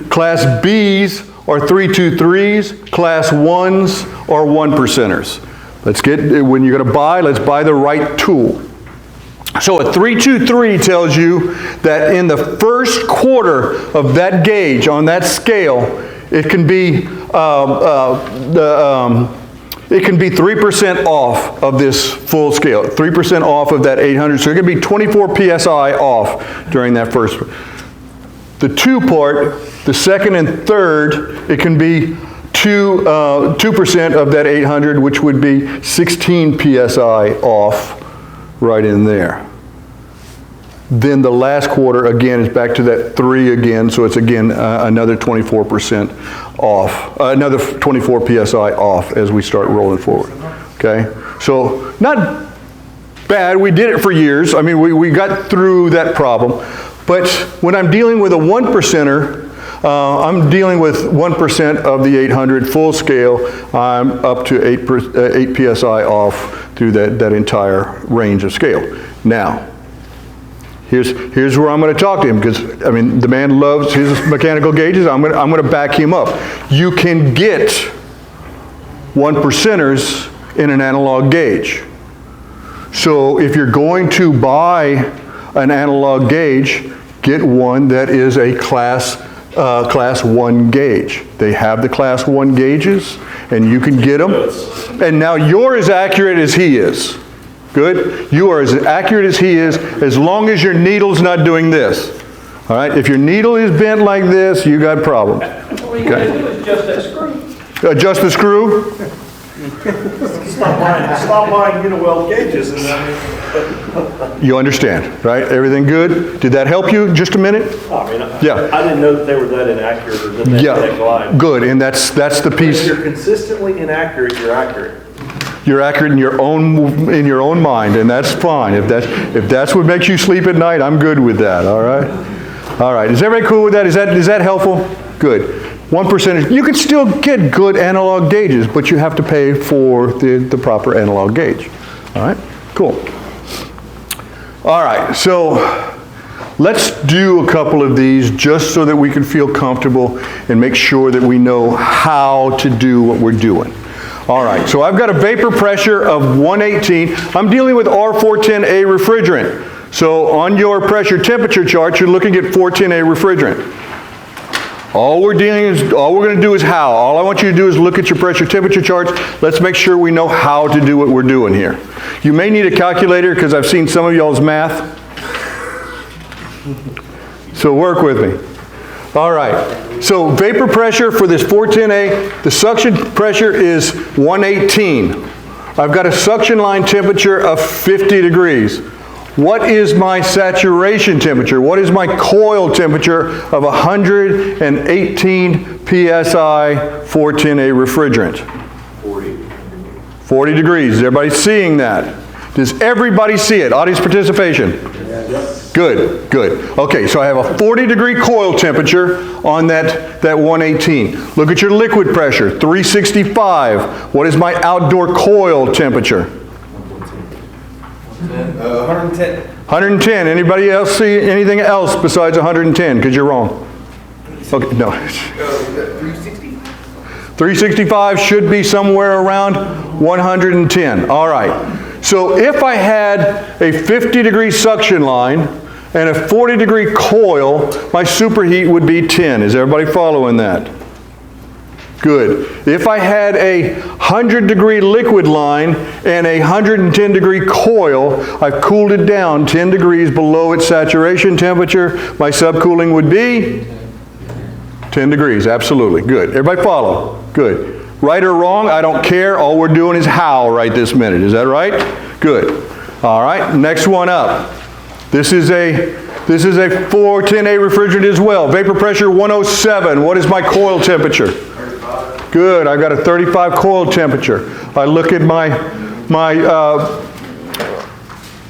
Class Bs are 323s, Class 1s are 1 percenters. When you're going to buy, let's buy the right tool. So a 323 tells you that in the first quarter of that gauge on that scale, it can be 3% off of this full scale, 3% off of that 800. So it can be 24 psi off during that first. The 2 part, the second and third, it can be 2% of that 800, which would be 16 psi off right in there. Then the last quarter, again, is back to that 3 again, so it's again another 24% off, another 24 psi off as we start rolling forward. Okay? So, not bad. We did it for years. I mean, we got through that problem. But when I'm dealing with a 1 percenter, I'm dealing with 1% of the 800 full scale. I'm up to 8 psi off through that entire range of scale. Now, here's where I'm going to talk to him, because I mean the man loves his mechanical gauges. I'm going to back him up. You can get 1 percenters in an analog gauge. So if you're going to buy an analog gauge, get one that is a Class 1 gauge. They have the Class 1 gauges, and you can get them. And now you're as accurate as he is. Good? You are as accurate as he is, as long as your needle's not doing this. All right? If your needle is bent like this, you got problems. All you gotta do is adjust that screw. Adjust the screw. Stop buying Uniweld gauges and then. You understand, right? Everything good? Did that help you just a minute? I mean, Yeah. I didn't know that they were that inaccurate or that Yeah. glide. Good, and that's the If piece. you're consistently inaccurate, you're accurate. You're accurate in your own mind, and that's fine. If that's what makes you sleep at night, I'm good with that. All right. All right. Is everybody cool with that? Is that helpful? Good. 1%. You can still get good analog gauges, but you have to pay for the proper analog gauge. All right. Cool. All right, so let's do a couple of these just so that we can feel comfortable and make sure that we know how to do what we're doing. All right, so I've got a vapor pressure of 118. I'm dealing with R410A refrigerant. So on your pressure temperature chart, you're looking at 410A refrigerant. All we're going to do is how. All I want you to do is look at your pressure temperature charts. Let's make sure we know how to do what we're doing here. You may need a calculator because I've seen some of y'all's math. So work with me. All right. So vapor pressure for this 410A, the suction pressure is 118. I've got a suction line temperature of 50 degrees. What is my saturation temperature? What is my coil temperature of 118 PSI 410A refrigerant? 40 degrees. Is everybody seeing that? Does everybody see it? Audience participation? Good, good. Okay, so I have a 40 degree coil temperature on that 118. Look at your liquid pressure, 365. What is my outdoor coil temperature? 110. 110. Anybody else see anything else besides 110? Because you're wrong. Okay, no. 360. 365 should be somewhere around 110. All right. So if I had a 50 degree suction line and a 40 degree coil, my superheat would be 10. Is everybody following that? Good. If I had a 100 degree liquid line and a 110 degree coil, I've cooled it down 10 degrees below its saturation temperature. My subcooling would be 10 degrees. Absolutely. Good. Everybody follow? Good. Right or wrong, I don't care. All we're doing is how right this minute. Is that right? Good. All right. Next one up. This is a 410A refrigerant as well. Vapor pressure 107. What is my coil temperature? Good, I've got a 35 coil temperature. I look at my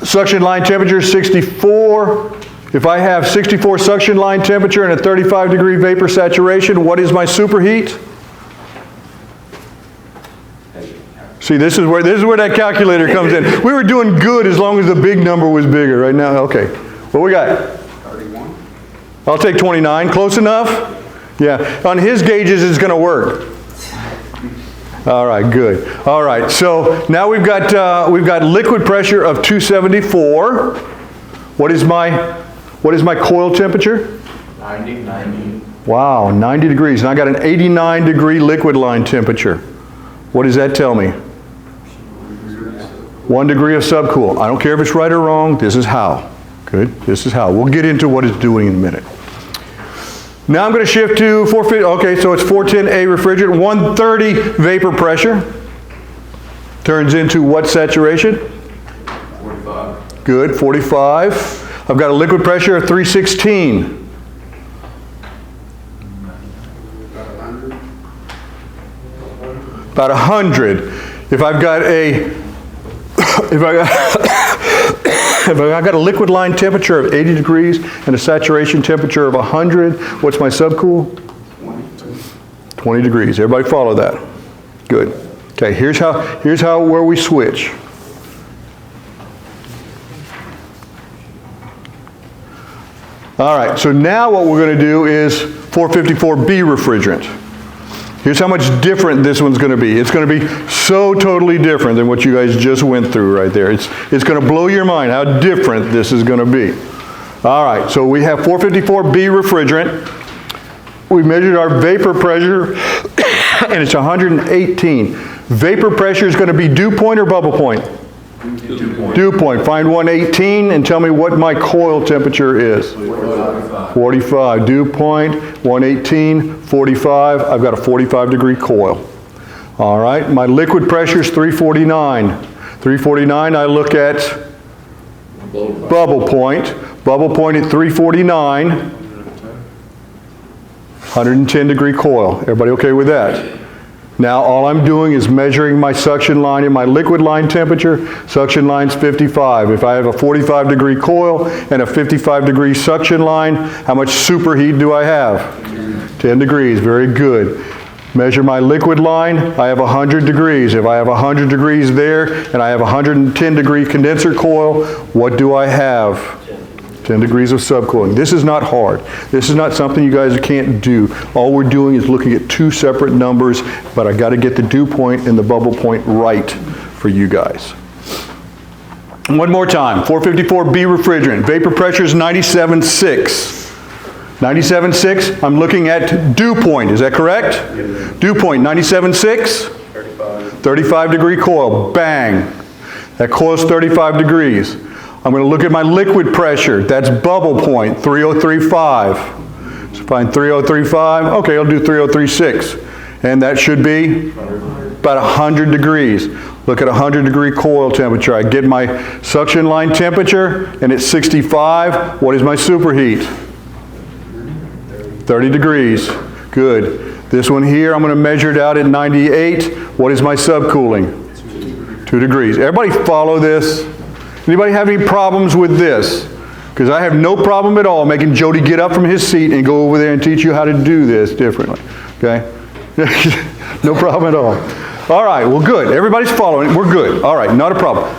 suction line temperature, 64. If I have 64 suction line temperature and a 35 degree vapor saturation, what is my superheat? See, this is where that calculator comes in. We were doing good as long as the big number was bigger. Right now, okay. What we got? 31. I'll take 29. Close enough? Yeah. On his gauges, it's going to work. All right, good. All right, so now we've got liquid pressure of 274. What is my coil temperature? 90. Wow, 90 degrees. And I got an 89 degree liquid line temperature. What does that tell me? 1 degree of subcool. I don't care if it's right or wrong. This is how. Good. This is how. We'll get into what it's doing in a minute. Now I'm going to shift to 450. Okay, so it's 410A refrigerant, 130 vapor pressure. Turns into what saturation? 45. Good, 45. I've got a liquid pressure of 316. About 100. If I've got a liquid line temperature of 80 degrees and a saturation temperature of 100, what's my subcool? 20 degrees. Everybody follow that? Good. Okay, here's where we switch. All right, so now what we're going to do is 454B refrigerant. Here's how much different this one's going to be. It's going to be so totally different than what you guys just went through right there. It's going to blow your mind how different this is going to be. All right, so we have 454B refrigerant. We measured our vapor pressure, and it's 118. Vapor pressure is going to be dew point or bubble point? Dew point. Dew point. Find 118 and tell me what my coil temperature is. 45. Dew point, 118, 45. I've got a 45 degree coil. All right, my liquid pressure is 349. 349, I look at bubble point. Bubble point at 349. 110 degree coil. Everybody okay with that? Now all I'm doing is measuring my suction line and my liquid line temperature. Suction line's 55. If I have a 45 degree coil and a 55 degree suction line, how much superheat do I have? 10 degrees, very good. Measure my liquid line, I have 100 degrees. If I have 100 degrees there and I have 110 degree condenser coil, what do I have? 10 degrees of subcooling. This is not hard. This is not something you guys can't do. All we're doing is looking at two separate numbers, but I got to get the dew point and the bubble point right for you guys. One more time, 454B refrigerant. Vapor pressure is 97.6. 97.6, I'm looking at dew point, is that correct? Dew point, 97.6? 35 degree coil, bang. That coil's 35 degrees. I'm going to look at my liquid pressure, that's bubble point, 3035. So find 3035, okay, I'll do 3036. And that should be about 100 degrees. Look at 100 degree coil temperature. I get my suction line temperature, and it's 65. What is my superheat? 30 degrees. Good. This one here, I'm going to measure it out at 98. What is my subcooling? 2 degrees. Everybody follow this? Anybody have any problems with this? Because I have no problem at all making Jody get up from his seat and go over there and teach you how to do this differently. Okay? No problem at all. All right, well good. Everybody's following. We're good. All right, not a problem.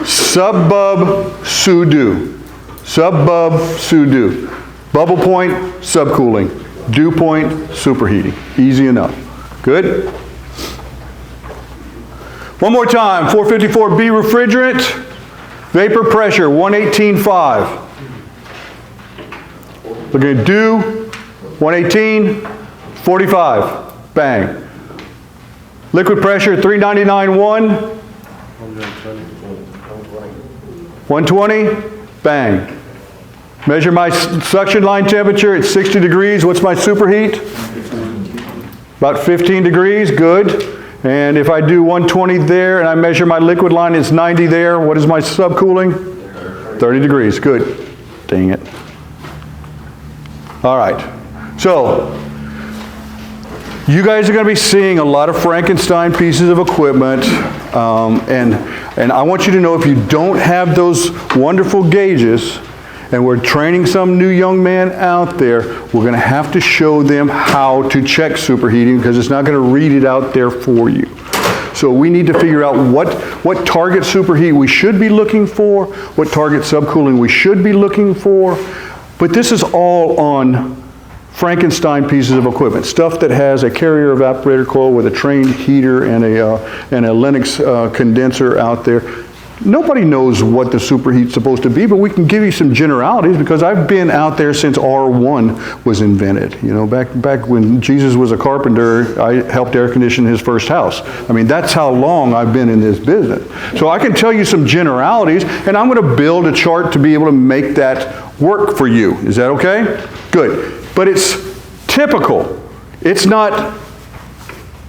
Subbub, Sudo. Subbub, Sudo. Bubble point, subcooling. Dew point, superheating. Easy enough. Good? One more time. 454B refrigerant. Vapor pressure, 118.5. Looking at dew, 118, 45. Bang. Liquid pressure, 399.1. 120. Bang. Measure my suction line temperature at 60 degrees. What's my superheat? About 15 degrees. Good. And if I do 120 there and I measure my liquid line, it's 90 there. What is my subcooling? 30 degrees. Good. Dang it. All right. So, you guys are going to be seeing a lot of Frankenstein pieces of equipment. And I want you to know, if you don't have those wonderful gauges, and we're training some new young man out there, we're going to have to show them how to check superheating, because it's not going to read it out there for you. So we need to figure out what target superheat we should be looking for, what target subcooling we should be looking for. But this is all on Frankenstein pieces of equipment, stuff that has a carrier evaporator coil with a trained heater and a Lennox condenser out there. Nobody knows what the superheat's supposed to be, but we can give you some generalities, because I've been out there since R1 was invented. You know, back when Jesus was a carpenter, I helped air condition his first house. I mean, that's how long I've been in this business. So I can tell you some generalities, and I'm going to build a chart to be able to make that work for you. Is that okay? Good. But it's typical. It's not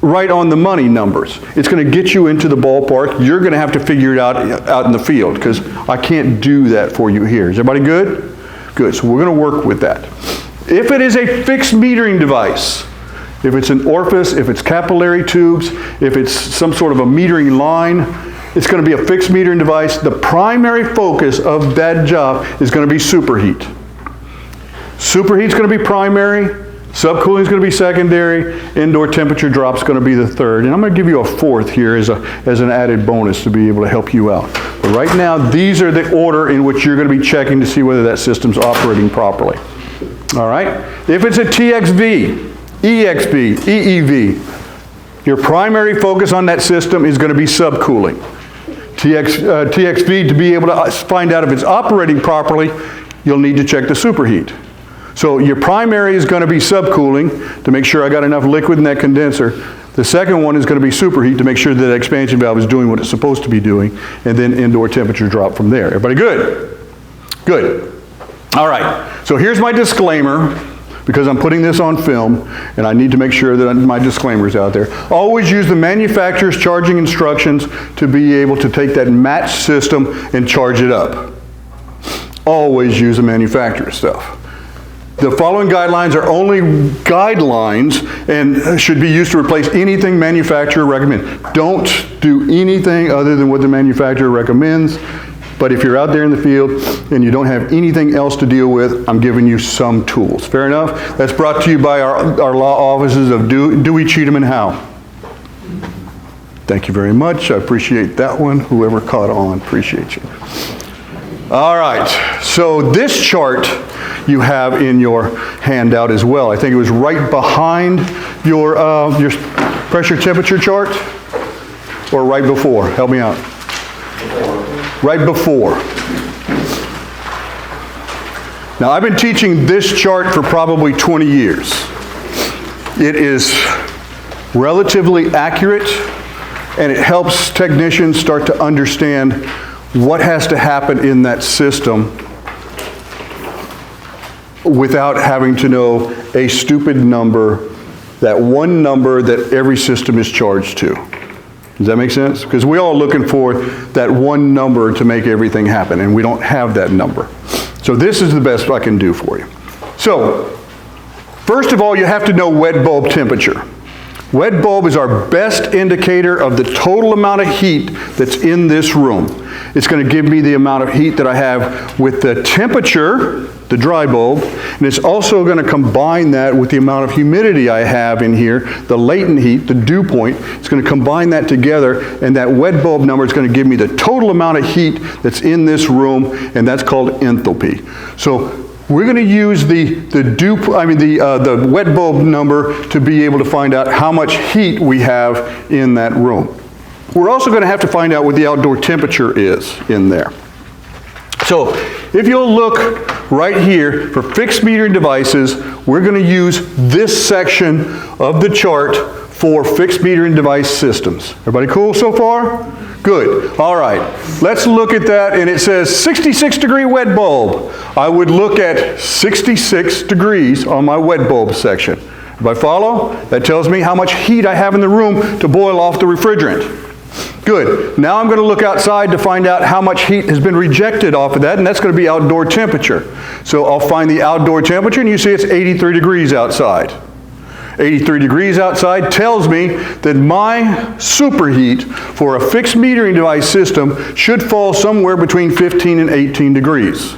right on the money numbers. It's going to get you into the ballpark. You're going to have to figure it out in the field, because I can't do that for you here. Is everybody good? Good. So we're going to work with that. If it is a fixed metering device, if it's an orifice, if it's capillary tubes, if it's some sort of a metering line, it's going to be a fixed metering device. The primary focus of that job is going to be superheat. Superheat's going to be primary. Subcooling is going to be secondary. Indoor temperature drop is going to be the third. And I'm going to give you a fourth here as an added bonus to be able to help you out. But right now, these are the order in which you're going to be checking to see whether that system's operating properly. All right? If it's a TXV, EXV, EEV, your primary focus on that system is going to be subcooling. TXV, to be able to find out if it's operating properly, you'll need to check the superheat. So your primary is going to be subcooling to make sure I got enough liquid in that condenser. The second one is going to be superheat to make sure that expansion valve is doing what it's supposed to be doing, and then indoor temperature drop from there. Everybody good? Good. All right. So here's my disclaimer, because I'm putting this on film, and I need to make sure that my disclaimer's out there. Always use the manufacturer's charging instructions to be able to take that match system and charge it up. Always use the manufacturer's stuff. The following guidelines are only guidelines and should be used to replace anything manufacturer recommends. Don't do anything other than what the manufacturer recommends. But if you're out there in the field and you don't have anything else to deal with, I'm giving you some tools. Fair enough? That's brought to you by our law offices of Dewey, Cheatham, and Howe. Thank you very much. I appreciate that one. Whoever caught on, appreciate you. All right, so this chart you have in your handout as well. I think it was right behind your pressure temperature chart, or right before? Help me out. Right before. Now, I've been teaching this chart for probably 20 years. It is relatively accurate, and it helps technicians start to understand what has to happen in that system without having to know a stupid number, that one number that every system is charged to. Does that make sense? Because we're all looking for that one number to make everything happen, and we don't have that number. So this is the best I can do for you. So, first of all, you have to know wet bulb temperature. Wet bulb is our best indicator of the total amount of heat that's in this room. It's going to give me the amount of heat that I have with the temperature, the dry bulb, and it's also going to combine that with the amount of humidity I have in here, the latent heat, the dew point. It's going to combine that together, and that wet bulb number is going to give me the total amount of heat that's in this room, and that's called enthalpy. So we're going to use the wet bulb number to be able to find out how much heat we have in that room. We're also going to have to find out what the outdoor temperature is in there. So if you'll look right here for fixed metering devices, we're going to use this section of the chart for fixed metering device systems. Everybody cool so far? Good. All right. Let's look at that, and it says 66 degree wet bulb. I would look at 66 degrees on my wet bulb section. If I follow, that tells me how much heat I have in the room to boil off the refrigerant. Good. Now I'm going to look outside to find out how much heat has been rejected off of that, and that's going to be outdoor temperature. So I'll find the outdoor temperature, and you see it's 83 degrees outside. 83 degrees outside tells me that my superheat for a fixed metering device system should fall somewhere between 15 and 18 degrees.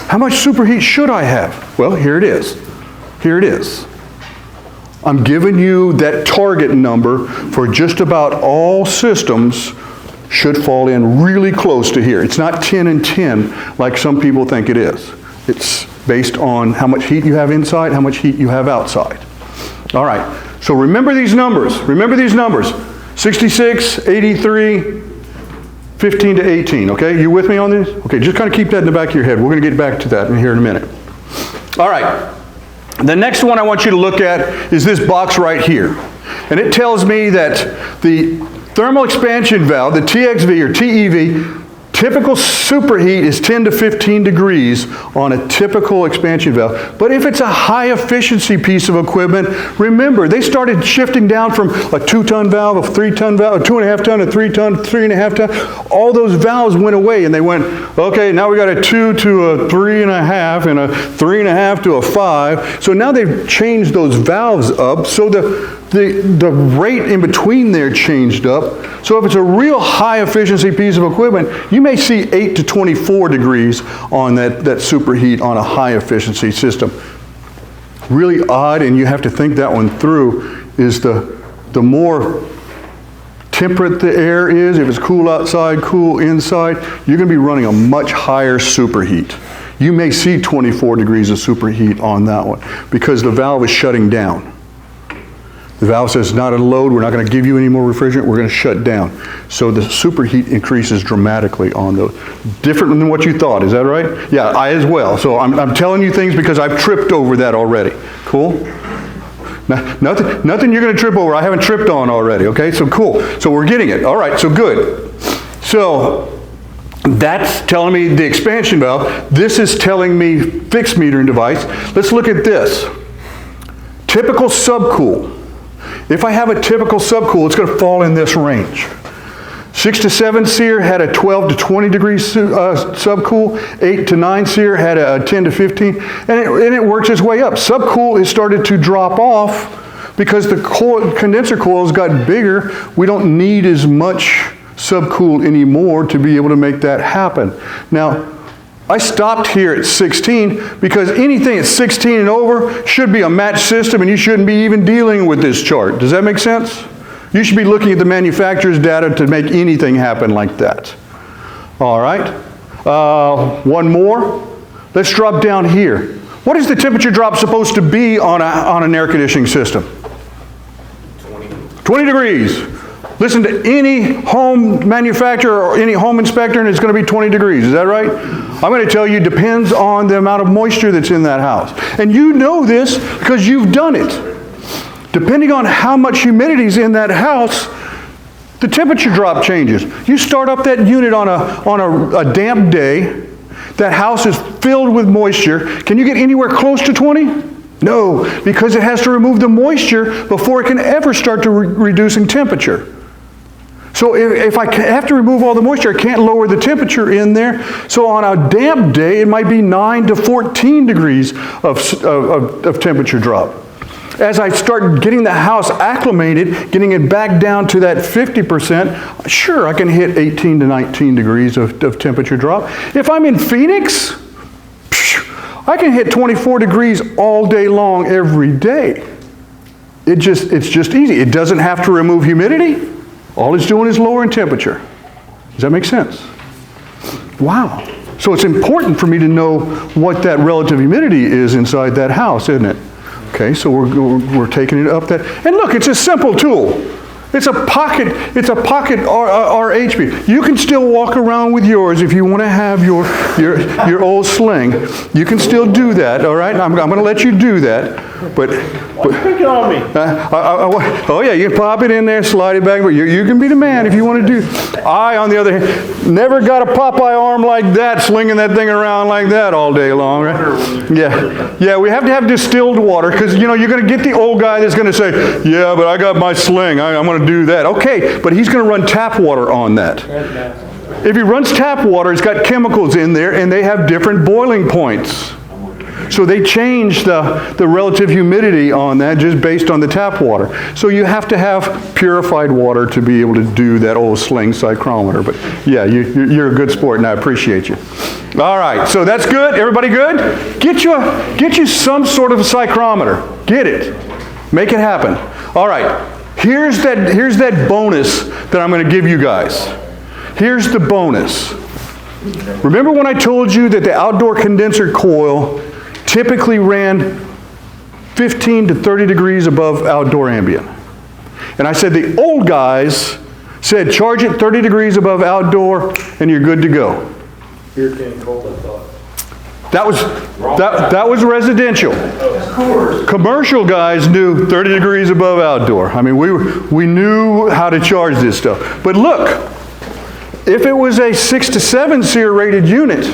How much superheat should I have? Well, here it is. Here it is. I'm giving you that target number for just about all systems should fall in really close to here. It's not 10 and 10 like some people think it is. It's based on how much heat you have inside, how much heat you have outside. All right, so remember these numbers. Remember these numbers. 66, 83, 15 to 18, okay? You with me on this? Okay, just kind of keep that in the back of your head. We're going to get back to that in here in a minute. All right. The next one I want you to look at is this box right here. And it tells me that the thermal expansion valve, the TXV or TEV, typical superheat is 10 to 15 degrees on a typical expansion valve. But if it's a high efficiency piece of equipment, remember, they started shifting down from a 2-ton valve, a 3-ton valve, a 2.5 ton, a 3-ton, 3.5 ton. All those valves went away, and they went, okay, now we got a 2 to a 3.5 and a 3.5 to a 5. So now they've changed those valves up, so the rate in between there changed up. So if it's a real high efficiency piece of equipment, you may see 8 to 24 degrees on that superheat on a high efficiency system. Really odd, and you have to think that one through, is the more temperate the air is, if it's cool outside, cool inside, you're going to be running a much higher superheat. You may see 24 degrees of superheat on that one because the valve is shutting down. The valve says not a load, we're not going to give you any more refrigerant, we're going to shut down. So the superheat increases dramatically on those. Different than what you thought, is that right? Yeah, I as well. So I'm telling you things because I've tripped over that already. Cool? Now, nothing you're going to trip over I haven't tripped on already, okay? So cool. So we're getting it. All right, so good. So that's telling me the expansion valve. This is telling me fixed metering device. Let's look at this. Typical subcool. If I have a typical subcool, it's going to fall in this range. 6 to 7 SEER had a 12 to 20 degrees subcool. 8 to 9 SEER had a 10 to 15. And it works its way up. Subcool has started to drop off because the condenser coils got bigger. We don't need as much subcool anymore to be able to make that happen. Now, I stopped here at 16 because anything at 16 and over should be a match system and you shouldn't be even dealing with this chart. Does that make sense? You should be looking at the manufacturer's data to make anything happen like that. All right. One more. Let's drop down here. What is the temperature drop supposed to be on an air conditioning system? 20 degrees. Listen to any home manufacturer or any home inspector and it's going to be 20 degrees. Is that right? I'm going to tell you it depends on the amount of moisture that's in that house. And you know this because you've done it. Depending on how much humidity is in that house, the temperature drop changes. You start up that unit on a damp day, that house is filled with moisture. Can you get anywhere close to 20? No, because it has to remove the moisture before it can ever start to reducing temperature. So if I have to remove all the moisture, I can't lower the temperature in there. So on a damp day, it might be 9 to 14 degrees of temperature drop. As I start getting the house acclimated, getting it back down to that 50%, sure, I can hit 18 to 19 degrees of temperature drop. If I'm in Phoenix, I can hit 24 degrees all day long every day. It's just easy. It doesn't have to remove humidity. All it's doing is lowering temperature. Does that make sense? Wow. So it's important for me to know what that relative humidity is inside that house, isn't it? Okay, so we're taking it up that. And look, it's a simple tool. It's a pocket RHB. You can still walk around with yours if you want to have your old sling. You can still do that, all right? I'm going to let you do that. But Pick on me. oh yeah, you can pop it in there, slide it back, but you can be the man if you want to do. I, on the other hand, never got a Popeye arm like that, slinging that thing around like that all day long, right? Yeah, we have to have distilled water, because, you know, you're going to get the old guy that's going to say, yeah, but I got my sling, I'm going to do that. Okay, but he's going to run tap water on that. If he runs tap water, it's got chemicals in there, and they have different boiling points. So they change the relative humidity on that just based on the tap water. So you have to have purified water to be able to do that old sling psychrometer. But yeah, you're a good sport, and I appreciate you. All right, so that's good. Everybody good? Get you some sort of a psychrometer. Get it. Make it happen. All right. Here's that bonus that I'm going to give you guys. Here's the bonus. Remember when I told you that the outdoor condenser coil typically ran 15 to 30 degrees above outdoor ambient? And I said the old guys said charge it 30 degrees above outdoor and you're good to go. Here came cold, I thought. That was residential. Commercial guys knew 30 degrees above outdoor. I mean, we knew how to charge this stuff. But look, if it was a 6 to 7 SEER rated unit,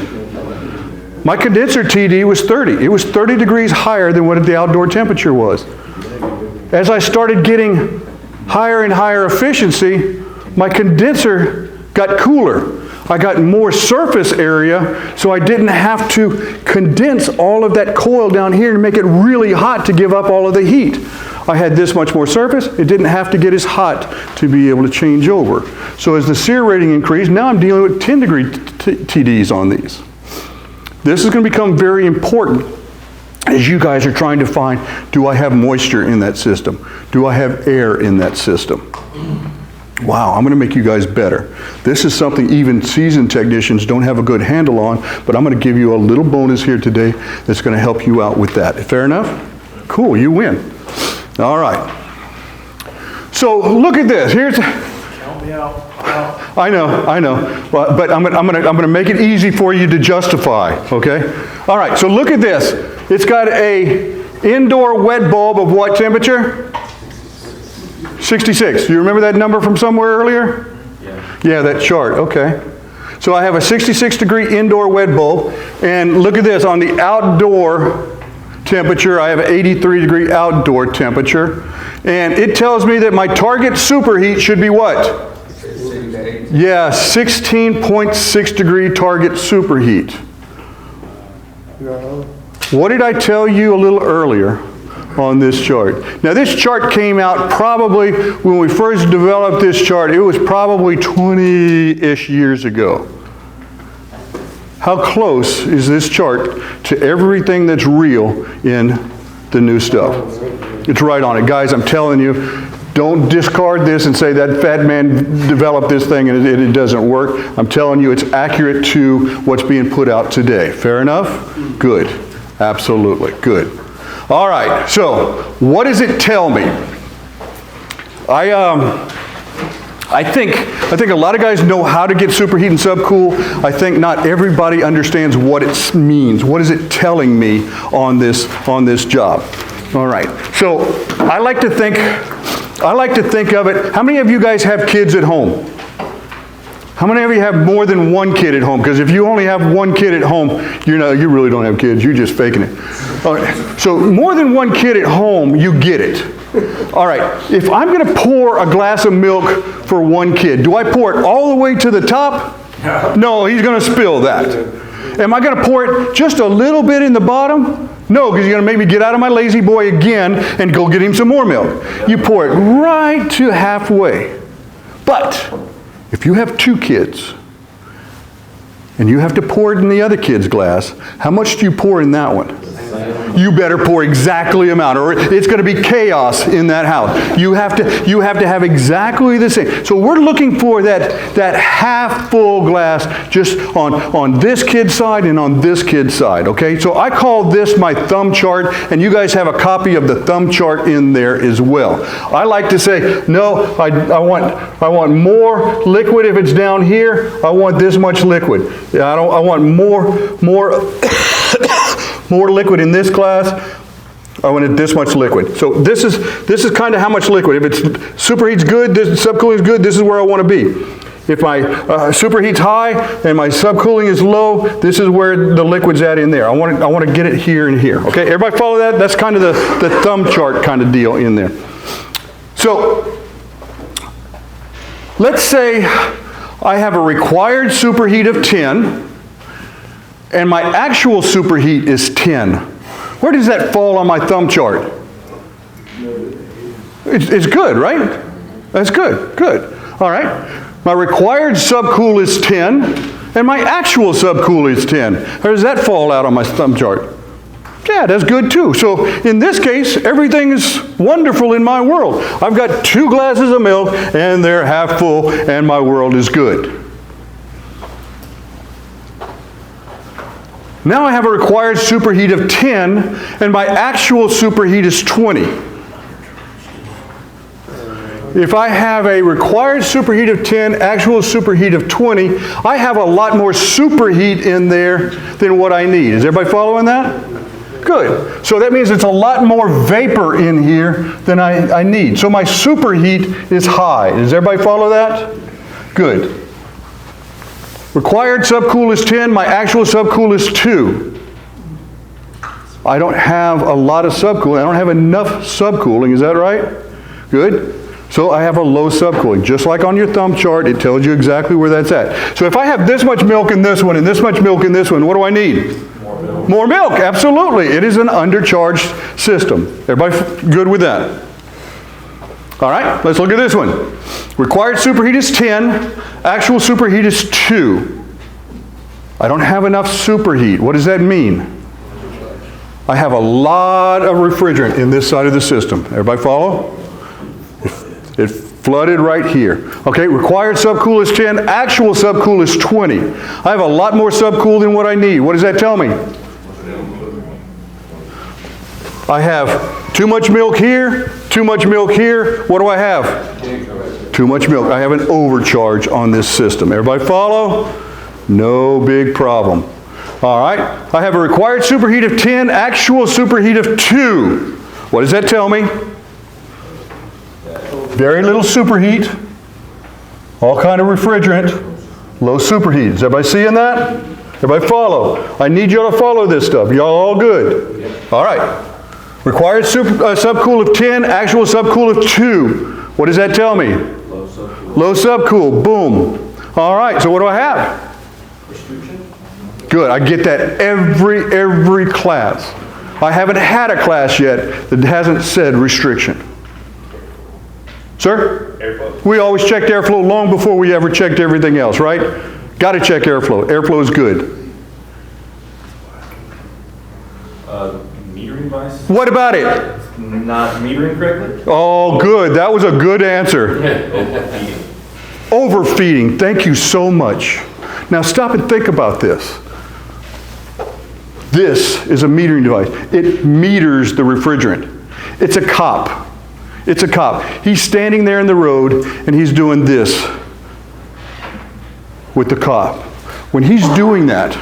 my condenser TD was 30. It was 30 degrees higher than what the outdoor temperature was. As I started getting higher and higher efficiency, my condenser got cooler. I got more surface area, so I didn't have to condense all of that coil down here to make it really hot to give up all of the heat. I had this much more surface. It didn't have to get as hot to be able to change over. So as the SEER rating increased, now I'm dealing with 10 degree TDs on these. This is going to become very important as you guys are trying to find, do I have moisture in that system? Do I have air in that system? Wow, I'm going to make you guys better. This is something even seasoned technicians don't have a good handle on, but I'm going to give you a little bonus here today that's going to help you out with that. Fair enough? Cool, you win. All right. So look at this. Count me out. I know. But I'm going to make it easy for you to justify, okay? All right, so look at this. It's got a indoor wet bulb of what temperature? 66. Do you remember that number from somewhere earlier? Yeah, that chart. Okay. So I have a 66 degree indoor wet bulb, and look at this. On the outdoor temperature, I have an 83 degree outdoor temperature, and it tells me that my target superheat should be what? Yeah, 16.6 degree target superheat. What did I tell you a little earlier? on this chart. Now this chart came out probably, when we first developed this chart, it was probably 20-ish years ago. How close is this chart to everything that's real in the new stuff? It's right on it. Guys, I'm telling you, don't discard this and say that fat man developed this thing and it doesn't work. I'm telling you, it's accurate to what's being put out today. Fair enough? Good. Absolutely. Good. All right. So, what does it tell me? I think a lot of guys know how to get superheat and subcool. I think not everybody understands what it means. What is it telling me on this job? All right. So I like to think of it. How many of you guys have kids at home? How many of you have more than one kid at home? Because if you only have one kid at home, you really don't have kids. You're just faking it. All right. So more than one kid at home, you get it. All right. If I'm going to pour a glass of milk for one kid, do I pour it all the way to the top? No, he's going to spill that. Am I going to pour it just a little bit in the bottom? No, because you're going to make me get out of my lazy boy again and go get him some more milk. You pour it right to halfway. But if you have two kids and you have to pour it in the other kid's glass, how much do you pour in that one? You better pour exactly the amount, or it's going to be chaos in that house. You have to have exactly the same. So we're looking for that half full glass just on this kid's side and on this kid's side. Okay, so I call this my thumb chart, and you guys have a copy of the thumb chart in there as well. I like to say, no, I want more liquid if it's down here. I want this much liquid. I want more liquid in this glass. I wanted this much liquid. So this is kind of how much liquid. If it's superheat's good, this subcooling is good, this is where I want to be. If my superheat's high and my subcooling is low, this is where the liquid's at in there. I want to get it here and here. Okay, everybody follow that? That's kind of the thumb chart kind of deal in there. So let's say I have a required superheat of 10. And my actual superheat is 10. Where does that fall on my thumb chart? It's good, right? That's good. Good. All right. My required subcool is 10, and my actual subcool is 10. Where does that fall out on my thumb chart? Yeah, that's good too. So in this case, everything is wonderful in my world. I've got 2 glasses of milk, and they're half full, and my world is good. Now I have a required superheat of 10, and my actual superheat is 20. If I have a required superheat of 10, actual superheat of 20, I have a lot more superheat in there than what I need. Is everybody following that? Good. So that means it's a lot more vapor in here than I need. So my superheat is high. Does everybody follow that? Good. Required subcool is 10, my actual subcool is 2. I don't have a lot of subcooling. I don't have enough subcooling, is that right? Good. So I have a low subcooling. Just like on your thumb chart, it tells you exactly where that's at. So if I have this much milk in this one and this much milk in this one, what do I need? More milk. More milk, absolutely. It is an undercharged system. Everybody good with that? All right, let's look at this one. Required superheat is 10, actual superheat is 2. I don't have enough superheat. What does that mean? I have a lot of refrigerant in this side of the system. Everybody follow? It flooded right here. Okay, required subcool is 10, actual subcool is 20. I have a lot more subcool than what I need. What does that tell me? I have too much milk here, too much milk here. What do I have? Too much milk. I have an overcharge on this system. Everybody follow? No big problem. All right. I have a required superheat of 10, actual superheat of 2. What does that tell me? Very little superheat. All kind of refrigerant. Low superheat. Is everybody seeing that? Everybody follow? I need y'all to follow this stuff. Y'all all good? All right. Required subcool of 10, actual subcool of 2. What does that tell me? Low subcool. Low subcool. Boom. All right, so what do I have? Restriction. Good, I get that every class. I haven't had a class yet that hasn't said restriction. Sir? Airflow. We always checked airflow long before we ever checked everything else, right? Got to check airflow. Airflow is good. Metering device? What about it? Not metering correctly? Oh, good. That was a good answer. Overfeeding. Thank you so much. Now stop and think about this. This is a metering device. It meters the refrigerant. It's a cop. It's a cop. He's standing there in the road and he's doing this with the cop. When he's doing that,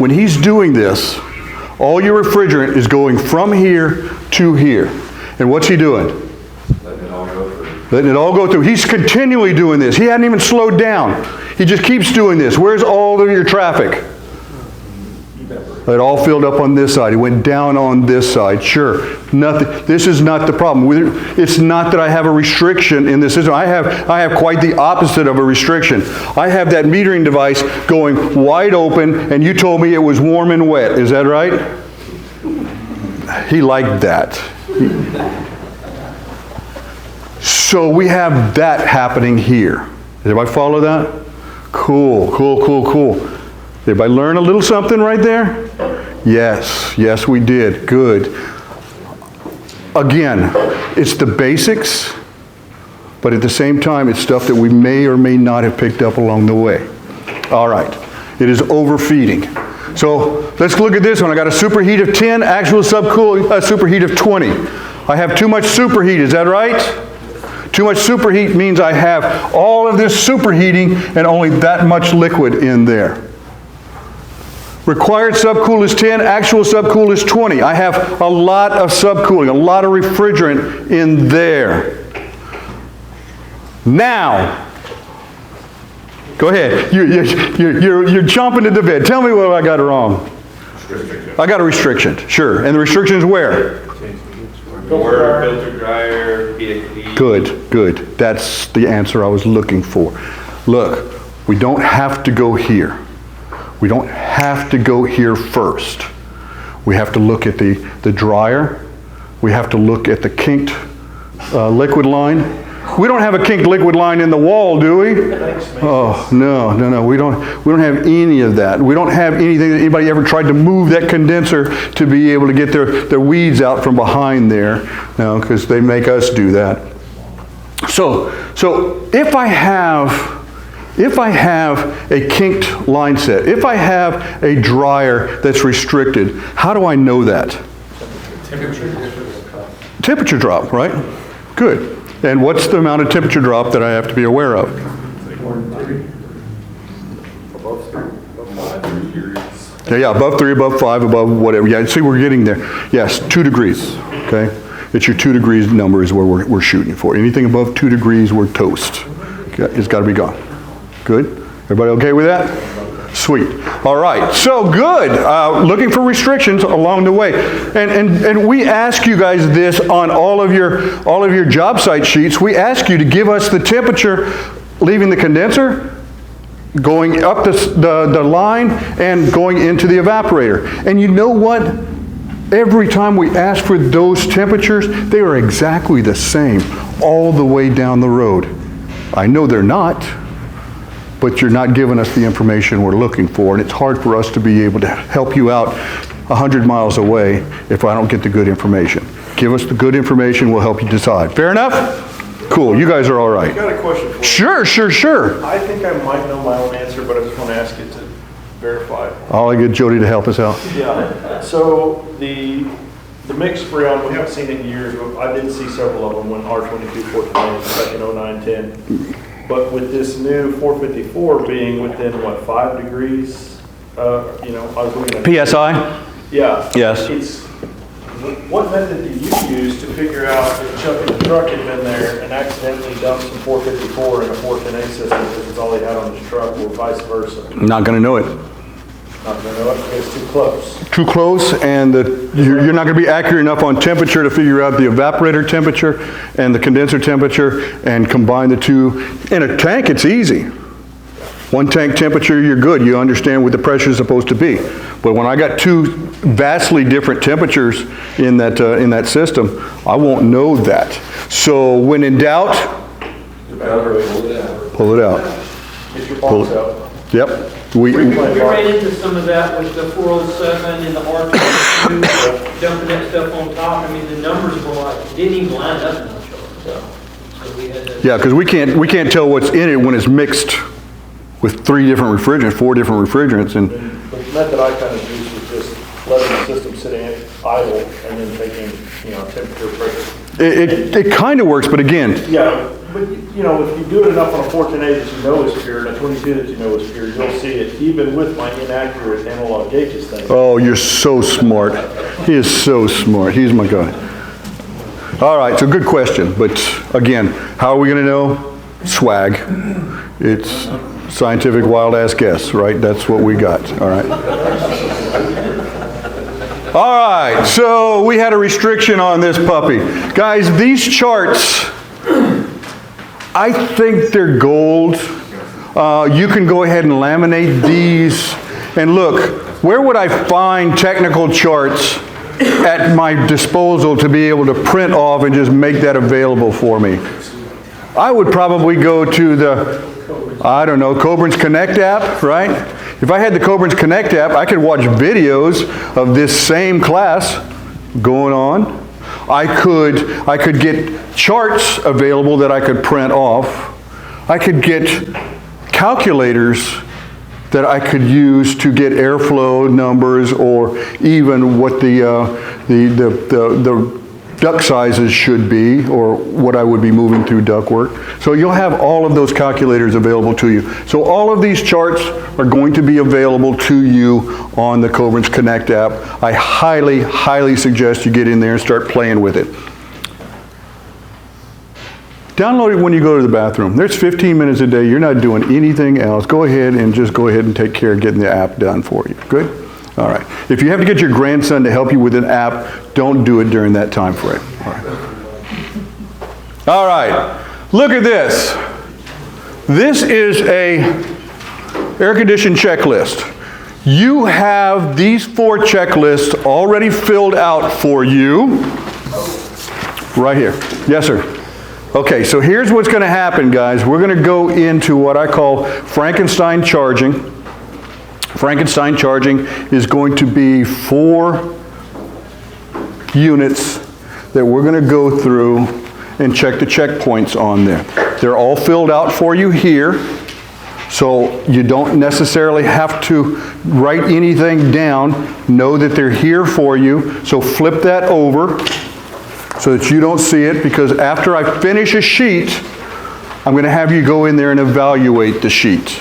when he's doing this, all your refrigerant is going from here to here. And what's he doing? Letting it all go through. Letting it all go through. He's continually doing this. He hadn't even slowed down. He just keeps doing this. Where's all of your traffic? It all filled up on this side. It went down on this side. Sure, nothing. This is not the problem. It's not that I have a restriction in this system. I have quite the opposite of a restriction. I have that metering device going wide open, and you told me it was warm and wet. Is that right? He liked that. So we have that happening here. Did everybody follow that? Cool, cool, cool, cool. Did everybody learn a little something right there? Yes, yes we did. Good. Again, it's the basics, but at the same time, it's stuff that we may or may not have picked up along the way. All right. It is overfeeding. So let's look at this one. I got a superheat of 10, actual subcool superheat of 20. I have too much superheat, is that right? Too much superheat means I have all of this superheating and only that much liquid in there. Required subcool is 10, actual subcool is 20. I have a lot of subcooling, a lot of refrigerant in there. Now, go ahead. You're chomping at the bit. Tell me what I got wrong. I got a restriction, sure. And the restriction is where? Door, filter dryer, PXD. Good, good. That's the answer I was looking for. Look, we don't have to go here. We don't have to go here first. We have to look at the dryer. We have to look at the kinked liquid line. We don't have a kinked liquid line in the wall, do we? Oh, no, no, no. We don't have any of that. We don't have anything that anybody ever tried to move that condenser to be able to get their weeds out from behind there. No, because they make us do that. So if I have a kinked line set, if I have a dryer that's restricted, how do I know that? Temperature drop, right? Good. And what's the amount of temperature drop that I have to be aware of? Yeah, above 3, above 5, above whatever. Yeah, see, we're getting there. Yes, 2 degrees, okay? It's your 2 degrees number is where we're shooting for. Anything above 2 degrees, we're toast. Okay, it's got to be gone. Good? Everybody okay with that? Sweet. All right. So good. Looking for restrictions along the way, and we ask you guys this on all of your job site sheets. We ask you to give us the temperature leaving the condenser, going up the line, and going into the evaporator. And you know what? Every time we ask for those temperatures, they are exactly the same all the way down the road. I know they're not, but you're not giving us the information we're looking for, and it's hard for us to be able to help you out 100 miles away if I don't get the good information. Give us the good information, we'll help you decide. Fair enough? Cool, you guys are all right. I got a question for you. Sure, sure, sure. I think I might know my own answer, but I just want to ask you to verify. I'll get Jody to help us out. Yeah, so the mixed freon, we haven't seen it in years, but I did see several of them when R22 420 was back in 09-10. But with this new 454 being within, what, 5 degrees? I was looking at... PSI? Yeah. Yes. What method did you use to figure out if Chuck in the truck had been there and accidentally dumped some 454 in a 410A system because it's all he had on his truck, or vice versa? Not going to know it. Not going to know it because it's too close. Too close, and you're not going to be accurate enough on temperature to figure out the evaporator temperature and the condenser temperature and combine the two. In a tank, it's easy. One tank temperature, you're good. You understand what the pressure is supposed to be. But when I got two vastly different temperatures in that system, I won't know that. So when in doubt, pull it out. Get your box out. Yep. We ran into some of that with the 407 and the R22, dumping that stuff on top. I mean, the numbers were like, didn't even line up in the chart. So we had to. Yeah, because we can't tell what's in it when it's mixed with 3 different refrigerants, 4 different refrigerants, and The method I kind of used was just letting the system sit idle and then taking, temperature, pressure. it kind of works, but again, Yeah, but if you do it enough on a 14A that you know is pure and a 22 that you know is pure, you'll see it even with my inaccurate analog gauges thing. oh, you're so smart. He is so smart. He's my guy. All right, so good question, but again, how are we going to know? Swag. It's scientific wild ass guess, right? That's what we got, all right? All right, so we had a restriction on this puppy. Guys, these charts, I think they're gold. You can go ahead and laminate these. And look, where would I find technical charts at my disposal to be able to print off and just make that available for me? I would probably go to the, I don't know, Coburn's Connect app, right? If I had the Coburn's Connect app, I could watch videos of this same class going on. I could get charts available that I could print off. I could get calculators that I could use to get airflow numbers or even what the duct sizes should be or what I would be moving through ductwork. So you'll have all of those calculators available to you. So all of these charts are going to be available to you on the Coburn's Connect app. I highly, highly suggest you get in there and start playing with it. Download it when you go to the bathroom. There's 15 minutes a day. You're not doing anything else. Go ahead and take care of getting the app done for you. Good? All right. If you have to get your grandson to help you with an app, don't do it during that time frame. All right. All right. Look at this. This is a air conditioning checklist. You have these 4 checklists already filled out for you. Right here. Yes, sir. Okay, so here's what's going to happen, guys. We're going to go into what I call Frankenstein charging. Frankenstein charging is going to be 4 units that we're going to go through and check the checkpoints on there. They're all filled out for you here, so you don't necessarily have to write anything down. Know that they're here for you, so flip that over so that you don't see it, because after I finish a sheet, I'm going to have you go in there and evaluate the sheet.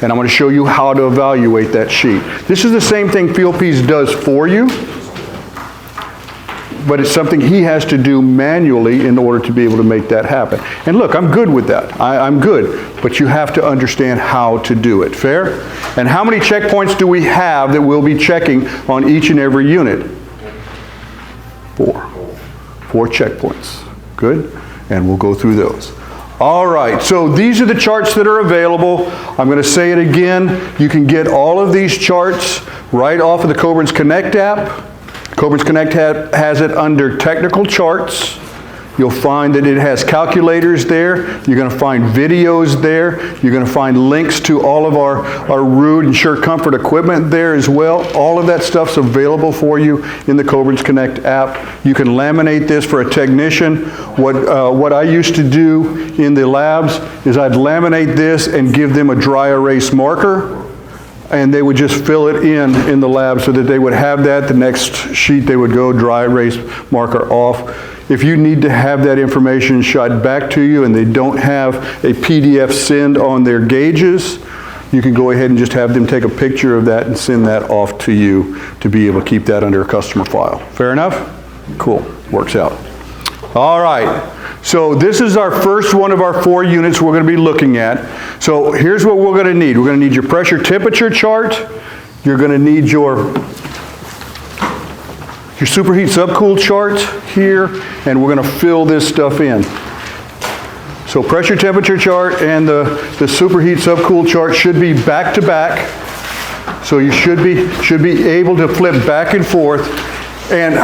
And I'm going to show you how to evaluate that sheet. This is the same thing Fieldpiece does for you, but it's something he has to do manually in order to be able to make that happen. And look, I'm good with that. I'm good, but you have to understand how to do it. Fair? And how many checkpoints do we have that we'll be checking on each and every unit? 4 checkpoints. Good? And we'll go through those. All right, so these are the charts that are available. I'm going to say it again. You can get all of these charts right off of the Coburn's Connect app. Coburn's Connect has it under technical charts. You'll find that it has calculators there. You're going to find videos there. You're going to find links to all of our Rude and Sure Comfort equipment there as well. All of that stuff's available for you in the Coburn's Connect app. You can laminate this for a technician. What I used to do in the labs is I'd laminate this and give them a dry erase marker, and they would just fill it in the lab so that they would have that. The next sheet they would go dry erase marker off. If you need to have that information shot back to you and they don't have a PDF send on their gauges, you can go ahead and just have them take a picture of that and send that off to you to be able to keep that under a customer file. Fair enough? Cool. Works out. All right. So this is our first one of our 4 units we're going to be looking at. So here's what we're going to need. We're going to need your pressure temperature chart. You're going to need your superheat subcool chart here, and we're going to fill this stuff in. So pressure temperature chart and the superheat subcool chart should be back to back. So you should be able to flip back and forth. And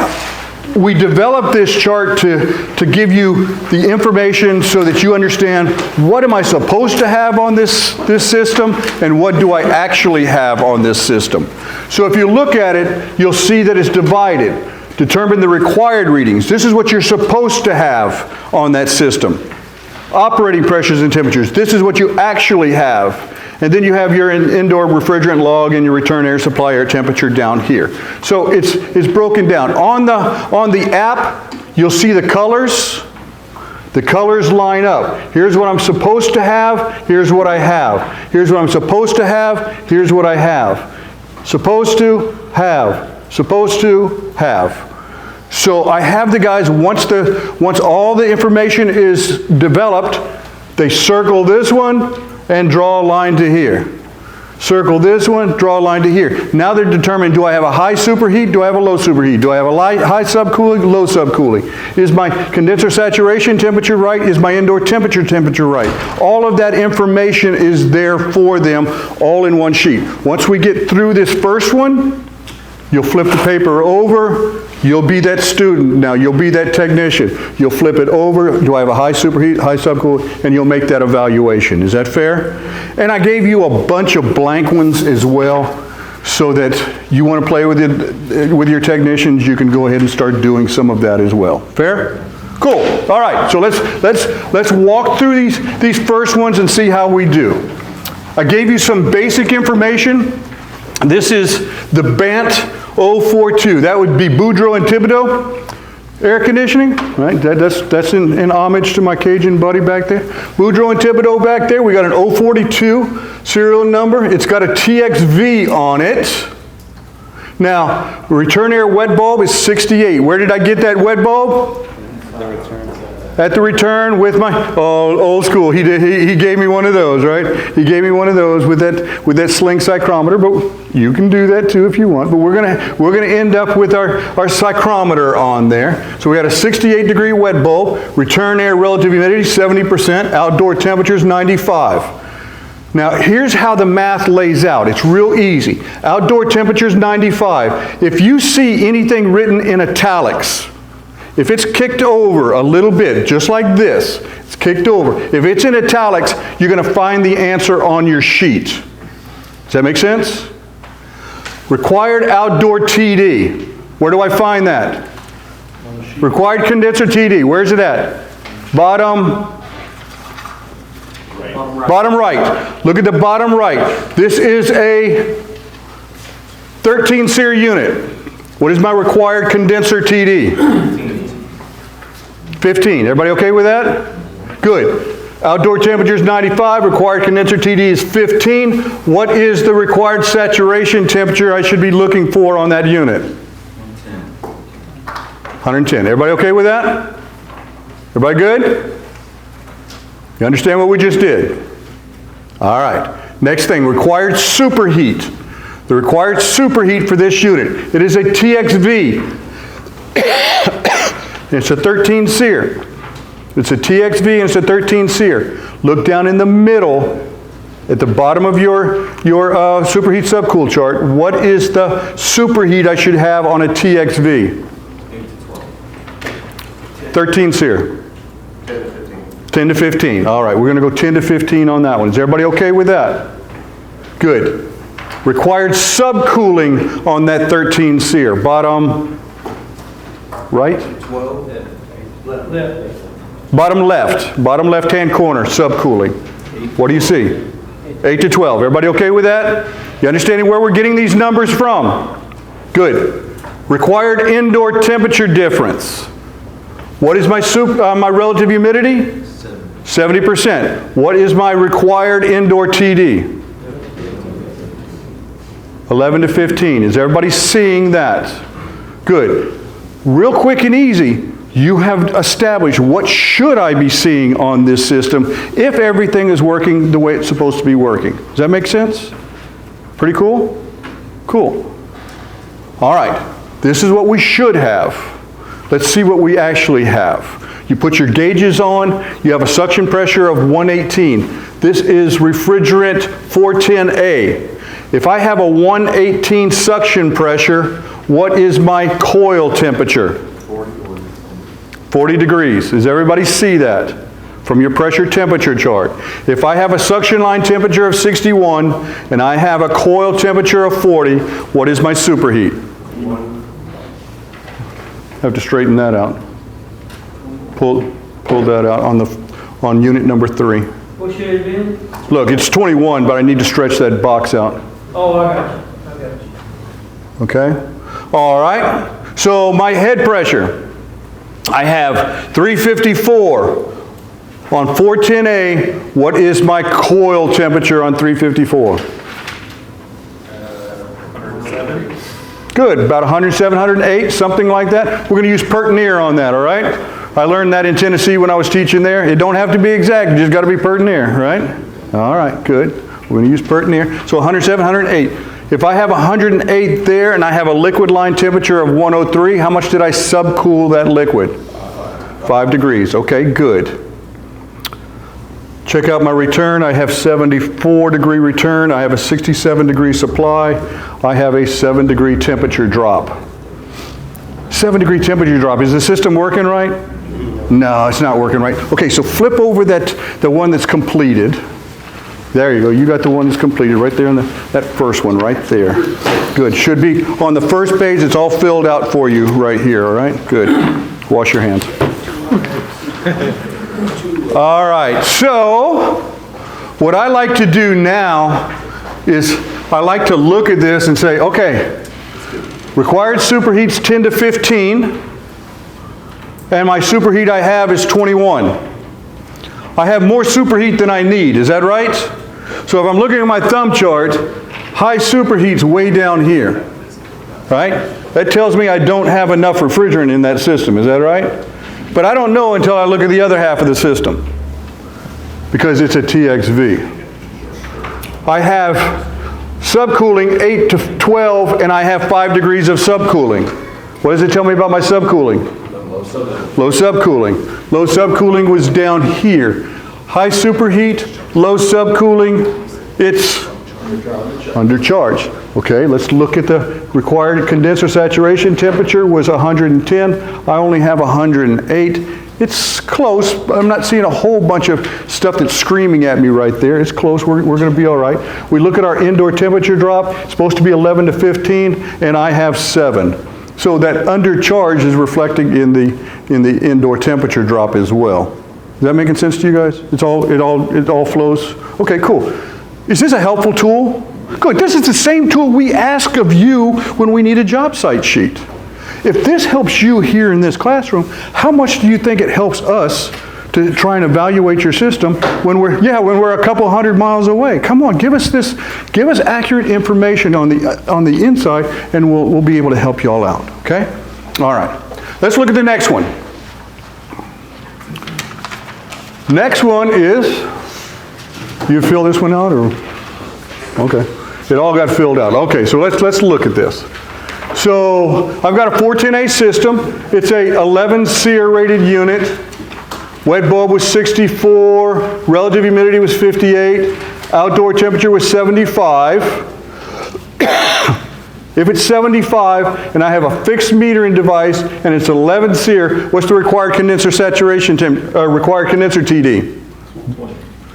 we developed this chart to give you the information so that you understand what am I supposed to have on this system and what do I actually have on this system. So if you look at it, you'll see that it's divided. Determine the required readings. This is what you're supposed to have on that system. Operating pressures and temperatures. This is what you actually have. And then you have your indoor refrigerant log and your return air supply air temperature down here. So it's broken down. On the app, you'll see the colors. The colors line up. Here's what I'm supposed to have. Here's what I have. Here's what I'm supposed to have. Here's what I have. Supposed to have. Supposed to have. So I have the guys, once all the information is developed, they circle this one and draw a line to here. Circle this one, draw a line to here. Now they're determining, do I have a high superheat? Do I have a low superheat? Do I have a high subcooling? Low subcooling? Is my condenser saturation temperature right? Is my indoor temperature right? All of that information is there for them, all in one sheet. Once we get through this first one, you'll flip the paper over. You'll be that student now. You'll be that technician. You'll flip it over. Do I have a high superheat, high subcool? And you'll make that evaluation. Is that fair? And I gave you a bunch of blank ones as well, so that you want to play with it with your technicians. You can go ahead and start doing some of that as well. Fair? Cool. All right. So let's walk through these first ones and see how we do. I gave you some basic information. This is the BANT 042. That would be Boudreaux and Thibodeau air conditioning, right? That's in homage to my Cajun buddy back there. Boudreaux and Thibodeau back there. We got an 042 serial number. It's got a TXV on it. Now, return air wet bulb is 68. Where did I get that wet bulb? At the return with my old school. He gave me one of those, right? He gave me one of those with that sling psychrometer, but you can do that too if you want. But we're gonna end up with our psychrometer on there. So we got a 68-degree wet bulb, return air relative humidity 70%, outdoor temperatures 95. Now here's how the math lays out. It's real easy. Outdoor temperatures 95. If you see anything written in italics, if it's kicked over a little bit, just like this, it's kicked over. If it's in italics, you're going to find the answer on your sheet. Does that make sense? Required outdoor TD. Where do I find that? Required condenser TD. Where's it at? Bottom right. Look at the bottom right. This is a 13 SEER unit. What is my required condenser TD? 15. Everybody okay with that? Good. Outdoor temperature is 95. Required condenser TD is 15. What is the required saturation temperature I should be looking for on that unit? 110. Everybody okay with that? Everybody good? You understand what we just did? All right. Next thing, required superheat. The required superheat for this unit. It is a TXV. It's a 13 SEER. It's a TXV and it's a 13 SEER. Look down in the middle at the bottom of your superheat subcool chart. What is the superheat I should have on a TXV? 13 SEER. 10 to 15. All right, we're going to go 10 to 15 on that one. Is everybody okay with that? Good. Required subcooling on that 13 SEER. Bottom right? 12. Left. Bottom left-hand corner, subcooling. What do you see? 8 to 12. Everybody okay with that? You understanding where we're getting these numbers from? Good. Required indoor temperature difference. What is my relative humidity? 70%. What is my required indoor TD? 11 to 15. Is everybody seeing that? Good. Real quick and easy, you have established what should I be seeing on this system if everything is working the way it's supposed to be working. Does that make sense? Pretty cool? Cool. All right. This is what we should have. Let's see what we actually have. You put your gauges on, you have a suction pressure of 118. This is refrigerant 410A. If I have a 118 suction pressure, what is my coil temperature? 40 degrees. Does everybody see that from your pressure temperature chart? If I have a suction line temperature of 61 and I have a coil temperature of 40, what is my superheat? Have to straighten that out. Pull that out on unit number 3. What should it have been? Look, it's 21, but I need to stretch that box out. Oh, I got you. I got you. Okay? All right. So my head pressure, I have 354 on 410A. What is my coil temperature on 354? 107. Good, about 107, 108, something like that. We're going to use pert near on that, all right? I learned that in Tennessee when I was teaching there. It don't have to be exact, you just got to be pert near, right? All right, good. We're going to use pert near. So 107, 108. If I have 108 there and I have a liquid line temperature of 103, how much did I subcool that liquid? 5 degrees. Okay, good. Check out my return. I have 74 degree return. I have a 67 degree supply. I have a 7 degree temperature drop. 7 degree temperature drop. Is the system working right? No, it's not working right. Okay, so flip over the one that's completed. There you go. You got the one that's completed right there in that first one right there. Good. Should be on the first page. It's all filled out for you right here. All right. Good. Wash your hands. All right. So what I like to do now is I like to look at this and say, okay, required superheat's 10 to 15, and my superheat I have is 21. I have more superheat than I need. Is that right? So if I'm looking at my thumb chart, high superheat's way down here, right? That tells me I don't have enough refrigerant in that system, is that right? But I don't know until I look at the other half of the system, because it's a TXV. I have subcooling 8 to 12, and I have 5 degrees of subcooling. What does it tell me about my subcooling? Low subcooling. Low subcooling was down here. High superheat, low subcooling, it's undercharged. Okay, let's look at the required condenser saturation temperature was 110. I only have 108. It's close. I'm not seeing a whole bunch of stuff that's screaming at me right there. It's close. We're going to be all right. We look at our indoor temperature drop. It's supposed to be 11 to 15, and I have 7. So that undercharge is reflecting in the indoor temperature drop as well. Is that making sense to you guys? It all flows? Okay, cool. Is this a helpful tool? Good. This is the same tool we ask of you when we need a job site sheet. If this helps you here in this classroom, how much do you think it helps us to try and evaluate your system when we're a couple hundred miles away? Come on, give us accurate information on the inside, and we'll be able to help you all out. Okay? All right. Let's look at the next one. Next one is, you fill this one out, or okay? It all got filled out. Okay, so let's look at this. So I've got a 410A system. It's a 11 SEER rated unit. Wet bulb was 64. Relative humidity was 58. Outdoor temperature was 75. If it's 75 and I have a fixed metering device and it's 11 SEER, what's the required condenser saturation required condenser TD?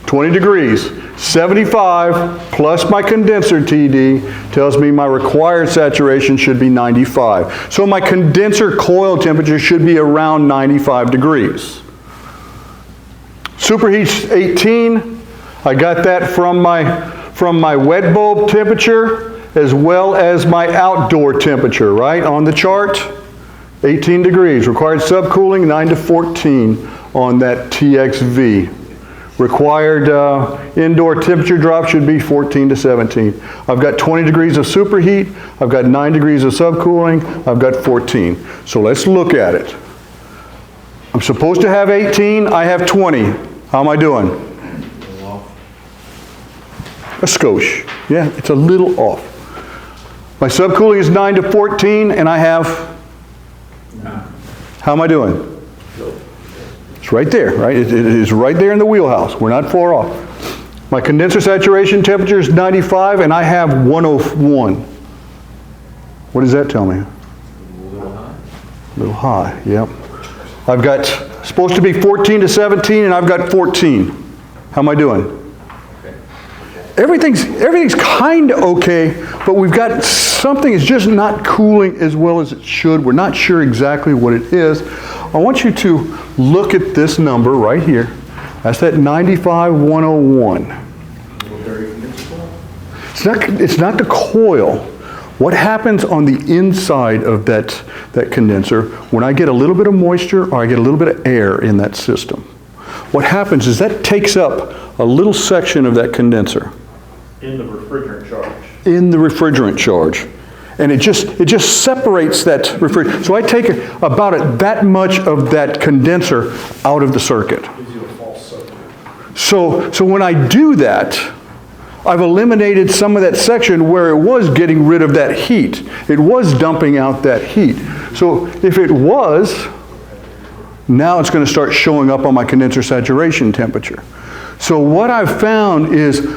20 degrees. 75 plus my condenser TD tells me my required saturation should be 95. So my condenser coil temperature should be around 95 degrees. Superheat's 18. I got that from my wet bulb temperature as well as my outdoor temperature, right, on the chart. 18 degrees. Required subcooling 9 to 14 on that TXV. Required indoor temperature drop should be 14 to 17. I've got 20 degrees of superheat. I've got 9 degrees of subcooling. I've got 14. So let's look at it. I'm supposed to have 18. I have 20. How am I doing? A skosh. Yeah, it's a little off. My subcooling is 9 to 14, and I have How am I doing? It's right there, right? It is right there in the wheelhouse. We're not far off. My condenser saturation temperature is 95 and I have 101. What does that tell me? A little high, yep. I've got, supposed to be 14 to 17 and I've got 14. How am I doing? Everything's kind of okay, but we've got something is just not cooling as well as it should. We're not sure exactly what it is. I want you to look at this number right here. That's that 95-101. It's not the coil. What happens on the inside of that condenser when I get a little bit of moisture or I get a little bit of air in that system? What happens is that takes up a little section of that condenser. In the refrigerant charge. In the refrigerant charge. And it just separates that refrigerant. So I take about that much of that condenser out of the circuit. Gives you a false circuit. So when I do that, I've eliminated some of that section where it was getting rid of that heat. It was dumping out that heat. So if it was, now it's going to start showing up on my condenser saturation temperature. So what I've found is,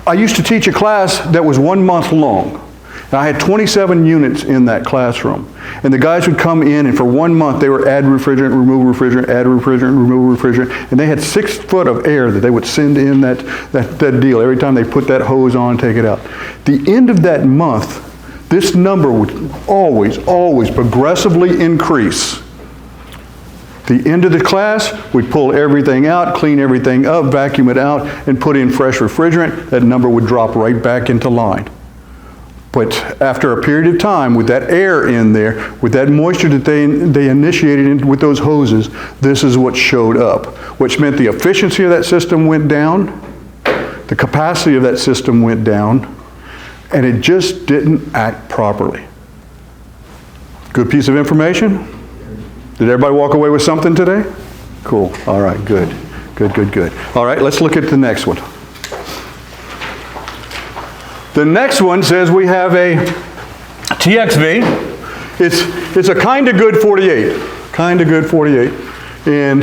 I used to teach a class that was 1 month long. And I had 27 units in that classroom. And the guys would come in and for 1 month they were add refrigerant, remove refrigerant, add refrigerant, remove refrigerant. And they had 6 foot of air that they would send in that deal every time they put that hose on and take it out. The end of that month, this number would always progressively increase. The end of the class, we'd pull everything out, clean everything up, vacuum it out, and put in fresh refrigerant. That number would drop right back into line. But after a period of time, with that air in there, with that moisture that they initiated with those hoses, this is what showed up, which meant the efficiency of that system went down, the capacity of that system went down, and it just didn't act properly. Good piece of information? Did everybody walk away with something today? Cool. All right, good. Good. All right, let's look at the next one. The next one says we have a TXV. It's a kind of good 48. Kind of good 48. And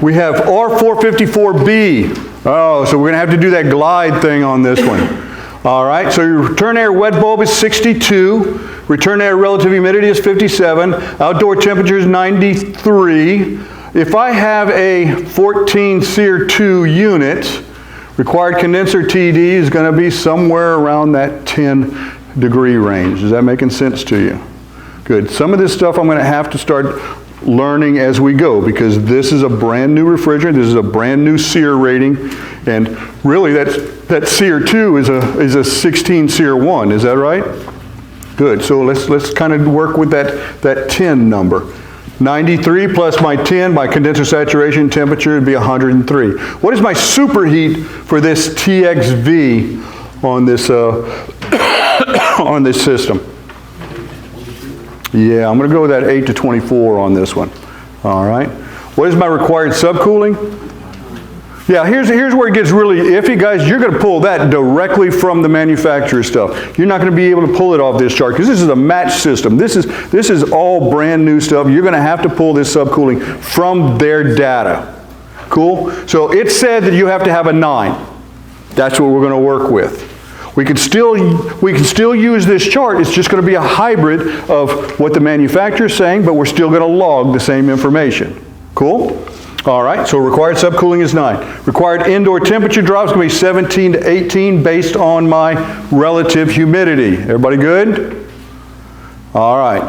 we have R454B. Oh, so we're going to have to do that glide thing on this one. All right, so your return air wet bulb is 62. Return air relative humidity is 57. Outdoor temperature is 93. If I have a 14 SEER 2 unit, required condenser TD is going to be somewhere around that 10 degree range. Is that making sense to you? Good. Some of this stuff I'm going to have to start learning as we go because this is a brand new refrigerant. This is a brand new SEER rating. And really that SEER 2 is a 16 SEER 1. Is that right? Good. So let's kind of work with that 10 number. 93 plus my 10, my condenser saturation temperature would be 103. What is my superheat for this TXV on this on this system? Yeah, I'm going to go with that 8 to 24 on this one. All right. What is my required subcooling? Yeah, here's where it gets really iffy, guys. You're going to pull that directly from the manufacturer stuff. You're not going to be able to pull it off this chart because this is a match system. This is all brand new stuff. You're going to have to pull this subcooling from their data. Cool? So it said that you have to have a 9. That's what we're going to work with. We can still use this chart. It's just going to be a hybrid of what the manufacturer is saying, but we're still going to log the same information. Cool? All right, so required subcooling is 9. Required indoor temperature drop is going to be 17 to 18 based on my relative humidity. Everybody good? All right.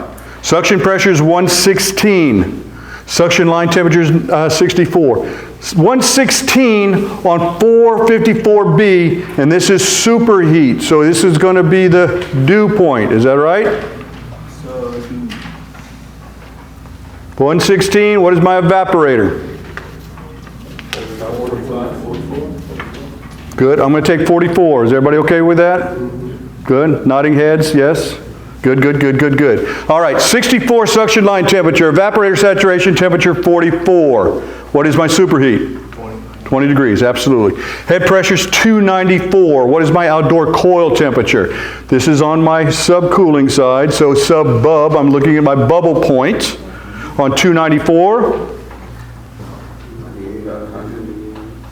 Suction pressure is 116. Suction line temperature is 64. 116 on 454B, and this is superheat. So this is going to be the dew point. Is that right? 116, what is my evaporator? Good, I'm going to take 44. Is everybody okay with that? Good, nodding heads, yes. Good. All right, 64 suction line temperature, evaporator saturation temperature 44. What is my superheat? 20 degrees, absolutely. Head pressure is 294. What is my outdoor coil temperature? This is on my subcooling side, so sub-bub, I'm looking at my bubble point. on 294?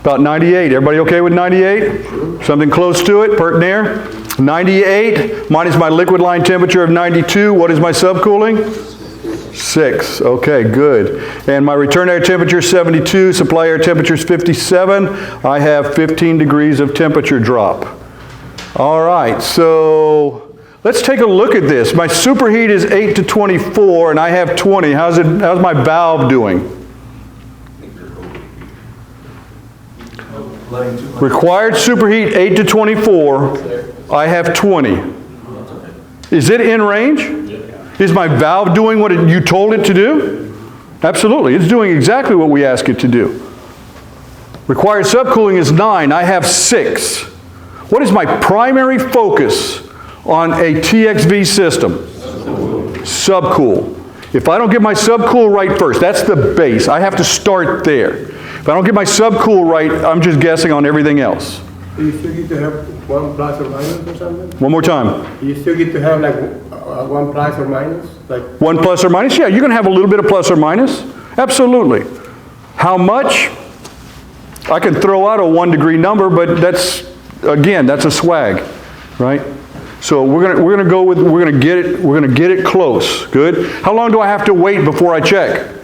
About 98. Everybody okay with 98? Something close to it, pert near? 98 minus my liquid line temperature of 92. What is my subcooling? 6. Okay, good. And my return air temperature is 72. Supply air temperature is 57. I have 15 degrees of temperature drop. All right, so let's take a look at this. My superheat is 8 to 24, and I have 20. How's my valve doing? Required superheat 8 to 24. I have 20. Is it in range? Is my valve doing what you told it to do? Absolutely. It's doing exactly what we ask it to do. Required subcooling is 9. I have 6. What is my primary focus on a TXV system? Subcool. If I don't get my subcool right first, that's the base. I have to start there. If I don't get my subcool right, I'm just guessing on everything else. Do you still get to have 1 plus or minus or something? One more time. Do you still get to have like 1 plus or minus? Like 1 plus or minus? Yeah, you're going to have a little bit of plus or minus. Absolutely. How much? I can throw out a 1 degree number, but that's, again, that's a swag, right? So we're going to get it close. Good. How long do I have to wait before I check?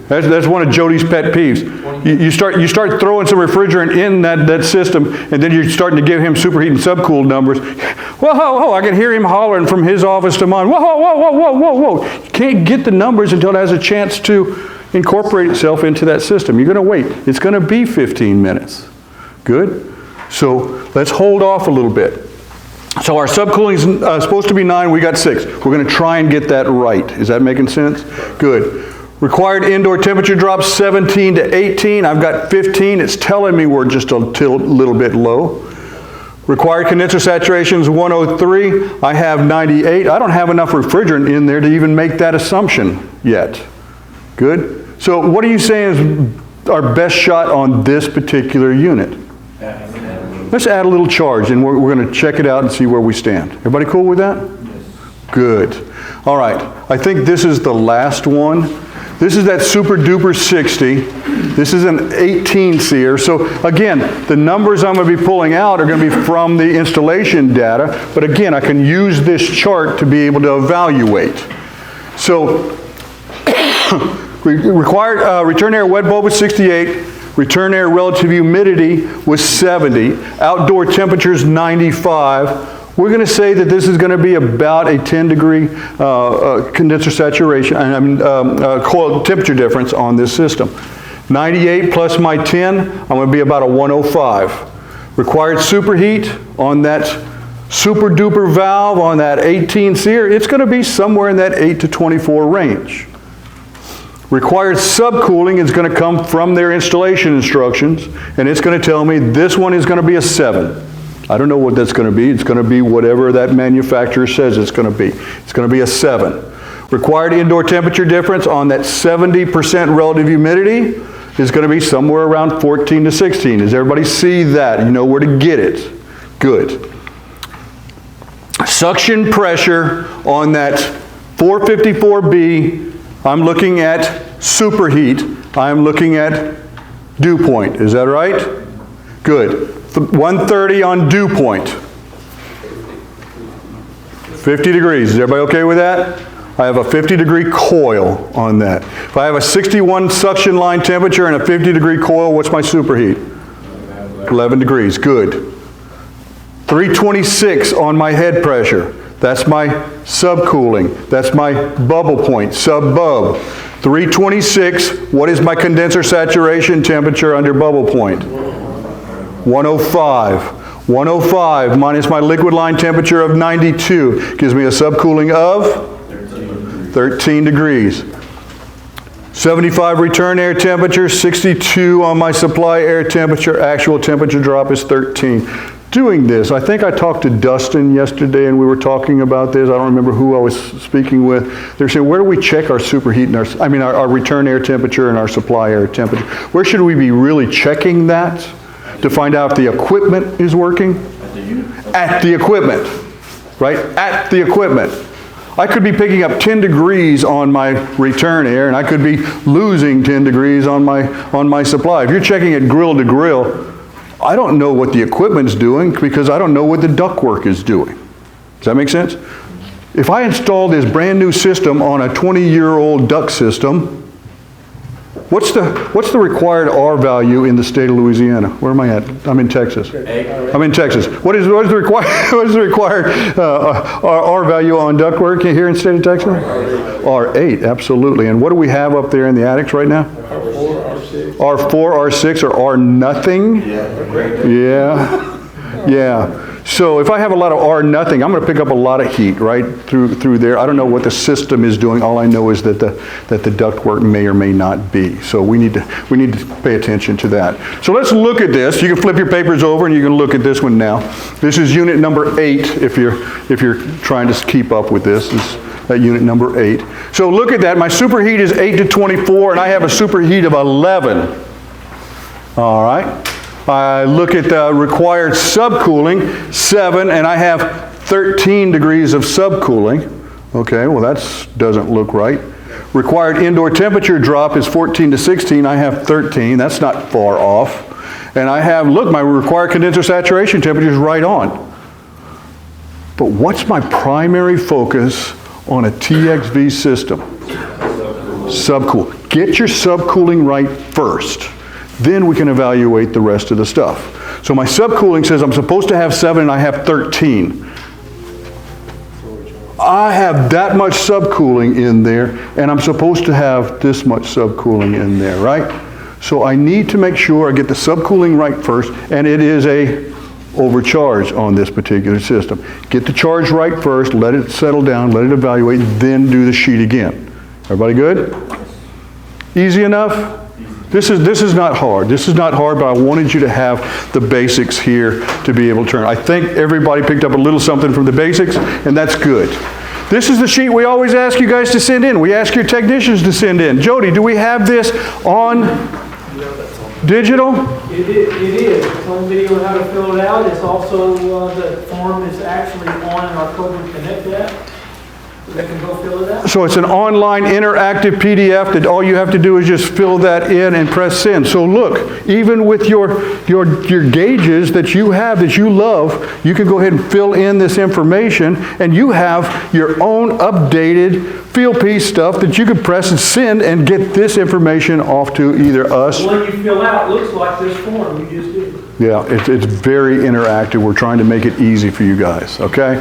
That's one of Jody's pet peeves. You start throwing some refrigerant in that system, and then you're starting to give him superheat and subcooled numbers. Whoa, I can hear him hollering from his office to mine. Whoa. You can't get the numbers until it has a chance to incorporate itself into that system. You're going to wait. It's going to be 15 minutes. Good? So let's hold off a little bit. So our subcooling is supposed to be 9. We got 6. We're going to try and get that right. Is that making sense? Good. Required indoor temperature drops 17 to 18. I've got 15. It's telling me we're just a little bit low. Required condenser saturation is 103. I have 98. I don't have enough refrigerant in there to even make that assumption yet. Good. So what are you saying is our best shot on this particular unit? Let's add a little charge, and we're going to check it out and see where we stand. Everybody cool with that? Yes. Good. All right. I think this is the last one. This is that super duper 60. This is an 18 SEER. So again, the numbers I'm going to be pulling out are going to be from the installation data. But again, I can use this chart to be able to evaluate. So required return air wet bulb was 68. Return air relative humidity was 70. Outdoor temperature is 95. We're going to say that this is going to be about a 10 degree condenser saturation, coil temperature difference on this system. 98 plus my 10, I'm going to be about a 105. Required superheat on that super duper valve on that 18 SEER, it's going to be somewhere in that 8 to 24 range. Required subcooling is going to come from their installation instructions, and it's going to tell me this one is going to be a 7. I don't know what that's going to be. It's going to be whatever that manufacturer says it's going to be. It's going to be a 7. Required indoor temperature difference on that 70% relative humidity is going to be somewhere around 14 to 16. Does everybody see that? You know where to get it. Good. Suction pressure on that 454B, I'm looking at superheat. I'm looking at dew point. Is that right? Good. 130 on dew point. 50 degrees. Is everybody okay with that? I have a 50 degree coil on that. If I have a 61 suction line temperature and a 50 degree coil, what's my superheat? 11 degrees. Good. 326 on my head pressure. That's my subcooling. That's my bubble point, sub-bub. 326, what is my condenser saturation temperature under bubble point? 105. 105 minus my liquid line temperature of 92 gives me a subcooling of 13 degrees. 75 return air temperature, 62 on my supply air temperature. Actual temperature drop is 13. Doing this, I think I talked to Dustin yesterday and we were talking about this. I don't remember who I was speaking with. They're saying, where do we check our superheat and our return air temperature and our supply air temperature? Where should we be really checking that to find out if the equipment is working? At the equipment, right? At the equipment. I could be picking up 10 degrees on my return air, and I could be losing 10 degrees on my supply. If you're checking it grill to grill, I don't know what the equipment's doing because I don't know what the ductwork is doing. Does that make sense? If I install this brand new system on a 20-year-old duct system, what's the required R value in the state of Louisiana? Where am I at? I'm in Texas. I'm in Texas. What is the required R value on ductwork here in the state of Texas? R8, absolutely. And what do we have up there in the attics right now? R4, R6, or R nothing? Yeah. So if I have a lot of R nothing, I'm going to pick up a lot of heat right through there. I don't know what the system is doing. All I know is that the ductwork may or may not be. So we need to pay attention to that. So let's look at this. You can flip your papers over and you can look at this one now. This is unit number 8 if you're trying to keep up with this. This is unit number 8. So look at that. My superheat is 8 to 24 and I have a superheat of 11. All right. I look at the required subcooling, 7, and I have 13 degrees of subcooling. Okay, well that doesn't look right. Required indoor temperature drop is 14 to 16. I have 13. That's not far off. And I have, look, my required condenser saturation temperature is right on. But what's my primary focus on a TXV system? Subcool. Get your subcooling right first. Then we can evaluate the rest of the stuff. So my subcooling says I'm supposed to have 7 and I have 13. I have that much subcooling in there and I'm supposed to have this much subcooling in there, right? So I need to make sure I get the subcooling right first, and it is a overcharge on this particular system. Get the charge right first, let it settle down, let it evaluate, then do the sheet again. Everybody good? Easy enough? This is not hard. This is not hard, but I wanted you to have the basics here to be able to turn. I think everybody picked up a little something from the basics, and that's good. This is the sheet we always ask you guys to send in. We ask your technicians to send in. Jody, do we have this on digital? It is. It's on video how to fill it out. It's also, the form is actually on our Coburn Connect app. They can go fill it out. So it's an online interactive PDF that all you have to do is just fill that in and press send. So look, even with your gauges that you have, that you love, you can go ahead and fill in this information and you have your own updated field piece stuff that you can press and send and get this information off to either us. The one you fill out looks like this form you just did. Yeah, it's very interactive. We're trying to make it easy for you guys, okay?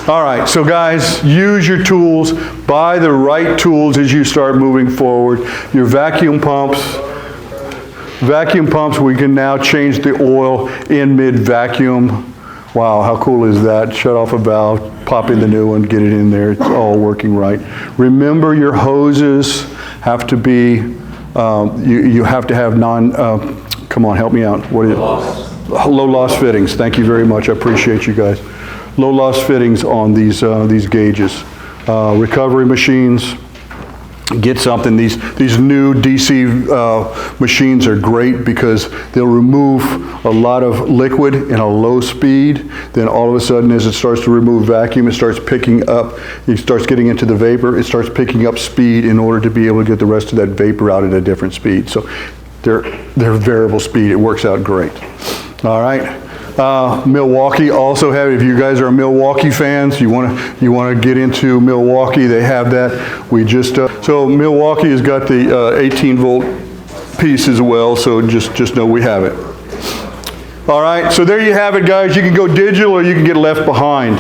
All right, so guys, use your tools. Buy the right tools as you start moving forward. Your vacuum pumps, we can now change the oil in mid-vacuum. Wow, how cool is that? Shut off a valve, pop in the new one, get it in there. It's all working right. Remember, your hoses have to be, you have to have come on, help me out. What is it? Low loss fittings. Thank you very much. I appreciate you guys. Low loss fittings on these gauges. Recovery machines. Get something. These new DC machines are great because they'll remove a lot of liquid in a low speed. Then all of a sudden, as it starts to remove vacuum, it starts picking up. It starts getting into the vapor. It starts picking up speed in order to be able to get the rest of that vapor out at a different speed. So they're variable speed. It works out great. All right. Milwaukee also have, if you guys are Milwaukee fans, you want to get into Milwaukee, they have that. We just, so Milwaukee has got the 18 volt piece as well, so just know we have it. All right, so there you have it, guys. You can go digital or you can get left behind.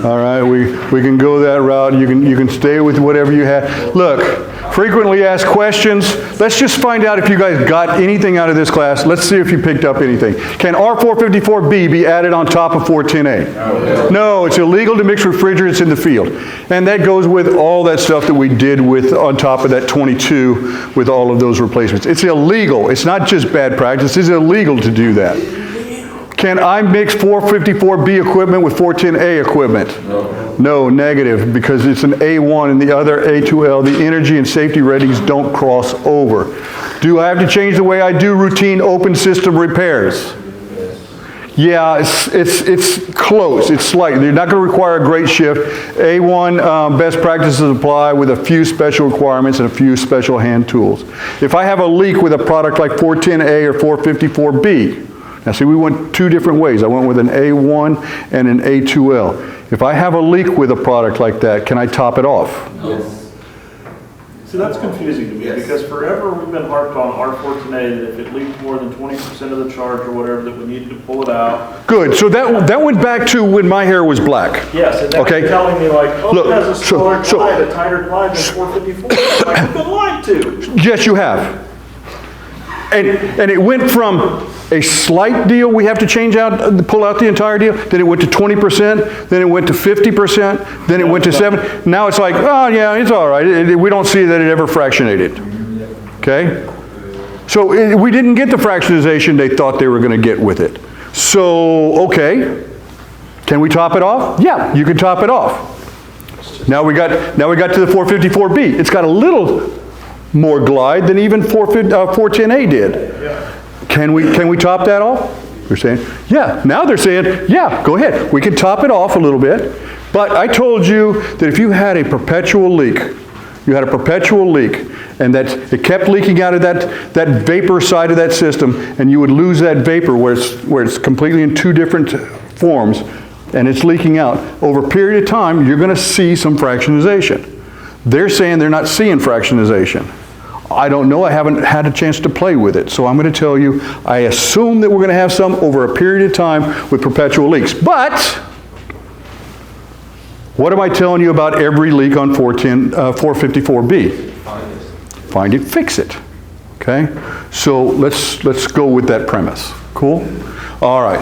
All right, we can go that route. You can stay with whatever you have. Look, frequently asked questions. Let's just find out if you guys got anything out of this class. Let's see if you picked up anything. Can R454B be added on top of 410A? No, it's illegal to mix refrigerants in the field. And that goes with all that stuff that we did with on top of that 22 with all of those replacements. It's illegal. It's not just bad practice. It's illegal to do that. Can I mix 454B equipment with 410A equipment? No, negative, because it's an A1 and the other A2L. The energy and safety ratings don't cross over. Do I have to change the way I do routine open system repairs? Yeah, it's close. It's slight. You're not going to require a great shift. A1 best practices apply with a few special requirements and a few special hand tools. If I have a leak with a product like 410A or 454B, now see, we went two different ways. I went with an A1 and an A2L. If I have a leak with a product like that, can I top it off? Yes. See, that's confusing to me, because forever we've been harped on R410A that if it leaked more than 20% of the charge or whatever, that we needed to pull it out. Good. So that went back to when my hair was black. Yes, and now Okay. you're telling me like, oh, Look, it has a slower so- glide, a tighter glide than 454. Like, I've been lied to. Yes, you have. And it went from a slight deal, we have to change out, pull out the entire deal, then it went to 20%, then it went to 50%, then it went to 7. Now it's like, oh yeah, it's all right. We don't see that it ever fractionated. Okay? So we didn't get the fractionization they thought they were going to get with it. So, okay. Can we top it off? Yeah, you can top it off. Now we got to the 454B. It's got a little more glide than even 410A did. Can we top that off? They're saying, yeah. Now they're saying, yeah, go ahead. We can top it off a little bit. But I told you that if you had a perpetual leak, and that it kept leaking out of that vapor side of that system, and you would lose that vapor where it's completely in two different forms, and it's leaking out, over a period of time, you're going to see some fractionization. They're saying they're not seeing fractionization. I don't know, I haven't had a chance to play with it, so I'm going to tell you, I assume that we're going to have some over a period of time with perpetual leaks. But, what am I telling you about every leak on 454B? Find it, fix it. Okay? So let's go with that premise. Cool? All right.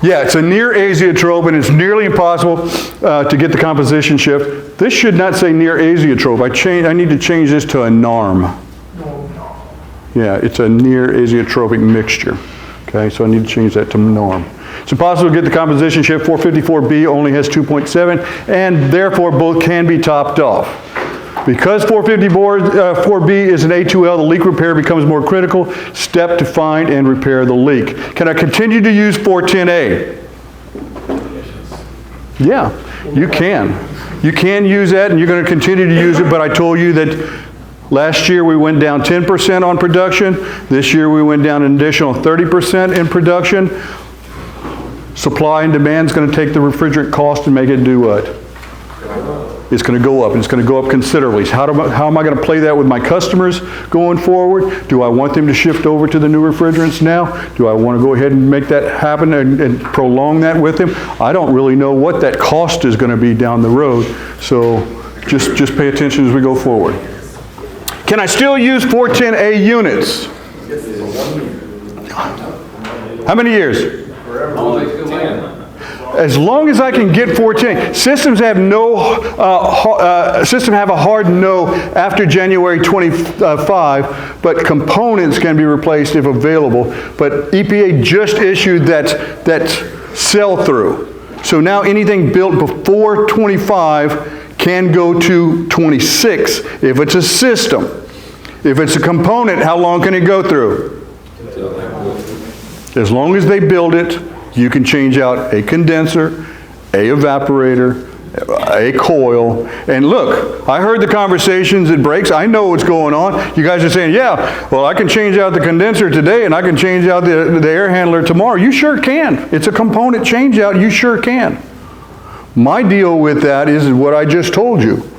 Yeah, it's a near azeotrope, and it's nearly impossible to get the composition shift. This should not say near azeotrope. I need to change this to a NARM. Yeah, it's a near azeotropic mixture. Okay, so I need to change that to NARM. It's impossible to get the composition shift. 454B only has 2.7, and therefore both can be topped off. Because 454B is an A2L, the leak repair becomes more critical. Step to find and repair the leak. Can I continue to use 410A? Yeah, you can. You can use that, and you're going to continue to use it, but I told you that last year we went down 10% on production. This year we went down an additional 30% in production. Supply and demand is going to take the refrigerant cost and make it do what? It's going to go up, and it's going to go up considerably. So how am I going to play that with my customers going forward? Do I want them to shift over to the new refrigerants now? Do I want to go ahead and make that happen and prolong that with them? I don't really know what that cost is going to be down the road, so just pay attention as we go forward. Can I still use 410A units? How many years? As long as I can get 410. Systems have a hard no after January 25, but components can be replaced if available. But EPA just issued that sell-through. So now anything built before 25 can go to 26 if it's a system. If it's a component, how long can it go through? As long as they build it, you can change out a condenser, a evaporator, a coil. And look, I heard the conversations at breaks. I know what's going on. You guys are saying, yeah, well, I can change out the condenser today and I can change out the air handler tomorrow. You sure can. It's a component change out. You sure can. My deal with that is what I just told you.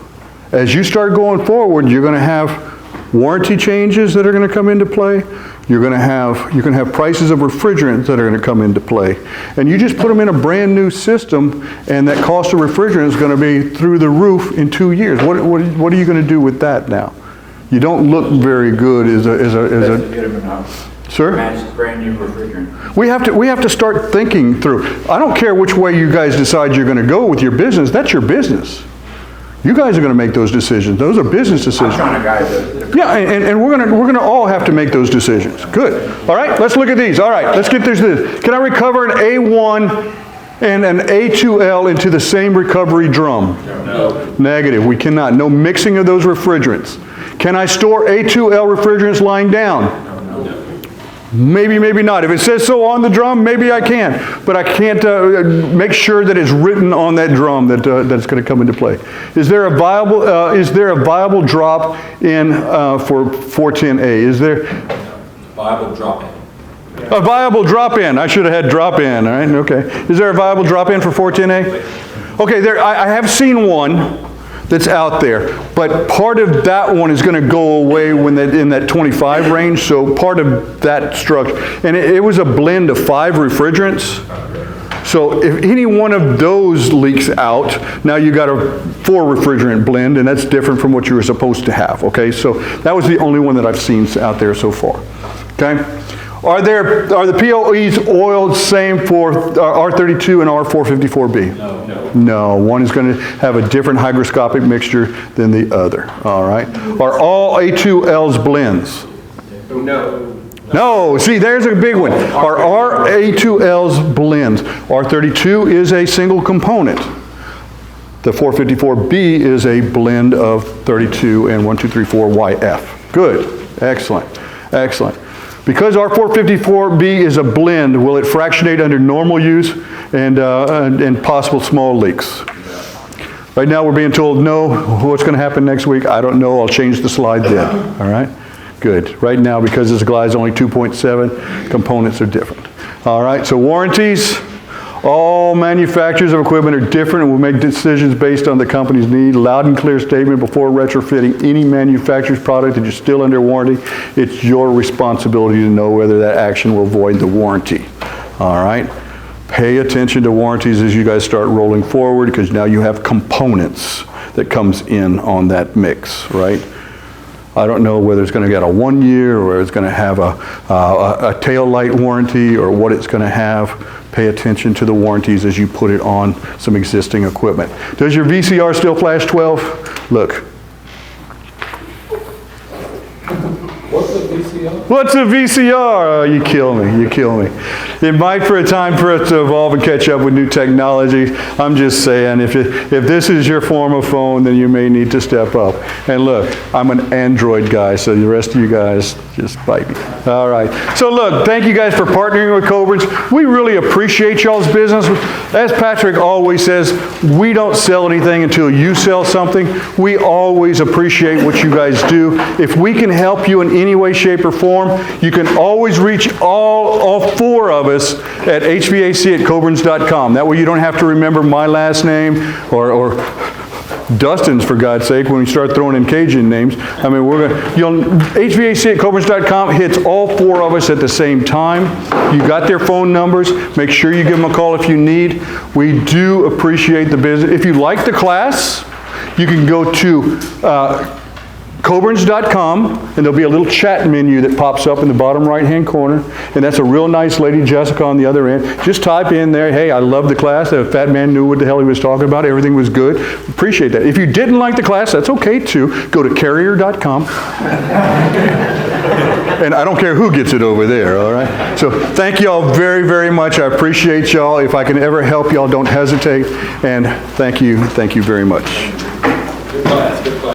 As you start going forward, you're going to have warranty changes that are going to come into play. You're going to have prices of refrigerants that are going to come into play. And you just put them in a brand new system, and that cost of refrigerant is going to be through the roof in 2 years. What are you going to do with that now? You don't look very good as a sir? Match brand new refrigerant. We have to start thinking through. I don't care which way you guys decide you're going to go with your business. That's your business. You guys are going to make those decisions. Those are business decisions. I'm trying to guide the Yeah, and we're going to all have to make those decisions. Good. All right, let's look at these. All right, let's get through this. Can I recover an A1 and an A2L into the same recovery drum? No. Negative. We cannot. No mixing of those refrigerants. Can I store A2L refrigerants lying down? Maybe, maybe not. If it says so on the drum, maybe I can. But I can't make sure that it's written on that drum that that's going to come into play. Is there a viable drop in for 410A? Is there Viable drop-in. a viable drop-in? I should have had drop-in, all right? Okay. Is there a viable drop-in for 410A? Okay, I have seen one that's out there, but part of that one is going to go away when in that 25 range, so part of that structure, and it was a blend of 5 refrigerants, so if any one of those leaks out, now you got a 4 refrigerant blend, and that's different from what you were supposed to have, okay? So that was the only one that I've seen out there so far, okay? Are the POEs oiled same for R32 and R454B? No. No, one is going to have a different hygroscopic mixture than the other, all right? Are all A2Ls blends? No. No, see, there's a big one. Are A2Ls blends? R32 is a single component. The 454B is a blend of 32 and 1,2,3,4 YF. Good, excellent, excellent. Because our 454B is a blend, will it fractionate under normal use and possible small leaks? Right now we're being told no. What's going to happen next week? I don't know. I'll change the slide then. All right? Good. Right now, because this glide is only 2.7, components are different. All right, so warranties. All manufacturers of equipment are different and will make decisions based on the company's need. Loud and clear statement before retrofitting any manufacturer's product that you're still under warranty. It's your responsibility to know whether that action will void the warranty. All right? Pay attention to warranties as you guys start rolling forward, because now you have components that comes in on that mix, right? I don't know whether it's going to get a 1 year or it's going to have a tail light warranty or what it's going to have. Pay attention to the warranties as you put it on some existing equipment. Does your VCR still flash 12? Look. What's a VCR? What's a VCR? Oh, you kill me, you kill me. It might for a time for us to evolve and catch up with new technology. I'm just saying, if this is your form of phone, then you may need to step up. And look, I'm an Android guy, so the rest of you guys just bite me. All right. So look, thank you guys for partnering with Coburn's. We really appreciate y'all's business. As Patrick always says, we don't sell anything until you sell something. We always appreciate what you guys do. If we can help you in any way, shape, or form, you can always reach all 4 of us at hvac@coburns.com. That way you don't have to remember my last name or Dustin's, for God's sake, when we start throwing in Cajun names. I mean, hvac@coburns.com hits all 4 of us at the same time. You got their phone numbers. Make sure you give them a call if you need. We do appreciate the business. If you like the class, you can go to Coburns.com, and there'll be a little chat menu that pops up in the bottom right-hand corner, and that's a real nice lady, Jessica, on the other end. Just type in there, hey, I love the class. The fat man knew what the hell he was talking about. Everything was good. Appreciate that. If you didn't like the class, that's okay too. Go to Carrier.com. And I don't care who gets it over there, all right? So thank you all very, very much. I appreciate y'all. If I can ever help y'all, don't hesitate. And thank you very much. Good class, good class.